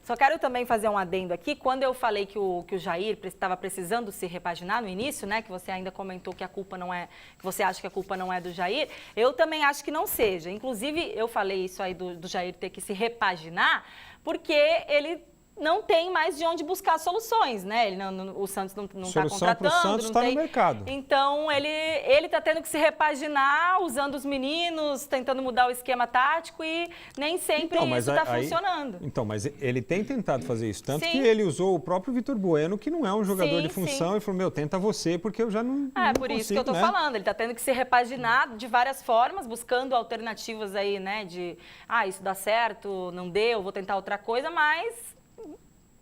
só quero também fazer um adendo aqui. Quando eu falei que o Jair estava precisando se repaginar no início, né, que você ainda comentou que a culpa não é, que você acha que a culpa não é do Jair, eu também acho que não seja. Inclusive, eu falei isso aí do Jair ter que se repaginar, porque ele não tem mais de onde buscar soluções, né? O Santos não está contratando. Solução para o Santos está no mercado. Então, ele está tendo que se repaginar, usando os meninos, tentando mudar o esquema tático e nem sempre isso está funcionando. Então, mas ele tem tentado fazer isso. Tanto que ele usou o próprio Vitor Bueno, que não é um jogador de função, e falou, tenta você, porque eu já não por isso que eu estou falando. Ele está tendo que se repaginar de várias formas, buscando alternativas aí, né? De, isso dá certo, não deu, vou tentar outra coisa, mas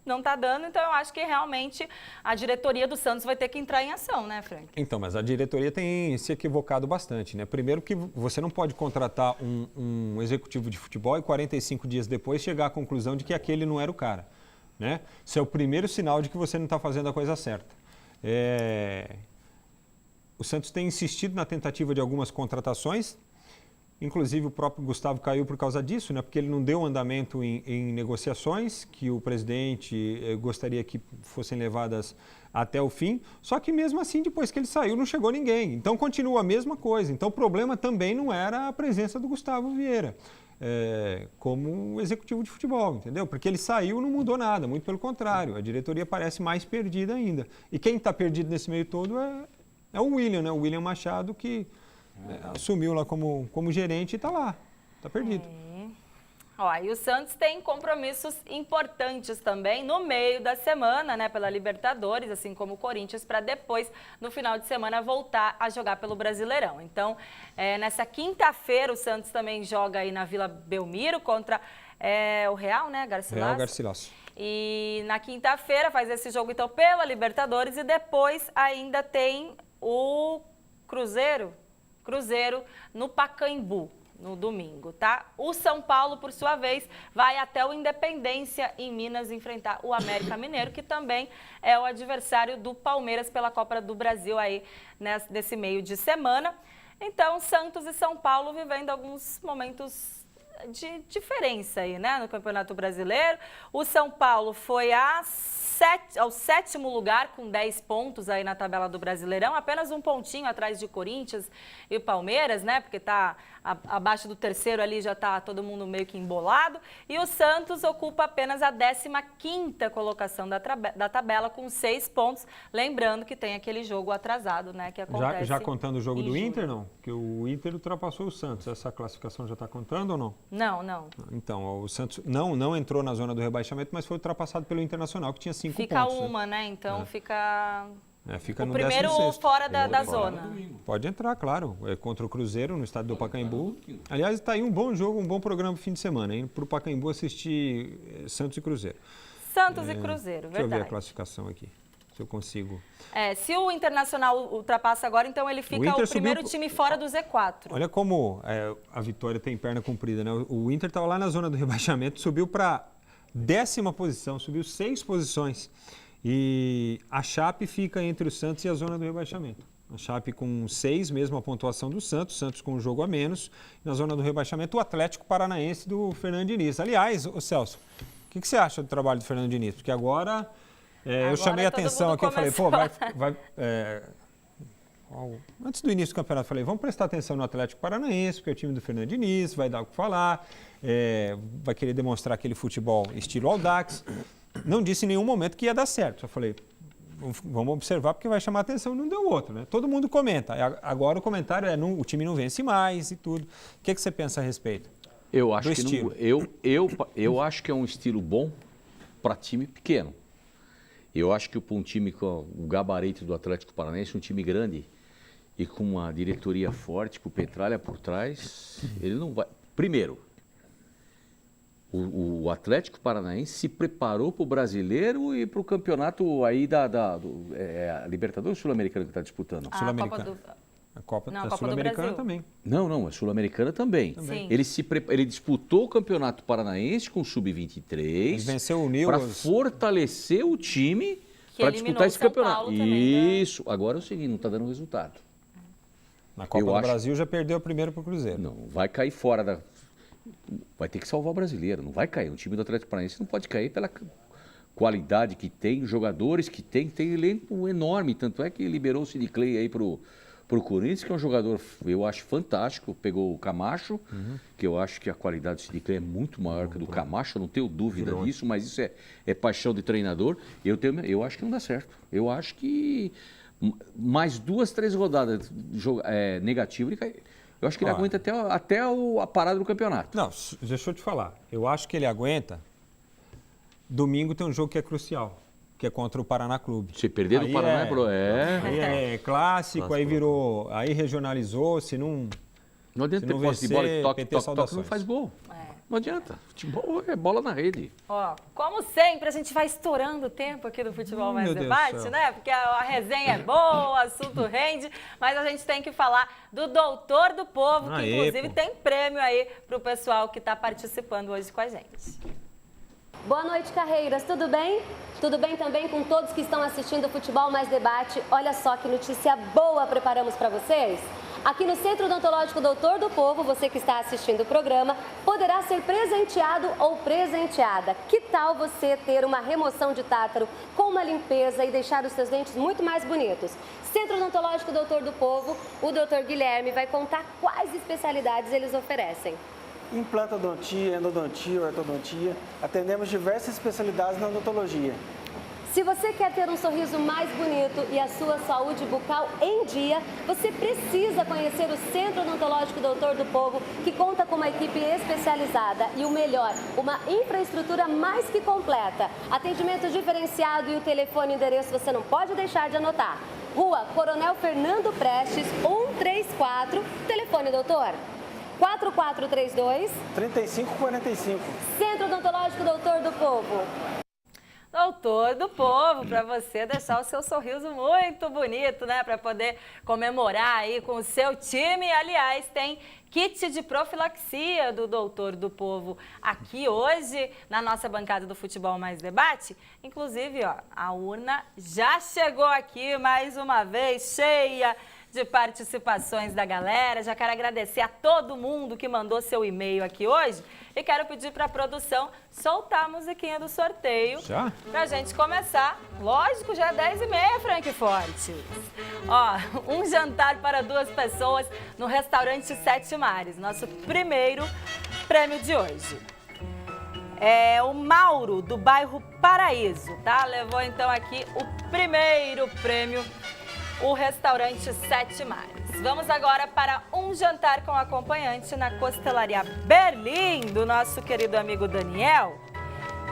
não está dando, então eu acho que realmente a diretoria do Santos vai ter que entrar em ação, né, Frank? Então, mas a diretoria tem se equivocado bastante, né? Primeiro que você não pode contratar um executivo de futebol e 45 dias depois chegar à conclusão de que aquele não era o cara, né? Isso é o primeiro sinal de que você não está fazendo a coisa certa. O Santos tem insistido na tentativa de algumas contratações. Inclusive, o próprio Gustavo caiu por causa disso, né? Porque ele não deu andamento em negociações que o presidente gostaria que fossem levadas até o fim. Só que, mesmo assim, depois que ele saiu, não chegou ninguém. Então, continua a mesma coisa. Então, o problema também não era a presença do Gustavo Vieira como executivo de futebol, entendeu? Porque ele saiu, não mudou nada, muito pelo contrário. A diretoria parece mais perdida ainda. E quem está perdido nesse meio todo é o William, né? O William Machado, que assumiu lá como gerente e está lá, está perdido. Ó, e o Santos tem compromissos importantes também no meio da semana, né, pela Libertadores, assim como o Corinthians, para depois, no final de semana, voltar a jogar pelo Brasileirão. Então, nessa quinta-feira, o Santos também joga aí na Vila Belmiro contra o Real, né, Garcilaso? Real Garcilaso. E na quinta-feira faz esse jogo, então, pela Libertadores e depois ainda tem o Cruzeiro no Pacaembu. No domingo, tá? O São Paulo, por sua vez, vai até o Independência em Minas enfrentar o América Mineiro, que também é o adversário do Palmeiras pela Copa do Brasil aí nesse meio de semana. Então, Santos e São Paulo vivendo alguns momentos de diferença aí, né, no Campeonato Brasileiro. O São Paulo foi ao 7º lugar com 10 pontos aí na tabela do Brasileirão, apenas um pontinho atrás de Corinthians e Palmeiras, né, porque tá abaixo do 3º ali, já tá todo mundo meio que embolado. E o Santos ocupa apenas a 15ª colocação da tabela com 6 pontos, lembrando que tem aquele jogo atrasado, né, que acontece. Já contando o jogo do julho. Inter, não? Porque o Inter ultrapassou o Santos. Essa classificação já está contando ou não? Não. Então, o Santos não entrou na zona do rebaixamento, mas foi ultrapassado pelo Internacional, que tinha 5 pontos. Fica uma, né? Então fica fica o no primeiro 16º. fora da zona. Pode entrar, claro. É contra o Cruzeiro, no estádio do Pacaembu. Aliás, está aí um bom jogo, um bom programa fim de semana, hein? Para o Pacaembu assistir Santos e Cruzeiro. Santos e Cruzeiro, Deixa eu ver a verdade. classificação aqui, se eu consigo. Se o Internacional ultrapassa agora, então ele fica o primeiro subiu... time fora do Z4. Olha como a Vitória tem perna comprida, né? O Inter estava lá na zona do rebaixamento, subiu para 10ª posição, subiu 6 posições. E a Chape fica entre o Santos e a zona do rebaixamento. A Chape com 6, mesmo a pontuação do Santos com um jogo a menos. Na zona do rebaixamento, o Atlético Paranaense do Fernando Diniz. Aliás, Celso, o que você acha do trabalho do Fernando Diniz? Porque agora eu chamei a atenção aqui, eu falei, antes do início do campeonato, eu falei, vamos prestar atenção no Atlético Paranaense, porque é o time do Fernando Diniz, vai dar o que falar, vai querer demonstrar aquele futebol estilo Audax. Não disse em nenhum momento que ia dar certo. Só falei, vamos observar porque vai chamar atenção, não deu outro, né? Todo mundo comenta. Agora o comentário o time não vence mais e tudo. O que você pensa a respeito? Eu acho eu acho que é um estilo bom para time pequeno. Eu acho que para um time com o gabarito do Atlético Paranaense, um time grande e com uma diretoria forte, com o Petralha por trás, ele não vai... Primeiro, o Atlético Paranaense se preparou para o Brasileiro e para o campeonato aí a Libertadores Sul-Americana que está disputando. Sul-Americana. A Copa Sul-Americana também. Não, a Sul-Americana também. Sim. Ele disputou o Campeonato Paranaense com o Sub-23. Ele venceu o Nils. Para fortalecer o time Que para eliminou disputar esse o São campeonato. Paulo também, né? Isso. Agora é o seguinte, não está dando resultado. Na Copa do Brasil já perdeu o primeiro para o Cruzeiro. Não, vai cair fora da... Vai ter que salvar o brasileiro, não vai cair. O time do Atlético Paranaense não pode cair pela qualidade que tem, jogadores que tem elenco enorme. Tanto é que liberou o Sid Clay aí pro Corinthians, que é um jogador, eu acho, fantástico. Pegou o Camacho, que eu acho que a qualidade do Sid Clay é muito maior que a do Camacho, eu não tenho dúvida disso, mas isso é paixão de treinador. Eu acho que não dá certo. Eu acho que mais 2, 3 rodadas negativas, eu acho que ele aguenta até a parada do campeonato. Não, deixa eu te falar. Eu acho que ele aguenta. Domingo tem um jogo que é crucial, que é contra o Paraná Clube. Se perder do Paraná, Aí é clássico, aí virou, aí regionalizou, se não... Não adianta ter posse de bola e toque, não faz gol. Não adianta. Futebol é bola na rede. Ó, como sempre, a gente vai estourando o tempo aqui do Futebol Mais Debate, né? Porque a resenha é boa, o assunto rende, mas a gente tem que falar do Doutor do Povo, que inclusive tem prêmio aí pro pessoal que está participando hoje com a gente. Boa noite, Carreiras. Tudo bem? Tudo bem também com todos que estão assistindo o Futebol Mais Debate? Olha só que notícia boa preparamos para vocês. Aqui no Centro Odontológico Doutor do Povo, você que está assistindo o programa, poderá ser presenteado ou presenteada. Que tal você ter uma remoção de tártaro com uma limpeza e deixar os seus dentes muito mais bonitos? Centro Odontológico Doutor do Povo, o Dr. Guilherme vai contar quais especialidades eles oferecem. Implantodontia, endodontia, ortodontia. Atendemos diversas especialidades na odontologia. Se você quer ter um sorriso mais bonito e a sua saúde bucal em dia, você precisa conhecer o Centro Odontológico Doutor do Povo, que conta com uma equipe especializada e o melhor, uma infraestrutura mais que completa. Atendimento diferenciado e o telefone e endereço você não pode deixar de anotar. Rua Coronel Fernando Prestes, 134. Telefone, doutor? 4432-3545. Centro Odontológico Doutor do Povo. Doutor do Povo, para você deixar o seu sorriso muito bonito, né? Para poder comemorar aí com o seu time. Aliás, tem kit de profilaxia do Doutor do Povo aqui hoje na nossa bancada do Futebol Mais Debate. Inclusive, ó, a urna já chegou aqui mais uma vez, cheia de participações da galera. Já quero agradecer a todo mundo que mandou seu e-mail aqui hoje. E quero pedir para a produção soltar a musiquinha do sorteio. Já? Pra gente começar. Lógico, já é 10h30, Frankfurt. Ó, um jantar para 2 pessoas no restaurante Sete Mares. Nosso primeiro prêmio de hoje. É o Mauro, do bairro Paraíso, tá? Levou então aqui o primeiro prêmio, o restaurante Sete Mares. Vamos agora para um jantar com acompanhante na Costelaria Berlim, do nosso querido amigo Daniel.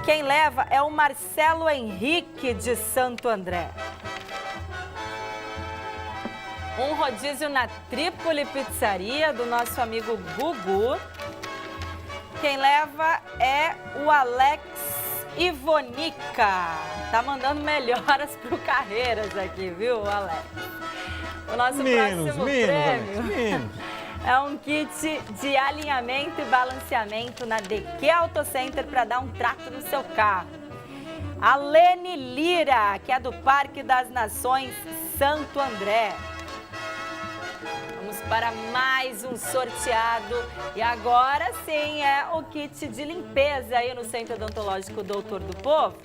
Quem leva é o Marcelo Henrique, de Santo André. Um rodízio na Trípoli Pizzaria, do nosso amigo Gugu. Quem leva é o Alex Ivonica. Tá mandando melhoras pro Carreiras aqui, viu, Alex? O nosso próximo prêmio é um kit de alinhamento e balanceamento na DQ Auto Center para dar um trato no seu carro. A Lene Lira, que é do Parque das Nações Santo André. Vamos para mais um sorteado. E agora sim é o kit de limpeza aí no Centro Odontológico Doutor do Povo.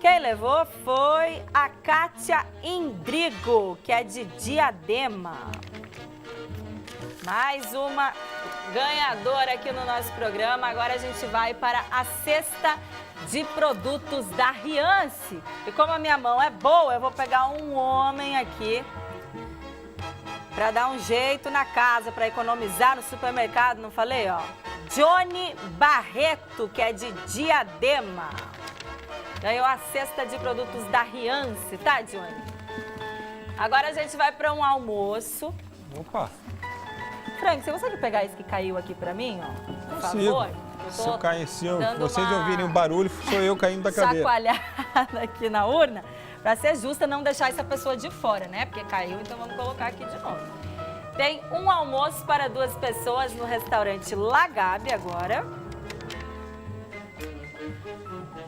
Quem levou foi a Kátia Indrigo, que é de Diadema. Mais uma ganhadora aqui no nosso programa. Agora a gente vai para a cesta de produtos da Riance. E como a minha mão é boa, eu vou pegar um homem aqui para dar um jeito na casa, para economizar no supermercado, não falei, ó? Johnny Barreto, que é de Diadema. Ganhou a cesta de produtos da Riance, tá, Johnny? Agora a gente vai para um almoço. Opa! Frank, você consegue pegar esse que caiu aqui para mim, ó? Por favor? Se vocês ouvirem um barulho, sou eu caindo da cadeira. Chacoalhada aqui na urna, para ser justa, não deixar essa pessoa de fora, né? Porque caiu, então vamos colocar aqui de novo. Tem um almoço para 2 pessoas no restaurante Lagabe agora.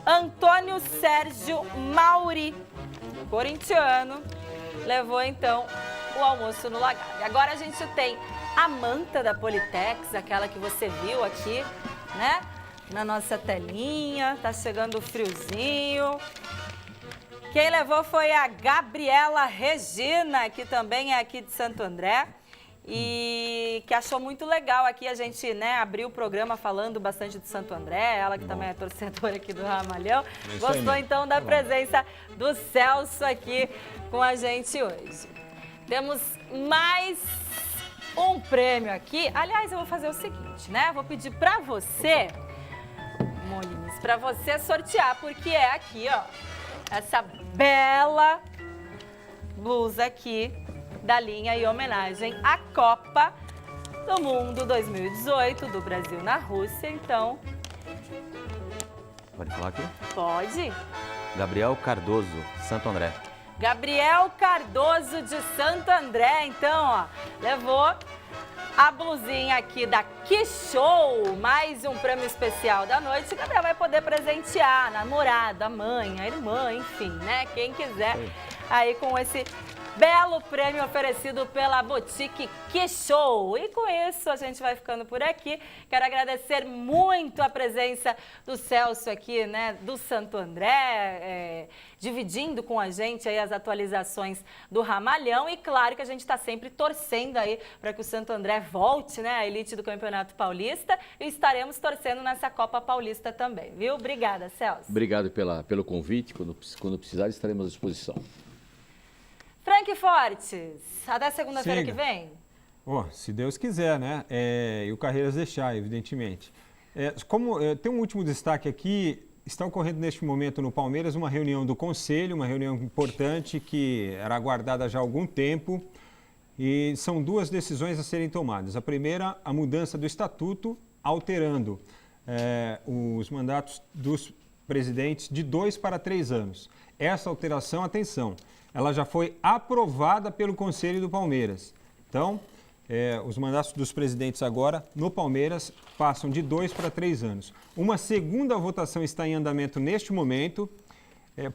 Antônio Sérgio Mauri, corintiano, levou então o almoço no Lagabe. Agora a gente tem a manta da Politex, aquela que você viu aqui, né? Na nossa telinha, tá chegando o friozinho. Quem levou foi a Gabriela Regina, que também é aqui de Santo André. E que achou muito legal aqui a gente, né, abrir o programa falando bastante de Santo André, ela que também é torcedora aqui do Ramalhão. Gostou então da presença do Celso aqui com a gente hoje. Temos mais um prêmio aqui. Aliás, eu vou fazer o seguinte, né? Vou pedir para você, Molins, para você sortear, porque é aqui, ó, essa bela blusa aqui da linha em homenagem à Copa do Mundo 2018 do Brasil na Rússia. Então, Pode falar aqui? pode. Gabriel Cardoso, Santo André. Gabriel Cardoso de Santo André, então, ó, levou a blusinha aqui da Que Show, mais um prêmio especial da noite. O Gabriel vai poder presentear a namorada, a mãe, a irmã, enfim, né? Quem quiser aí com esse Belo prêmio oferecido pela Boutique Que Show. E com isso a gente vai ficando por aqui. Quero agradecer muito a presença do Celso aqui, né, do Santo André, dividindo com a gente aí as atualizações do Ramalhão. E claro que a gente está sempre torcendo aí para que o Santo André volte, né, à elite do Campeonato Paulista. E estaremos torcendo nessa Copa Paulista também, viu? Obrigada, Celso. Obrigado pelo convite. Quando precisar, estaremos à disposição. Frank Fortes, até segunda-feira que vem? Se Deus quiser, né? E o Carreiras deixar, evidentemente. Tem um último destaque aqui, está ocorrendo neste momento no Palmeiras uma reunião do Conselho, uma reunião importante que era aguardada já há algum tempo. E são duas decisões a serem tomadas. A primeira, a mudança do estatuto, alterando os mandatos dos presidentes de 2 para 3 anos. Essa alteração, atenção, ela já foi aprovada pelo Conselho do Palmeiras. Então, os mandatos dos presidentes agora no Palmeiras passam de 2 para 3 anos. Uma segunda votação está em andamento neste momento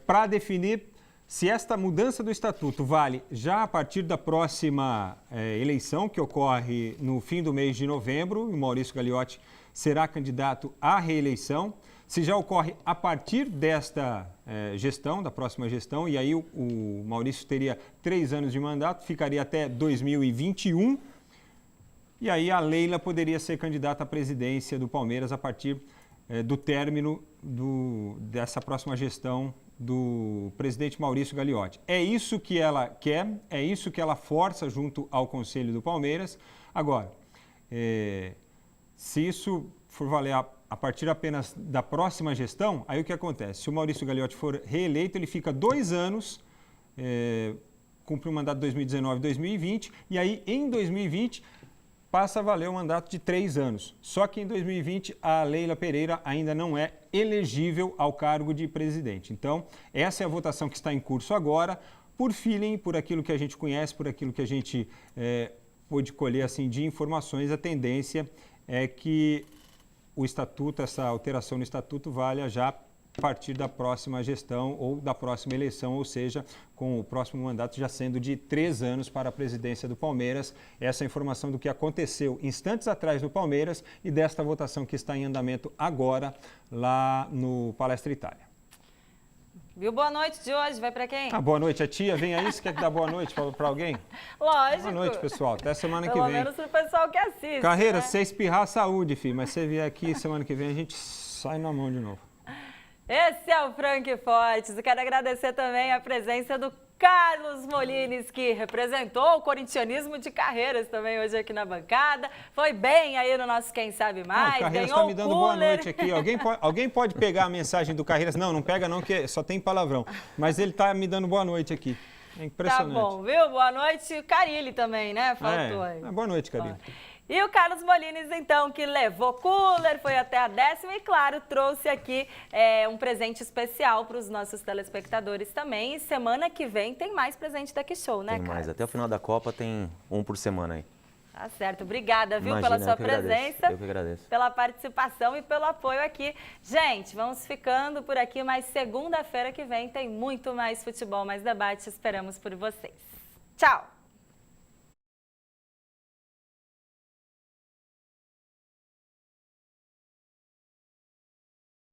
para definir se esta mudança do estatuto vale já a partir da próxima eleição, que ocorre no fim do mês de novembro. O Maurício Gagliotti será candidato à reeleição. Se já ocorre a partir desta gestão, da próxima gestão, e aí o Maurício teria 3 anos de mandato, ficaria até 2021, e aí a Leila poderia ser candidata à presidência do Palmeiras a partir do término dessa próxima gestão do presidente Maurício Gagliotti. É isso que ela quer, é isso que ela força junto ao Conselho do Palmeiras. Agora, se isso for valer a partir apenas da próxima gestão, aí o que acontece? Se o Maurício Gagliotti for reeleito, ele fica 2 anos, cumpre o mandato de 2019 e 2020, e aí em 2020 passa a valer o mandato de 3 anos. Só que em 2020 a Leila Pereira ainda não é elegível ao cargo de presidente. Então, essa é a votação que está em curso agora, por feeling, por aquilo que a gente conhece, por aquilo que a gente pôde colher assim, de informações, a tendência é que o estatuto, essa alteração no estatuto valha já a partir da próxima gestão ou da próxima eleição, ou seja, com o próximo mandato já sendo de 3 anos para a presidência do Palmeiras. Essa é a informação do que aconteceu instantes atrás no Palmeiras e desta votação que está em andamento agora lá no Palestra Itália. Viu? Boa noite de hoje, vai para quem? Boa noite, a tia vem aí, você quer dar boa noite para alguém? Lógico. Boa noite, pessoal, até semana que vem. Pelo menos pro pessoal que assiste. Carreira, né? se você espirrar, saúde, filho, mas se você vier aqui semana que vem, a gente sai na mão de novo. Esse é o Frank Fortes. Eu quero agradecer também a presença do Carlos Molines, que representou o corintianismo de Carreiras também hoje aqui na bancada. Foi bem aí no nosso Quem Sabe Mais. O Carreiras está me dando boa noite aqui. Alguém pode pegar a mensagem do Carreiras? Não pega não, que só tem palavrão. Mas ele está me dando boa noite aqui. É impressionante. Tá bom, viu? Boa noite. O Carilli também, né? Faltou aí. Boa noite, Carilli. E o Carlos Molines, então, que levou cooler, foi até a 10ª e, claro, trouxe aqui um presente especial para os nossos telespectadores também. E semana que vem tem mais presente da Que Show, né, Tem mais. Carlos? Até o final da Copa tem um por semana aí. Tá certo. Obrigada, viu, Imagina, pela sua eu que agradeço. presença. Eu que agradeço. Pela participação e pelo apoio aqui. Gente, vamos ficando por aqui, mas segunda-feira que vem tem muito mais futebol, mais debate. Esperamos por vocês. Tchau!